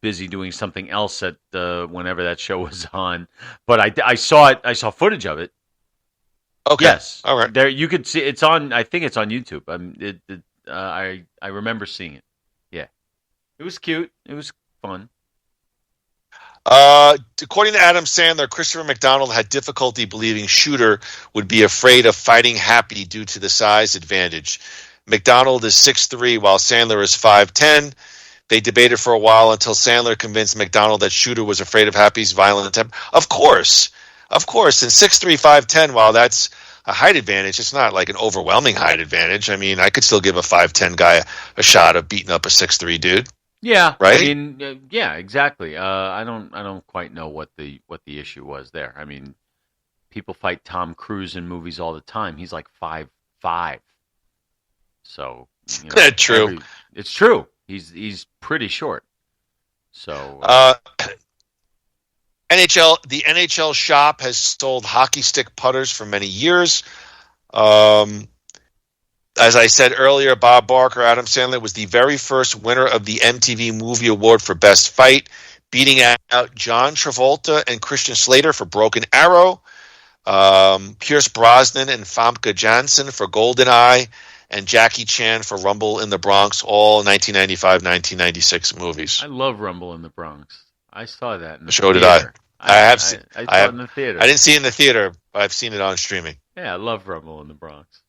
busy doing something else at whenever that show was on. But I saw it. I saw footage of it. Okay. Yes. All right. There you could see. It's on. I think it's on YouTube. I remember seeing it. Yeah. It was cute. It was fun. According to Adam Sandler, Christopher McDonald had difficulty believing Shooter would be afraid of fighting Happy due to the size advantage. McDonald is 6'3", while Sandler is 5'10". They debated for a while until Sandler convinced McDonald that Shooter was afraid of Happy's violent temper. Of course. And 6'3", 5'10", while that's a height advantage, it's not like an overwhelming height advantage. I mean, I could still give a 5'10" guy a shot of beating up a 6'3" dude. Yeah, right. I mean, yeah, exactly. I don't quite know what the issue was there. I mean, people fight Tom Cruise in movies all the time. He's like 5'5". So true. It's true. He's pretty short. So the NHL shop has sold hockey stick putters for many years. As I said earlier, Bob Barker, Adam Sandler, was the very first winner of the MTV Movie Award for Best Fight, beating out John Travolta and Christian Slater for Broken Arrow, Pierce Brosnan and Famke Janssen for GoldenEye, and Jackie Chan for Rumble in the Bronx, all 1995-1996 movies. I love Rumble in the Bronx. I saw that in the theater. Did I? I saw it in the theater. I didn't see it in the theater, but I've seen it on streaming. Yeah, I love Rumble in the Bronx.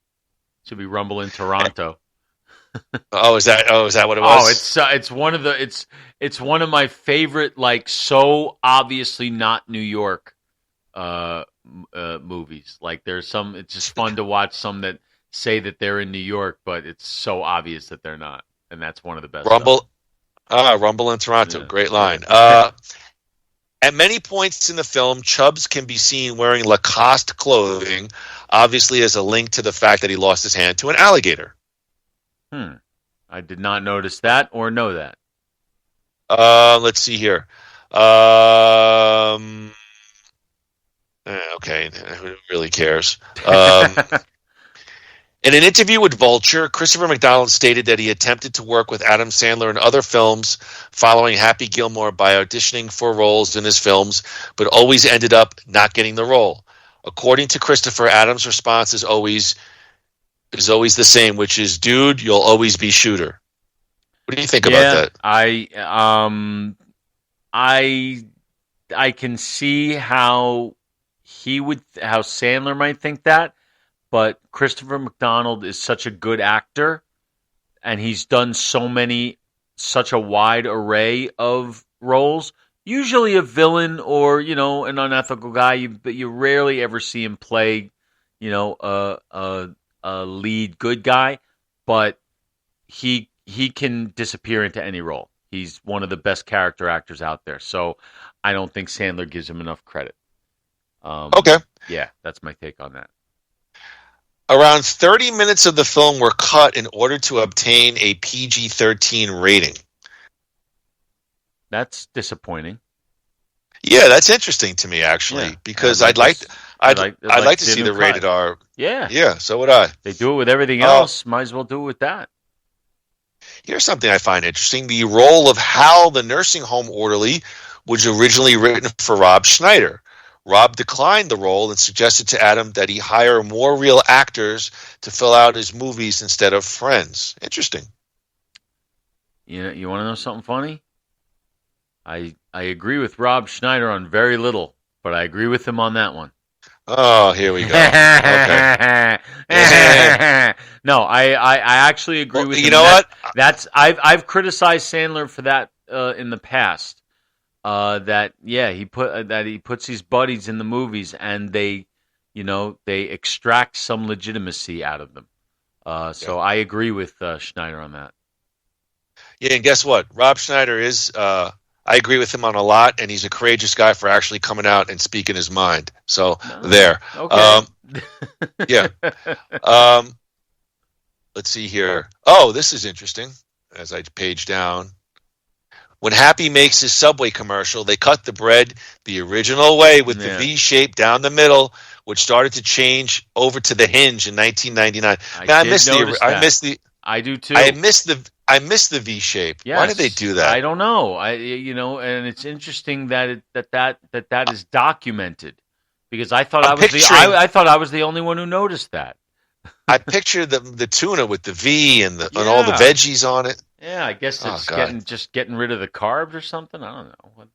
Should be Rumble in Toronto. Is that what it was? It's one of my favorite, like, so obviously not New York movies. Like, there's some, it's just fun to watch some that say that they're in New York, but it's so obvious that they're not, and that's one of the best. Rumble in Toronto, yeah. Great line. At many points in the film, Chubbs can be seen wearing Lacoste clothing, obviously as a link to the fact that he lost his hand to an alligator. I did not notice that or know that. Let's see here. Okay, who really cares? In an interview with Vulture, Christopher McDonald stated that he attempted to work with Adam Sandler in other films following Happy Gilmore by auditioning for roles in his films, but always ended up not getting the role. According to Christopher, Adam's response is always the same, which is, "Dude, you'll always be Shooter." What do you think about that? I can see how Sandler might think that. But Christopher McDonald is such a good actor, and he's done such a wide array of roles. Usually a villain or, an unethical guy, but you rarely ever see him play, a lead good guy. But he can disappear into any role. He's one of the best character actors out there. So I don't think Sandler gives him enough credit. Okay. Yeah, that's my take on that. Around 30 minutes of the film were cut in order to obtain a PG-13 rating. That's disappointing. Yeah, that's interesting to me, actually, because I'd like to see the rated R. Yeah, so would I. They do it with everything else. Might as well do it with that. Here's something I find interesting: the role of Hal, the nursing home orderly, was originally written for Rob Schneider. Rob declined the role and suggested to Adam that he hire more real actors to fill out his movies instead of friends. Interesting. You want to know something funny? I agree with Rob Schneider on very little, but I agree with him on that one. Oh, here we go. Okay. No, I actually agree with him. You know what? I've criticized Sandler for that in the past. He puts his buddies in the movies and they extract some legitimacy out of them. So I agree with Schneider on that. Yeah, and guess what? Rob Schneider is. I agree with him on a lot, and he's a courageous guy for actually coming out and speaking his mind. So there. Okay. Yeah. Let's see here. Oh, this is interesting. As I page down. When Happy makes his Subway commercial, they cut the bread the original way with the V shape down the middle, which started to change over to the hinge in 1999. I do too. I miss the V shape. Yes. Why did they do that? I don't know. And it's interesting that that is documented, because I thought I thought I was the only one who noticed that. I picture the tuna with the V and all the veggies on it. Yeah, I guess it's getting rid of the carbs or something. I don't know.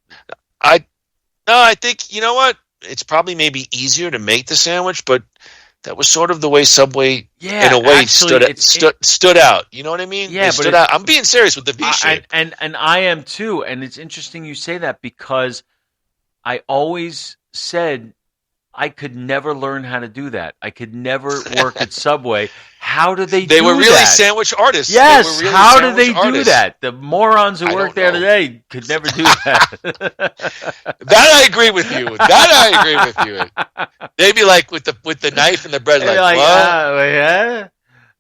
I think, you know what? It's probably maybe easier to make the sandwich, but that was sort of the way Subway, Yeah, in a way, actually, stood out. You know what I mean? Yeah, They stood out. I'm being serious with the V shape. And I am too. And it's interesting you say that because I always said I could never learn how to do that. I could never work at Subway. How do they do that? They were really sandwich artists. Yes, really how do they do artists. that? The morons who work there today could never do that. That I agree with you. They'd be like with the knife and the bread, like what? Yeah.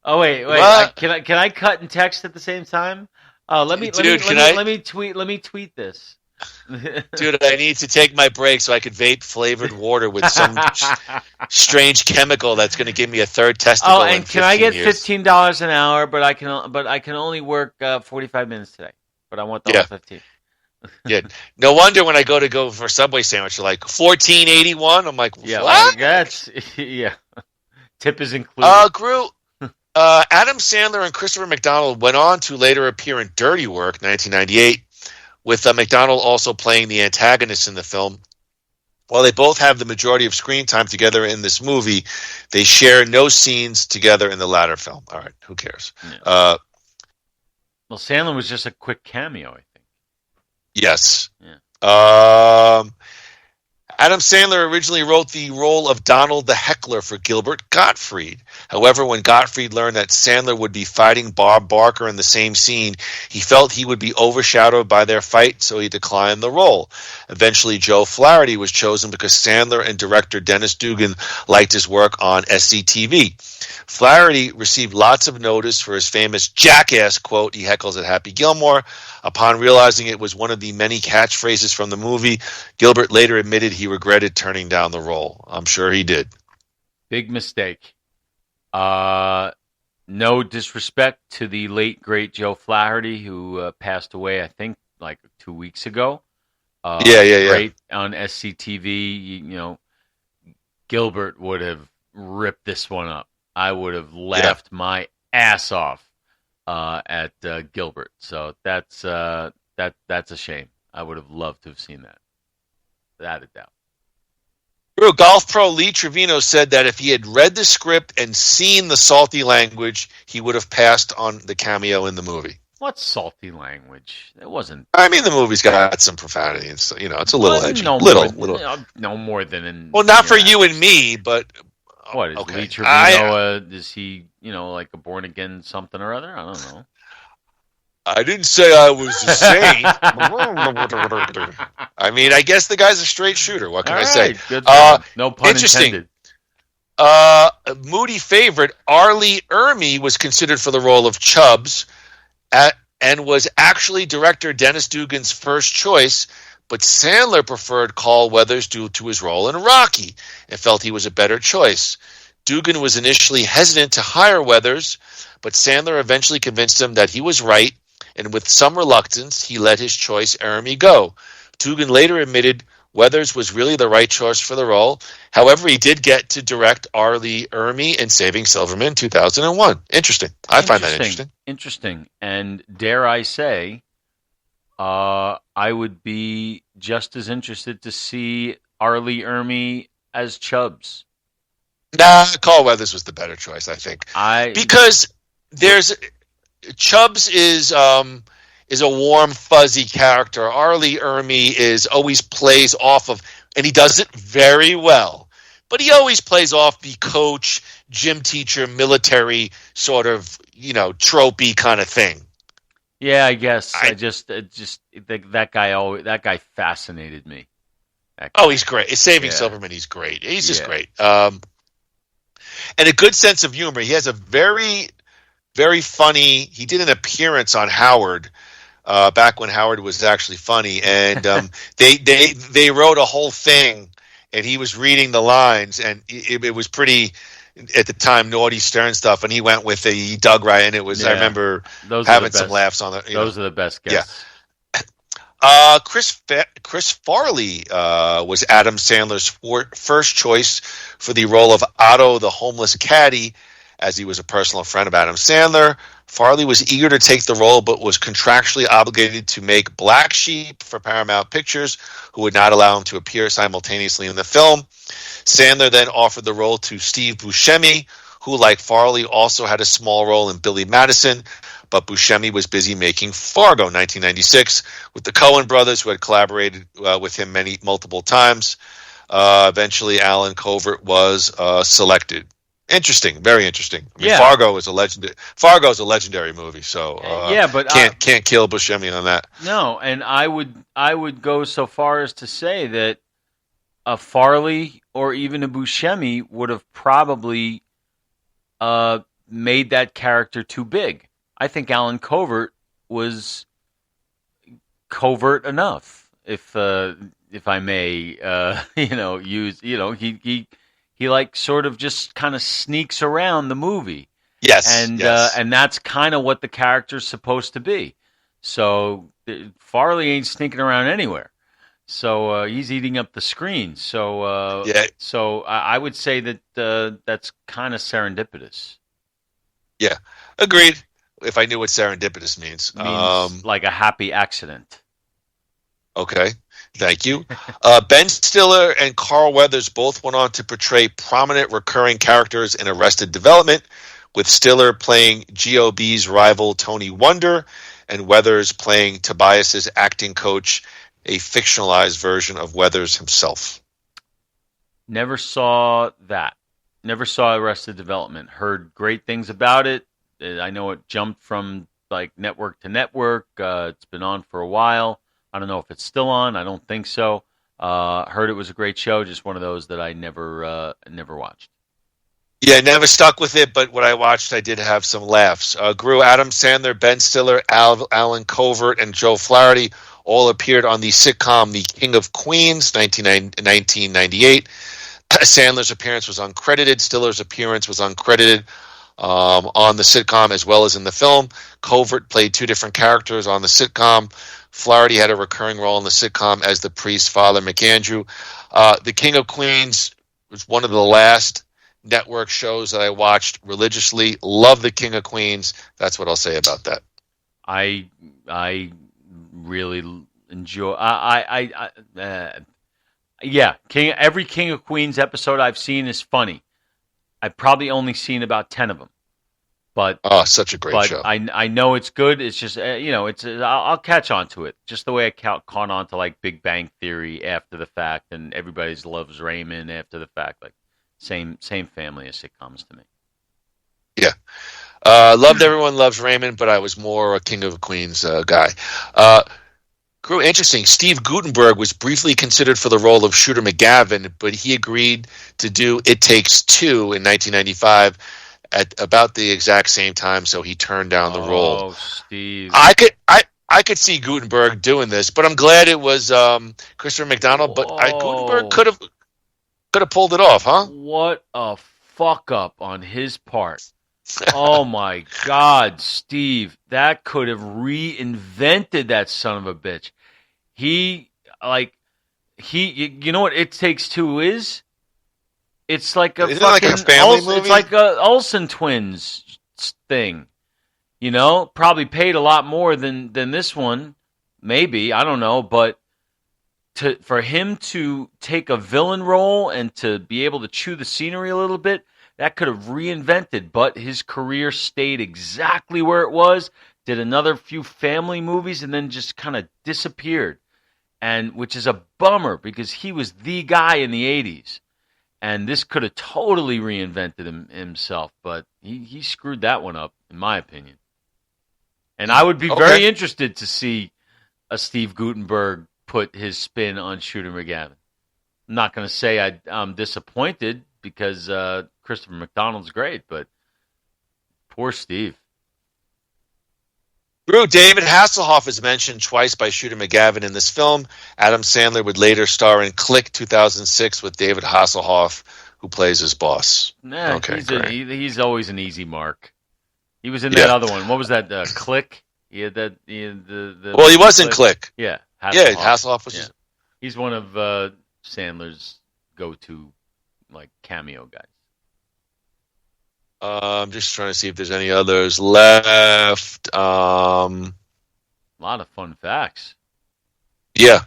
Oh wait. Can I cut and text at the same time? Let me tweet this. Dude, I need to take my break so I could vape flavored water with some strange chemical that's going to give me a third testicle. Oh, and can I get $15 an hour? But I can only work 45 minutes today. But I want the whole 15. Yeah. No wonder when I go for a Subway sandwich, they're like $14.81. I'm like, what? Yeah. Tip is included. Groo. Adam Sandler and Christopher McDonald went on to later appear in Dirty Work, 1998. With McDonald also playing the antagonist in the film. While they both have the majority of screen time together in this movie, they share no scenes together in the latter film. All right, who cares? Yeah. Well, Sandler was just a quick cameo, I think. Yes. Yeah. Adam Sandler originally wrote the role of Donald the Heckler for Gilbert Gottfried. However, when Gottfried learned that Sandler would be fighting Bob Barker in the same scene, he felt he would be overshadowed by their fight, so he declined the role. Eventually, Joe Flaherty was chosen because Sandler and director Dennis Dugan liked his work on SCTV. Flaherty received lots of notice for his famous jackass quote he heckles at Happy Gilmore. Upon realizing it was one of the many catchphrases from the movie, Gilbert later admitted he regretted turning down the role. I'm sure he did. Big mistake. No disrespect to the late, great Joe Flaherty, who passed away, I think, like 2 weeks ago. Great on SCTV. Gilbert would have ripped this one up. I would have laughed my ass off at Gilbert. So that's a shame. I would have loved to have seen that. Without a doubt. Golf pro Lee Trevino said that if he had read the script and seen the salty language, he would have passed on the cameo in the movie. What salty language? It wasn't. I mean, the movie's got some profanity, and so, it's a little edgy. No more than in. Well, not for you and me, but what is Lee Trevino? Is he, like a born again something or other? I don't know. I didn't say I was a saint. I mean, I guess the guy's a straight shooter. What can I say? Good no pun intended. Moody favorite Arlie Ermey was considered for the role of Chubbs, and was actually director Dennis Dugan's first choice, but Sandler preferred Carl Weathers due to his role in Rocky and felt he was a better choice. Dugan was initially hesitant to hire Weathers, but Sandler eventually convinced him that he was right, and with some reluctance, he let his choice Ermey go. Dugan later admitted Weathers was really the right choice for the role. However, he did get to direct Arlie Ermey in Saving Silverman in 2001. Interesting. I find that interesting. Interesting. And dare I say, I would be just as interested to see Arlie Ermey as Chubbs. Nah, Carl Weathers was the better choice, I think. Because Chubbs is a warm, fuzzy character. Arlie Ermey always plays off of, and he does it very well, but he always plays off the coach, gym teacher, military sort of, tropey kind of thing. Yeah, I guess. That guy fascinated me. He's great. Saving Silverman, he's great. He's just great. And a good sense of humor. He has a very, very funny. He did an appearance on Howard back when Howard was actually funny, and they wrote a whole thing, and he was reading the lines, and it was pretty at the time naughty Stern stuff, and he went with he dug right, and it was. I remember having some laughs on it. Those are the best guests. Yeah. Chris Farley was Adam Sandler's first choice for the role of Otto, the homeless caddy, as he was a personal friend of Adam Sandler. Farley was eager to take the role, but was contractually obligated to make Black Sheep for Paramount Pictures, who would not allow him to appear simultaneously in the film. Sandler then offered the role to Steve Buscemi, who, like Farley, also had a small role in Billy Madison, but Buscemi was busy making Fargo 1996 with the Coen brothers, who had collaborated with him multiple times. Eventually, Alan Covert was selected. Interesting, very interesting. I mean, Fargo is a legendary movie, so but can't kill Buscemi on that. No, and I would go so far as to say that a Farley or even a Buscemi would have probably made that character too big. I think Alan Covert was covert enough, if I may, use, he like sort of just kind of sneaks around the movie. Yes, and that's kind of what the character's supposed to be. So Farley ain't sneaking around anywhere. So he's eating up the screen. So so I would say that that's kind of serendipitous. Yeah, agreed. If I knew what serendipitous means. It means like a happy accident. Okay, thank you. Ben Stiller and Carl Weathers both went on to portray prominent recurring characters in Arrested Development, with Stiller playing GOB's rival Tony Wonder, and Weathers playing Tobias's acting coach, a fictionalized version of Weathers himself. Never saw that. Never saw Arrested Development. Heard great things about it. I know it jumped from like network to network. It's been on for a while. I don't know if it's still on. I don't think so. Heard it was a great show. Just one of those that I never watched. Yeah, never stuck with it, but what I watched, I did have some laughs. Groo, Adam Sandler, Ben Stiller, Alan Covert, and Joe Flaherty all appeared on the sitcom The King of Queens, 1998. Sandler's appearance was uncredited. Stiller's appearance was uncredited on the sitcom as well as in the film. Covert played two different characters on the sitcom. Flaherty had a recurring role in the sitcom as the priest, Father McAndrew. The King of Queens was one of the last network shows that I watched religiously. Love The King of Queens. That's what I'll say about that. I really enjoy. Every King of Queens episode I've seen is funny. I've probably only seen about 10 of them, but such a great show. I know it's good. It's just I'll catch on to it, just the way I caught on to like Big Bang Theory after the fact, and Everybody's Loves Raymond after the fact. Like same family of sitcoms to me. Yeah, loved Everyone Loves Raymond, but I was more a King of Queens guy. Grew interesting. Steve Guttenberg was briefly considered for the role of Shooter McGavin, but he agreed to do It Takes Two in 1995 at about the exact same time, so he turned down the role. Oh, Steve! I could see Guttenberg doing this, but I'm glad it was Christopher McDonald. But Guttenberg could have pulled it off, huh? What a fuck up on his part! Oh my God, Steve, that could have reinvented that son of a bitch. You know what It Takes Two is? It's like a Isn't it like a family movie? It's like a Olsen twins thing. You know, probably paid a lot more than this one, maybe, I don't know, but for him to take a villain role and to be able to chew the scenery a little bit, that could have reinvented, but his career stayed exactly where it was, did another few family movies, and then just kind of disappeared. And which is a bummer, because he was the guy in the 80s. And this could have totally reinvented himself, but he screwed that one up, in my opinion. And I would be very interested to see a Steve Guttenberg put his spin on Shooter McGavin. I'm not going to say I'm disappointed, because Christopher McDonald's great, but poor Steve. Drew, David Hasselhoff is mentioned twice by Shooter McGavin in this film. Adam Sandler would later star in Click 2006 with David Hasselhoff, who plays his boss. Nah, he's always an easy mark. He was in that other one. What was that? Click? Yeah, that well, he was in Click. Yeah, Hasselhoff was. Yeah. He's one of Sandler's go-to cameo guys. I'm just trying to see if there's any others left. A lot of fun facts. Yeah.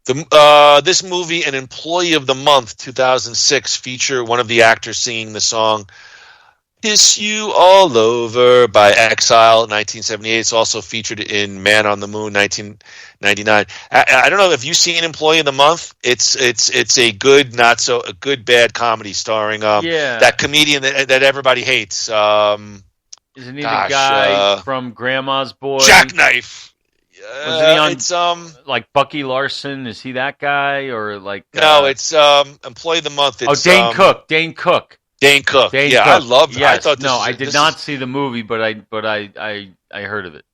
This movie, An Employee of the Month, 2006, featured one of the actors singing the song Kiss You All Over by Exile, 1978. It's also featured in Man on the Moon, 1999. I don't know if you've seen Employee of the Month. It's a good, a good bad comedy starring that comedian that everybody hates. Isn't he the guy from Grandma's Boy? Jackknife. Wasn't he on like Bucky Larson? Is he that guy or like? No, it's Employee of the Month. It's, Dane Cook. Dane Cook. I loved it. Yes. I thought I did not see the movie, but I heard of it.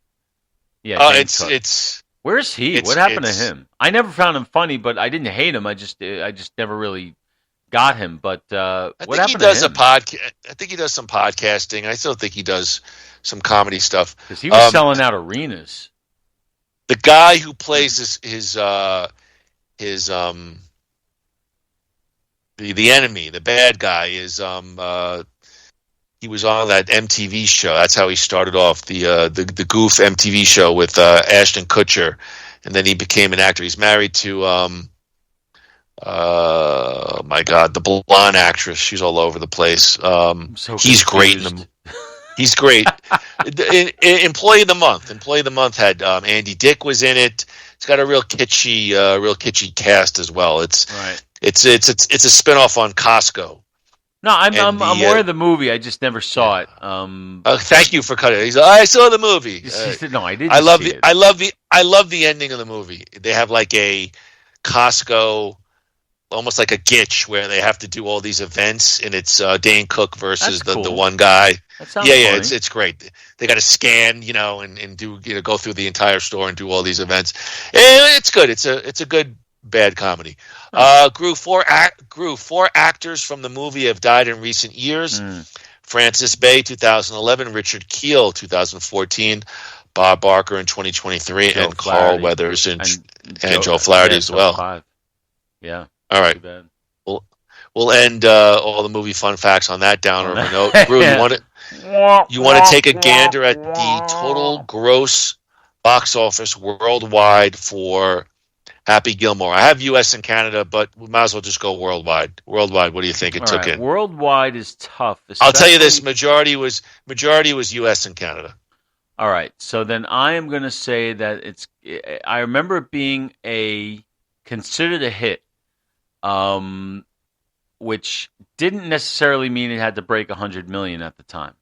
Yeah, it's where's he? What happened to him? I never found him funny, but I didn't hate him. I just never really got him. But what happened to him? I think he does some podcasting. I still think he does some comedy stuff because he was selling out arenas. The guy who plays the enemy, the bad guy, is he was on that MTV show. That's how he started off, the Goof MTV show with Ashton Kutcher, and then he became an actor. He's married to my God, the blonde actress. She's all over the place. He's great in the. He's great. Employee of the Month. Employee of the Month had Andy Dick was in it. It's got a real kitschy cast as well. It's a spinoff on Costco. No, I'm aware of the movie. I just never saw it. Thank you for cutting it. I saw the movie. No, I didn't. I love the ending of the movie. They have like a Costco, almost like a Gitch, where they have to do all these events, and it's Dane Cook versus the one guy. Funny. It's great. They got to scan, and do go through the entire store and do all these events. It's good. It's a good bad comedy. Groo, four actors from the movie have died in recent years. Francis Bay, 2011. Richard Keel, 2014. Bob Barker in 2023, and Carl Weathers and Joe Flaherty as well. 5. Yeah. All right. We'll end all the movie fun facts on that downer of a note. Groo, you want to take a gander at the total gross box office worldwide for Happy Gilmore? I have U.S. and Canada, but we might as well just go worldwide. Worldwide, what do you think it took in? Worldwide is tough. I'll tell you this: majority was U.S. and Canada. All right, so then I am going to say that I remember it being considered a hit, which didn't necessarily mean it had to break 100 million at the time.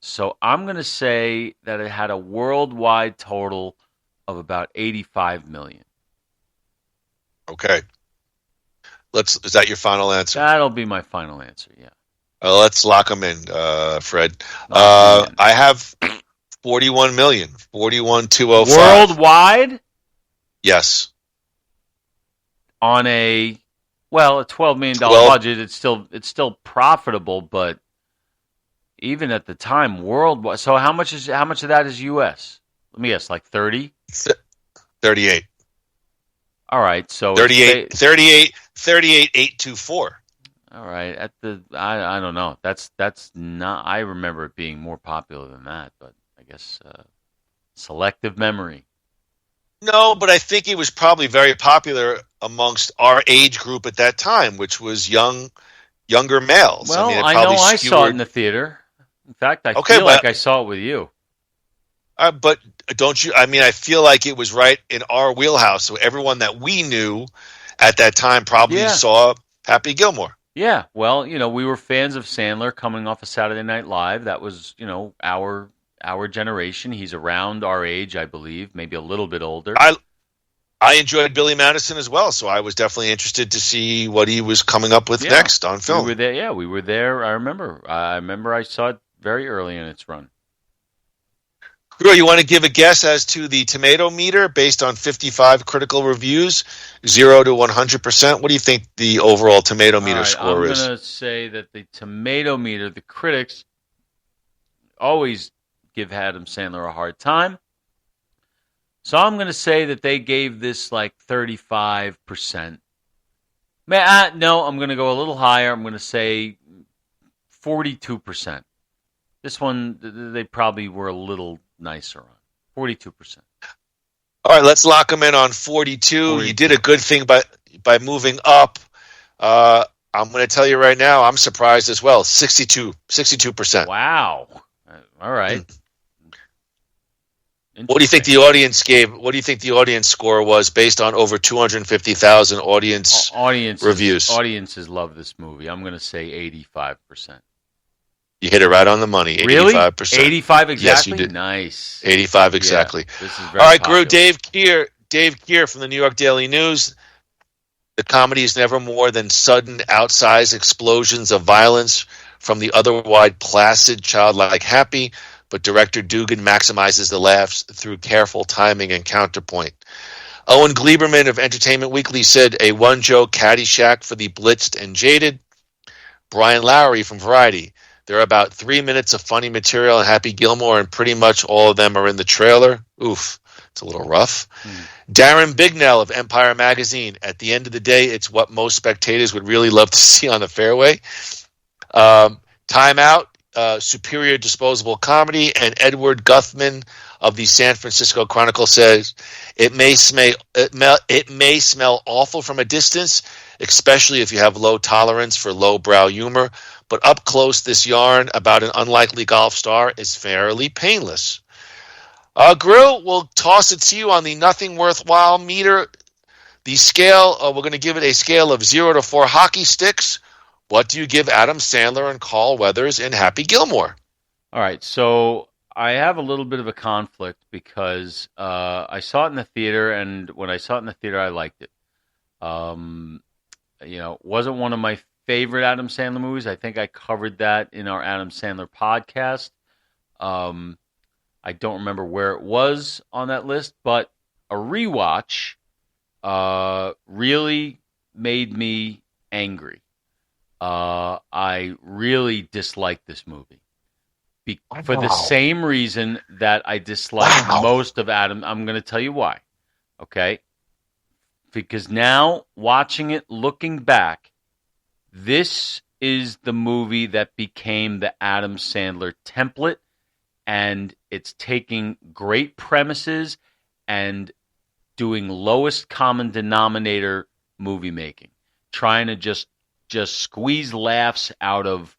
So I'm going to say that it had a worldwide total of about 85 million. Okay. Is that your final answer? That'll be my final answer, yeah. Let's lock them in, Fred. I have 41 million. 41,205. Worldwide? Yes. On a $12 million budget, it's still profitable, but even at the time, worldwide. So how much of that is U.S.? Let me guess, like 30? 38. All right, so 38,824. All right, I don't know. That's not. I remember it being more popular than that, but I guess selective memory. No, but I think it was probably very popular amongst our age group at that time, which was younger males. Well, I know I saw it in the theater. In fact, I feel like I saw it with you. But don't you? I mean, I feel like it was right in our wheelhouse. So everyone that we knew at that time probably saw Happy Gilmore. Yeah, well, we were fans of Sandler coming off of Saturday Night Live. That was, our generation. He's around our age, I believe, maybe a little bit older. I enjoyed Billy Madison as well, so I was definitely interested to see what he was coming up with next on film. We were there. Yeah, we were there. I remember I saw it very early in its run. Groo, you want to give a guess as to the tomato meter based on 55 critical reviews, 0 to 100%? What do you think the overall tomato meter score is? I'm going to say that the tomato meter, the critics always give Adam Sandler a hard time. So I'm going to say that they gave this like 35%. No, I'm going to go a little higher. I'm going to say 42%. This one, they probably were a little nicer on. 42%. All right, let's lock them in on 42. You did a good thing by moving up. I'm going to tell you right now, I'm surprised as well. 62%. Wow. All right. What do you think the audience gave? What do you think the audience score was based on over 250,000 audience reviews? Audiences love this movie. I'm going to say 85%. You hit it right on the money. 85%. Really? 85 exactly? Yes, you did. Nice. 85 exactly. Yeah, this is very all right, popular. Groo, Dave Keir from the New York Daily News. The comedy is never more than sudden, outsized explosions of violence from the otherwise placid, childlike Happy, but director Dugan maximizes the laughs through careful timing and counterpoint. Owen Gleiberman of Entertainment Weekly said, a one-joke Caddyshack for the blitzed and jaded. Brian Lowry from Variety, there are about 3 minutes of funny material in Happy Gilmore, and pretty much all of them are in the trailer. Oof, it's a little rough. Darren Bignell of Empire Magazine, at the end of the day, it's what most spectators would really love to see on the fairway. Time Out, superior disposable comedy, and Edward Guthman of the San Francisco Chronicle says, it may smell awful from a distance, especially if you have low tolerance for lowbrow humor, but up close, this yarn about an unlikely golf star is fairly painless. Groo, we'll toss it to you on the nothing worthwhile meter. The scale, we're going to give it a scale of 0 to 4 hockey sticks. What do you give Adam Sandler and Carl Weathers in Happy Gilmore? All right, so I have a little bit of a conflict because I saw it in the theater, and when I saw it in the theater, I liked it. Wasn't one of my favorite Adam Sandler movies. I think I covered that in our Adam Sandler podcast. I don't remember where it was on that list, but a rewatch really made me angry. I really disliked this movie. For the same reason that I disliked most of Adam. I'm going to tell you why. Okay? Because now, watching it, looking back, this is the movie that became the Adam Sandler template, and it's taking great premises and doing lowest common denominator movie making, trying to just squeeze laughs out of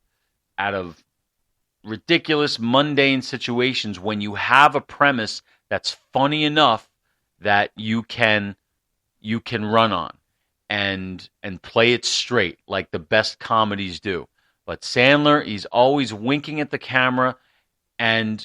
ridiculous, mundane situations when you have a premise that's funny enough that you can run on and play it straight like the best comedies do. But Sandler, he's always winking at the camera, and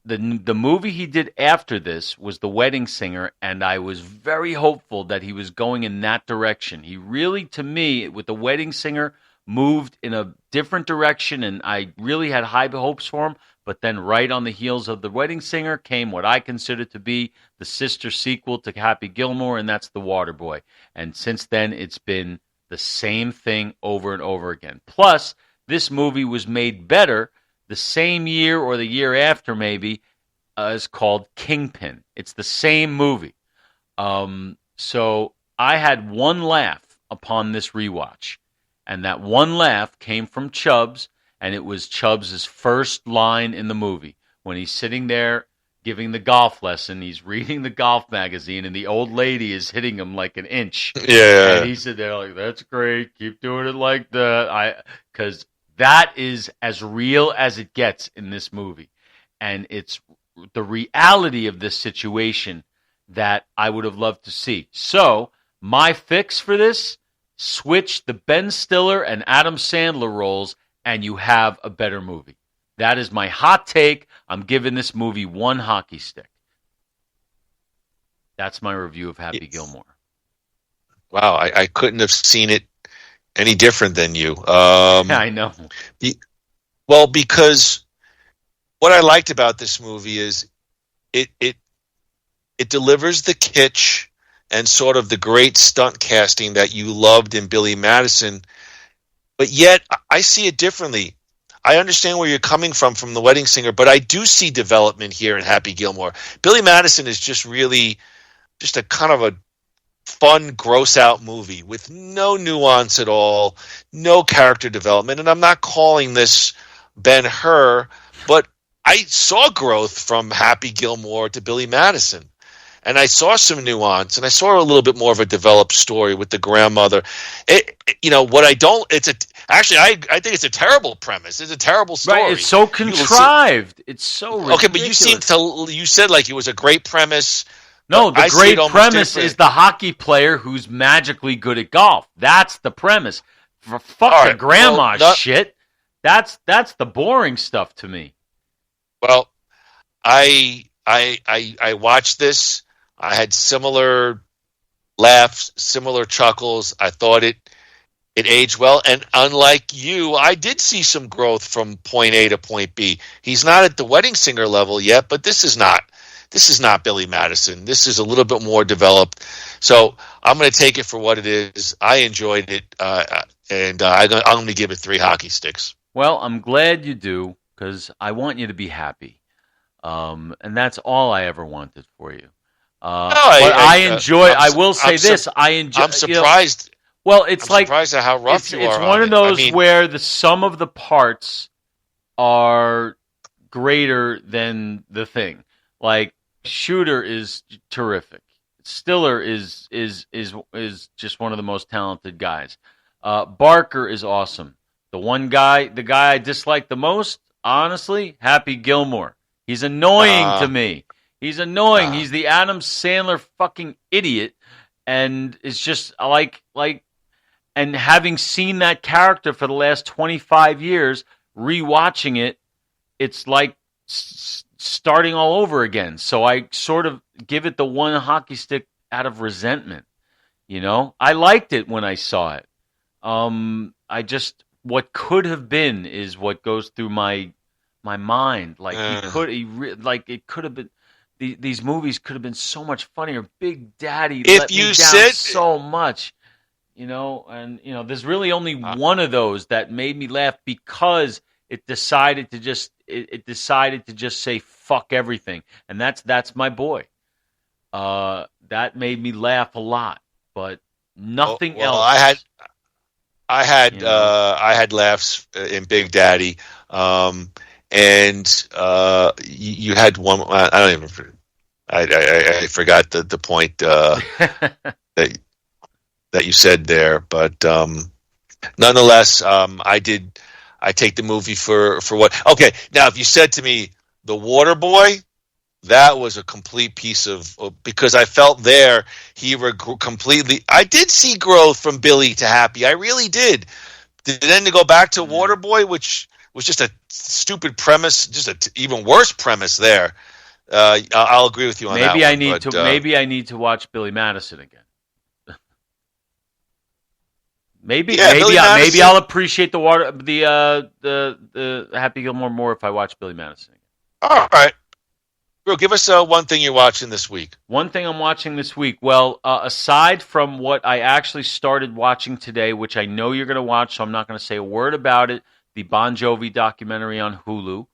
the movie he did after this was The Wedding Singer, and I was very hopeful that he was going in that direction. He really, to me, with The Wedding Singer, moved in a different direction, and I really had high hopes for him. But then right on the heels of The Wedding Singer came what I consider to be the sister sequel to Happy Gilmore, and that's The Waterboy. And since then, it's been the same thing over and over again. Plus, this movie was made better the same year or the year after maybe, is called Kingpin. It's the same movie. So I had one laugh upon this rewatch, and that one laugh came from Chubbs, and it was Chubbs' first line in the movie. When he's sitting there giving the golf lesson, he's reading the golf magazine, and the old lady is hitting him like an inch. Yeah. And he said there, like, that's great, keep doing it like that. Because that is as real as it gets in this movie. And it's the reality of this situation that I would have loved to see. So, my fix for this, switch the Ben Stiller and Adam Sandler roles, and you have a better movie. That is my hot take. I'm giving this movie one hockey stick. That's my review of Happy Gilmore. Wow, I couldn't have seen it any different than you. I know. Well, because what I liked about this movie is it delivers the kitsch and sort of the great stunt casting that you loved in Billy Madison, but yet I see it differently. I understand where you're coming from The Wedding Singer, but I do see development here in Happy Gilmore. Billy Madison is just really just a kind of a fun, gross-out movie with no nuance at all, no character development. And I'm not calling this Ben-Hur, but I saw growth from Happy Gilmore to Billy Madison. And I saw some nuance, and I saw a little bit more of a developed story with the grandmother. What I don't, actually, I think it's a terrible premise. It's a terrible story. Right, it's so contrived. It's so ridiculous. Okay, but you said like it was a great premise. No, the great premise is the hockey player who's magically good at golf. That's the premise. Fuck the grandma shit. That's the boring stuff to me. Well, I watched this. I had similar laughs, similar chuckles. I thought it aged well, and unlike you, I did see some growth from point A to point B. He's not at the Wedding Singer level yet, but this is not Billy Madison. This is a little bit more developed. So I'm going to take it for what it is. I enjoyed it, and I'm going to give it 3 hockey sticks. Well, I'm glad you do, because I want you to be happy. And that's all I ever wanted for you. I will say this. I'm surprised. Well, I'm surprised at how rough you are. It's one of those where the sum of the parts are greater than the thing. Like Shooter is terrific. Stiller is just one of the most talented guys. Barker is awesome. The guy I dislike the most, honestly, Happy Gilmore. He's annoying to me. He's annoying. He's the Adam Sandler fucking idiot, and it's just like. And having seen that character for the last 25 years, rewatching it, it's like starting all over again. So I sort of give it the 1 hockey stick out of resentment. I liked it when I saw it. What could have been is what goes through my mind. Like it could have been. These movies could have been so much funnier. Big Daddy let me down so much. There's really only one of those that made me laugh because it decided to just say fuck everything, and that's my boy. That made me laugh a lot, but nothing else. I had laughs in Big Daddy, and you had one. I don't even. I forgot the point that you said there, but nonetheless, I take the movie for what. Okay, now if you said to me The Water Boy, that was a complete piece of because I felt there he completely. I did see growth from Billy to Happy. I really did. Then to go back to Water Boy, which was just a stupid premise, just an even worse premise there. I'll agree with you on that. Maybe I need to watch Billy Madison again. Maybe I'll appreciate the Happy Gilmore more if I watch Billy Madison again. All right. Bro, give us one thing you're watching this week. One thing I'm watching this week. Well, aside from what I actually started watching today, which I know you're going to watch, so I'm not going to say a word about it, the Bon Jovi documentary on Hulu.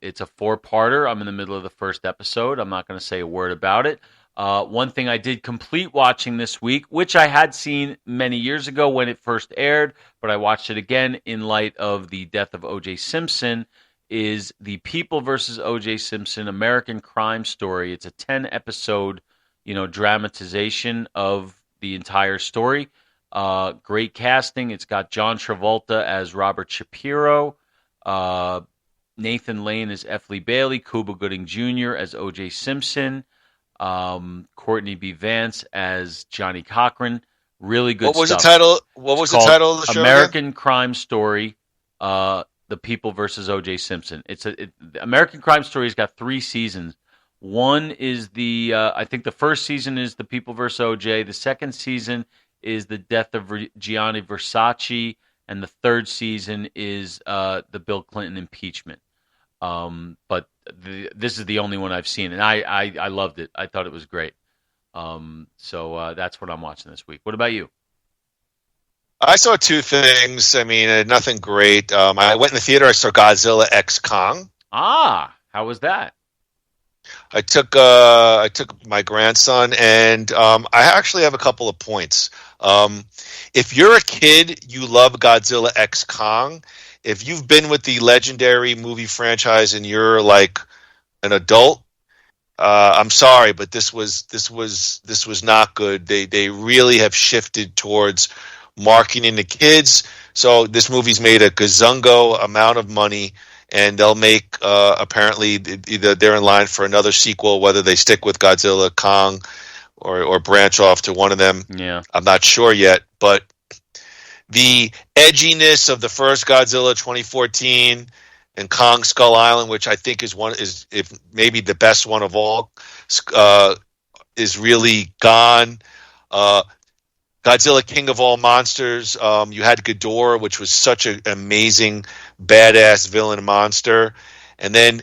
It's a 4-parter. I'm in the middle of the first episode. I'm not going to say a word about it. One thing I did complete watching this week, which I had seen many years ago when it first aired, but I watched it again in light of the death of O.J. Simpson, is The People vs. O.J. Simpson, American Crime Story. It's a 10-episode, dramatization of the entire story. Great casting. It's got John Travolta as Robert Shapiro, Nathan Lane as F. Lee Bailey, Cuba Gooding Jr. as O.J. Simpson, Courtney B. Vance as Johnny Cochran. Really good stuff. What was the title of the show? American Crime Story, The People versus O.J. Simpson. American Crime Story's got 3 seasons. One is I think the first season is The People versus O.J. The second season is the death of Gianni Versace, and the third season is the Bill Clinton impeachment. But this is the only one I've seen, and I loved it. I thought it was great. So that's what I'm watching this week. What about you? I saw 2 things. I mean, nothing great. I went in the theater. I saw Godzilla X Kong. How was that? I took my grandson, and I actually have a couple of points. If you're a kid, you love Godzilla X Kong. If you've been with the legendary movie franchise and you're like an adult, I'm sorry, but this was not good. They really have shifted towards marketing to kids. So this movie's made a gazungo amount of money, and they'll make apparently either they're in line for another sequel, whether they stick with Godzilla, Kong, or branch off to one of them. Yeah, I'm not sure yet, but the edginess of the first Godzilla 2014 and Kong Skull Island, which I think is if maybe the best one of all, is really gone. Godzilla King of All Monsters, you had Ghidorah, which was such an amazing, badass villain monster. And then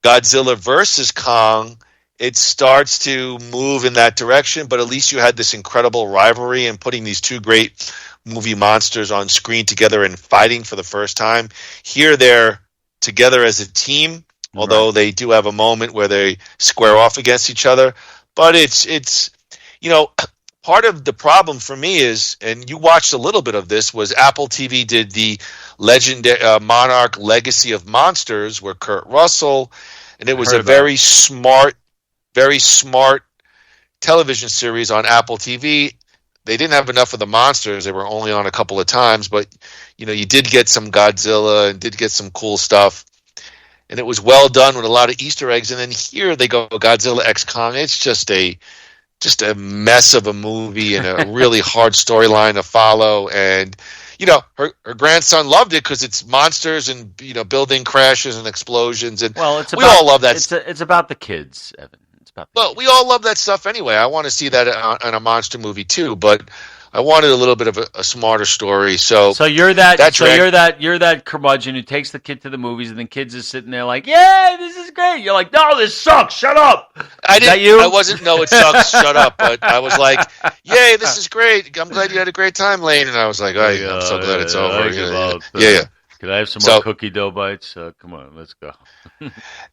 Godzilla versus Kong, it starts to move in that direction, but at least you had this incredible rivalry and putting these two great movie monsters on screen together and fighting for the first time. Here they're together as a team, although they do have a moment where they square off against each other. But it's part of the problem for me is, and you watched a little bit of this, was Apple TV did the legendary Monarch Legacy of Monsters with Kurt Russell, and it was a very smart television series on Apple TV. They didn't have enough of the monsters. They were only on a couple of times, but you did get some Godzilla and did get some cool stuff. And it was well done with a lot of Easter eggs. And then here they go Godzilla X Kong. It's just a mess of a movie and a really hard storyline to follow. And her grandson loved it because it's monsters and building crashes and explosions. And we all love that. It's about the kids, Evan. Well, we all love that stuff anyway. I want to see that in a monster movie too, but I wanted a little bit of a smarter story. So you're that curmudgeon who takes the kid to the movies, and the kids is sitting there like, "Yeah, this is great." You're like, "No, this sucks. Shut up." I wasn't. No, it sucks. Shut up. But I was like, "Yay, this is great. I'm glad you had a great time, Lane." And I was like, I'm so glad it's over. Yeah. Can I have some more cookie dough bites? Come on, let's go.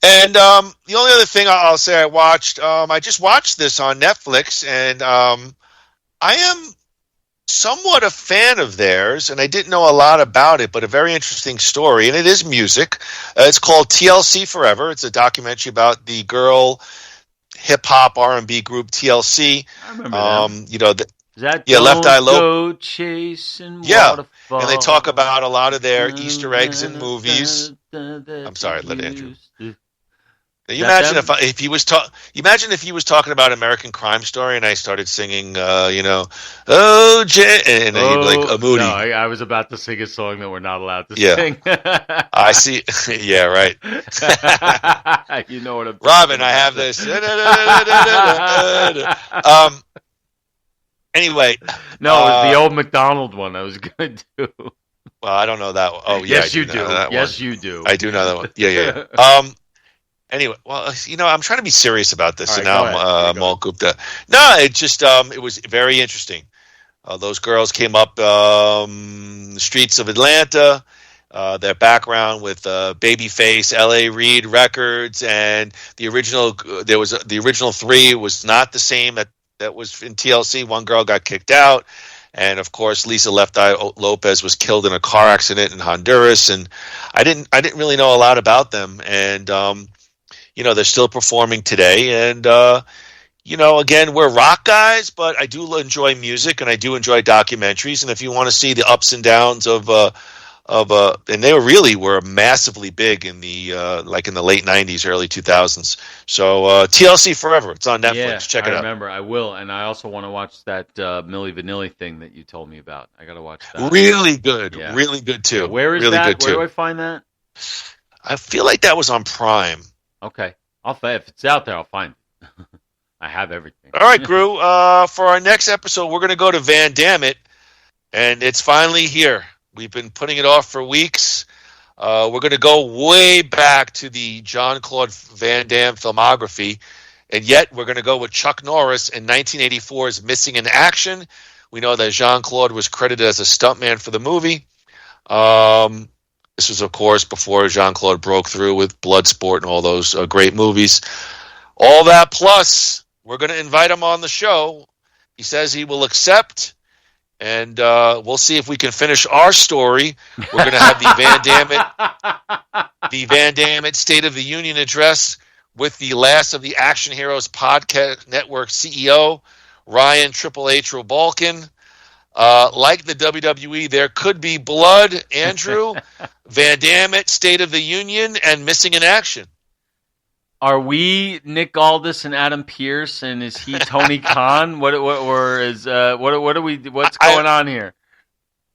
And the only other thing I'll say I just watched this on Netflix, and I am somewhat a fan of theirs, and I didn't know a lot about it, but a very interesting story, and it is music. It's called TLC Forever. It's a documentary about the girl hip-hop R&B group TLC. I remember that. Left Eye Low. Go chasing waterfalls. And they talk about a lot of their Easter eggs in movies. I'm sorry, let Andrew. You imagine if he was talking about American Crime Story, and I started singing, oh Jay, and he'd be like a Moody. No, I was about to sing a song that we're not allowed to sing. I see. Yeah, right. You know what I'm Robin, I have this. Anyway. No, it was the old McDonald one I was going to do. Well, I don't know that one. Oh, yeah. Yes, you do. Yes, you do. I do know that one. Yeah. Anyway, well, I'm trying to be serious about this, and now I'm all gooped up. No, it just it was very interesting. Those girls came up the streets of Atlanta. Their background with Babyface, L.A. Reid Records, and the original. There was the original three was not the same that was in TLC. One girl got kicked out, and of course Lisa Left Eye Lopez was killed in a car accident in Honduras. And I didn't really know a lot about them, and they're still performing today. And again, we're rock guys, but I do enjoy music and I do enjoy documentaries. And if you want to see the ups and downs of and they were massively big in the in the late 90s, early 2000s. So TLC Forever, it's on Netflix. Yeah, check it out. I remember. I will, and I also want to watch that Milli Vanilli thing that you told me about. I got to watch that. Really good, really good too. Where is really that? Good Where too. do I find that? I feel like that was on Prime. Okay, if it's out there, I'll find it. I have everything. All right, Groo. For our next episode, we're going to go to Van Dammit, and it's finally here. We've been putting it off for weeks. We're going to go way back to the Jean Claude Van Damme filmography, and yet we're going to go with Chuck Norris in 1984's Missing in Action. We know that Jean Claude was credited as a stuntman for the movie. This was, of course, before Jean Claude broke through with Bloodsport and all those great movies. All that plus, we're going to invite him on the show. He says he will accept, and we'll see if we can finish our story. We're going to have the Van Dammit State of the Union address with the last of the Action Heroes Podcast Network CEO, Ryan Triple H Rebalkin. Like the WWE, there could be blood, Andrew, Van Dammit State of the Union, and missing in action. Are we Nick Aldis and Adam Pearce, and is he Tony Khan? What's going on here?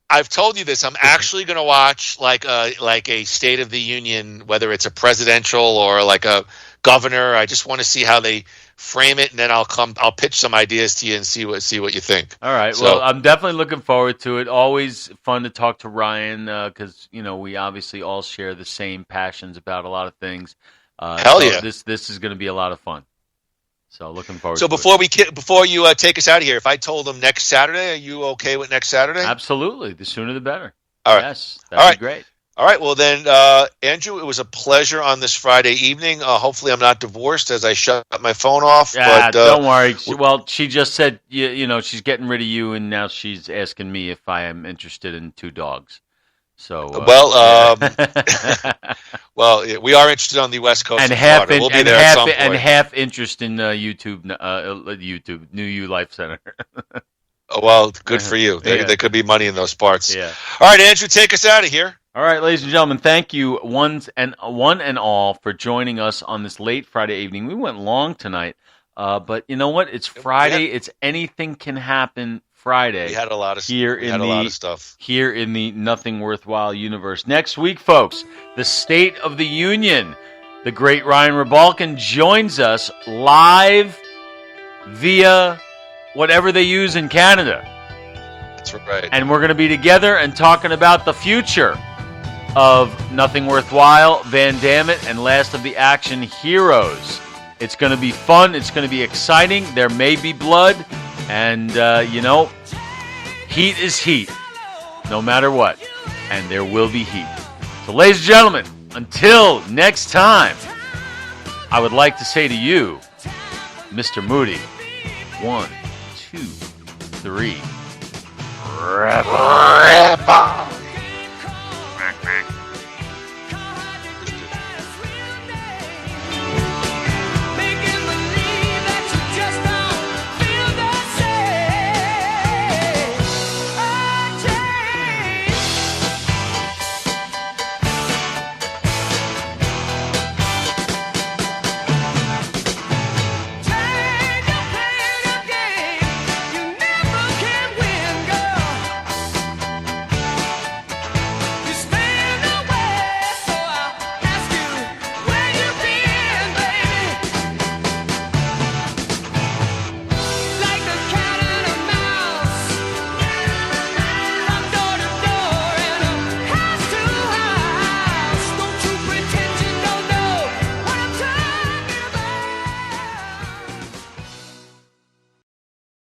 I've told you this. I'm actually going to watch like a State of the Union, whether it's a presidential or like a governor. I just want to see how they frame it, and then I'll pitch some ideas to you and see what you think. All right. Well, I'm definitely looking forward to it. Always fun to talk to Ryan because we obviously all share the same passions about a lot of things. Hell yeah! This is going to be a lot of fun. So looking forward. So before you take us out of here, if I told them next Saturday, are you okay with next Saturday? Absolutely. The sooner the better. All right. Yes. That'd be great. All right. Well then, Andrew, it was a pleasure on this Friday evening. Hopefully, I'm not divorced as I shut my phone off. Yeah, but, don't worry. She just said she's getting rid of you, and now she's asking me if I am interested in 2 dogs. So we are interested on the West Coast and of half Florida. We'll be there at some point. And half interest in YouTube New U Life Center. Well, good for you. There could be money in those parts. Yeah. All right, Andrew, take us out of here. All right, ladies and gentlemen, thank you one and all for joining us on this late Friday evening. We went long tonight, but you know what? It's Friday. It's anything can happen. Friday. We had a lot of stuff here in the Nothing Worthwhile universe. Next week, folks, the State of the Union. The great Ryan Rebalkin joins us live via whatever they use in Canada. That's right. And we're going to be together and talking about the future of Nothing Worthwhile, Van Dammit, and Last of the Action Heroes. It's going to be fun. It's going to be exciting. There may be blood. And, heat is heat, no matter what. And there will be heat. So, ladies and gentlemen, until next time, I would like to say to you, Mr. Moody, 1, 2, 3. Rebel.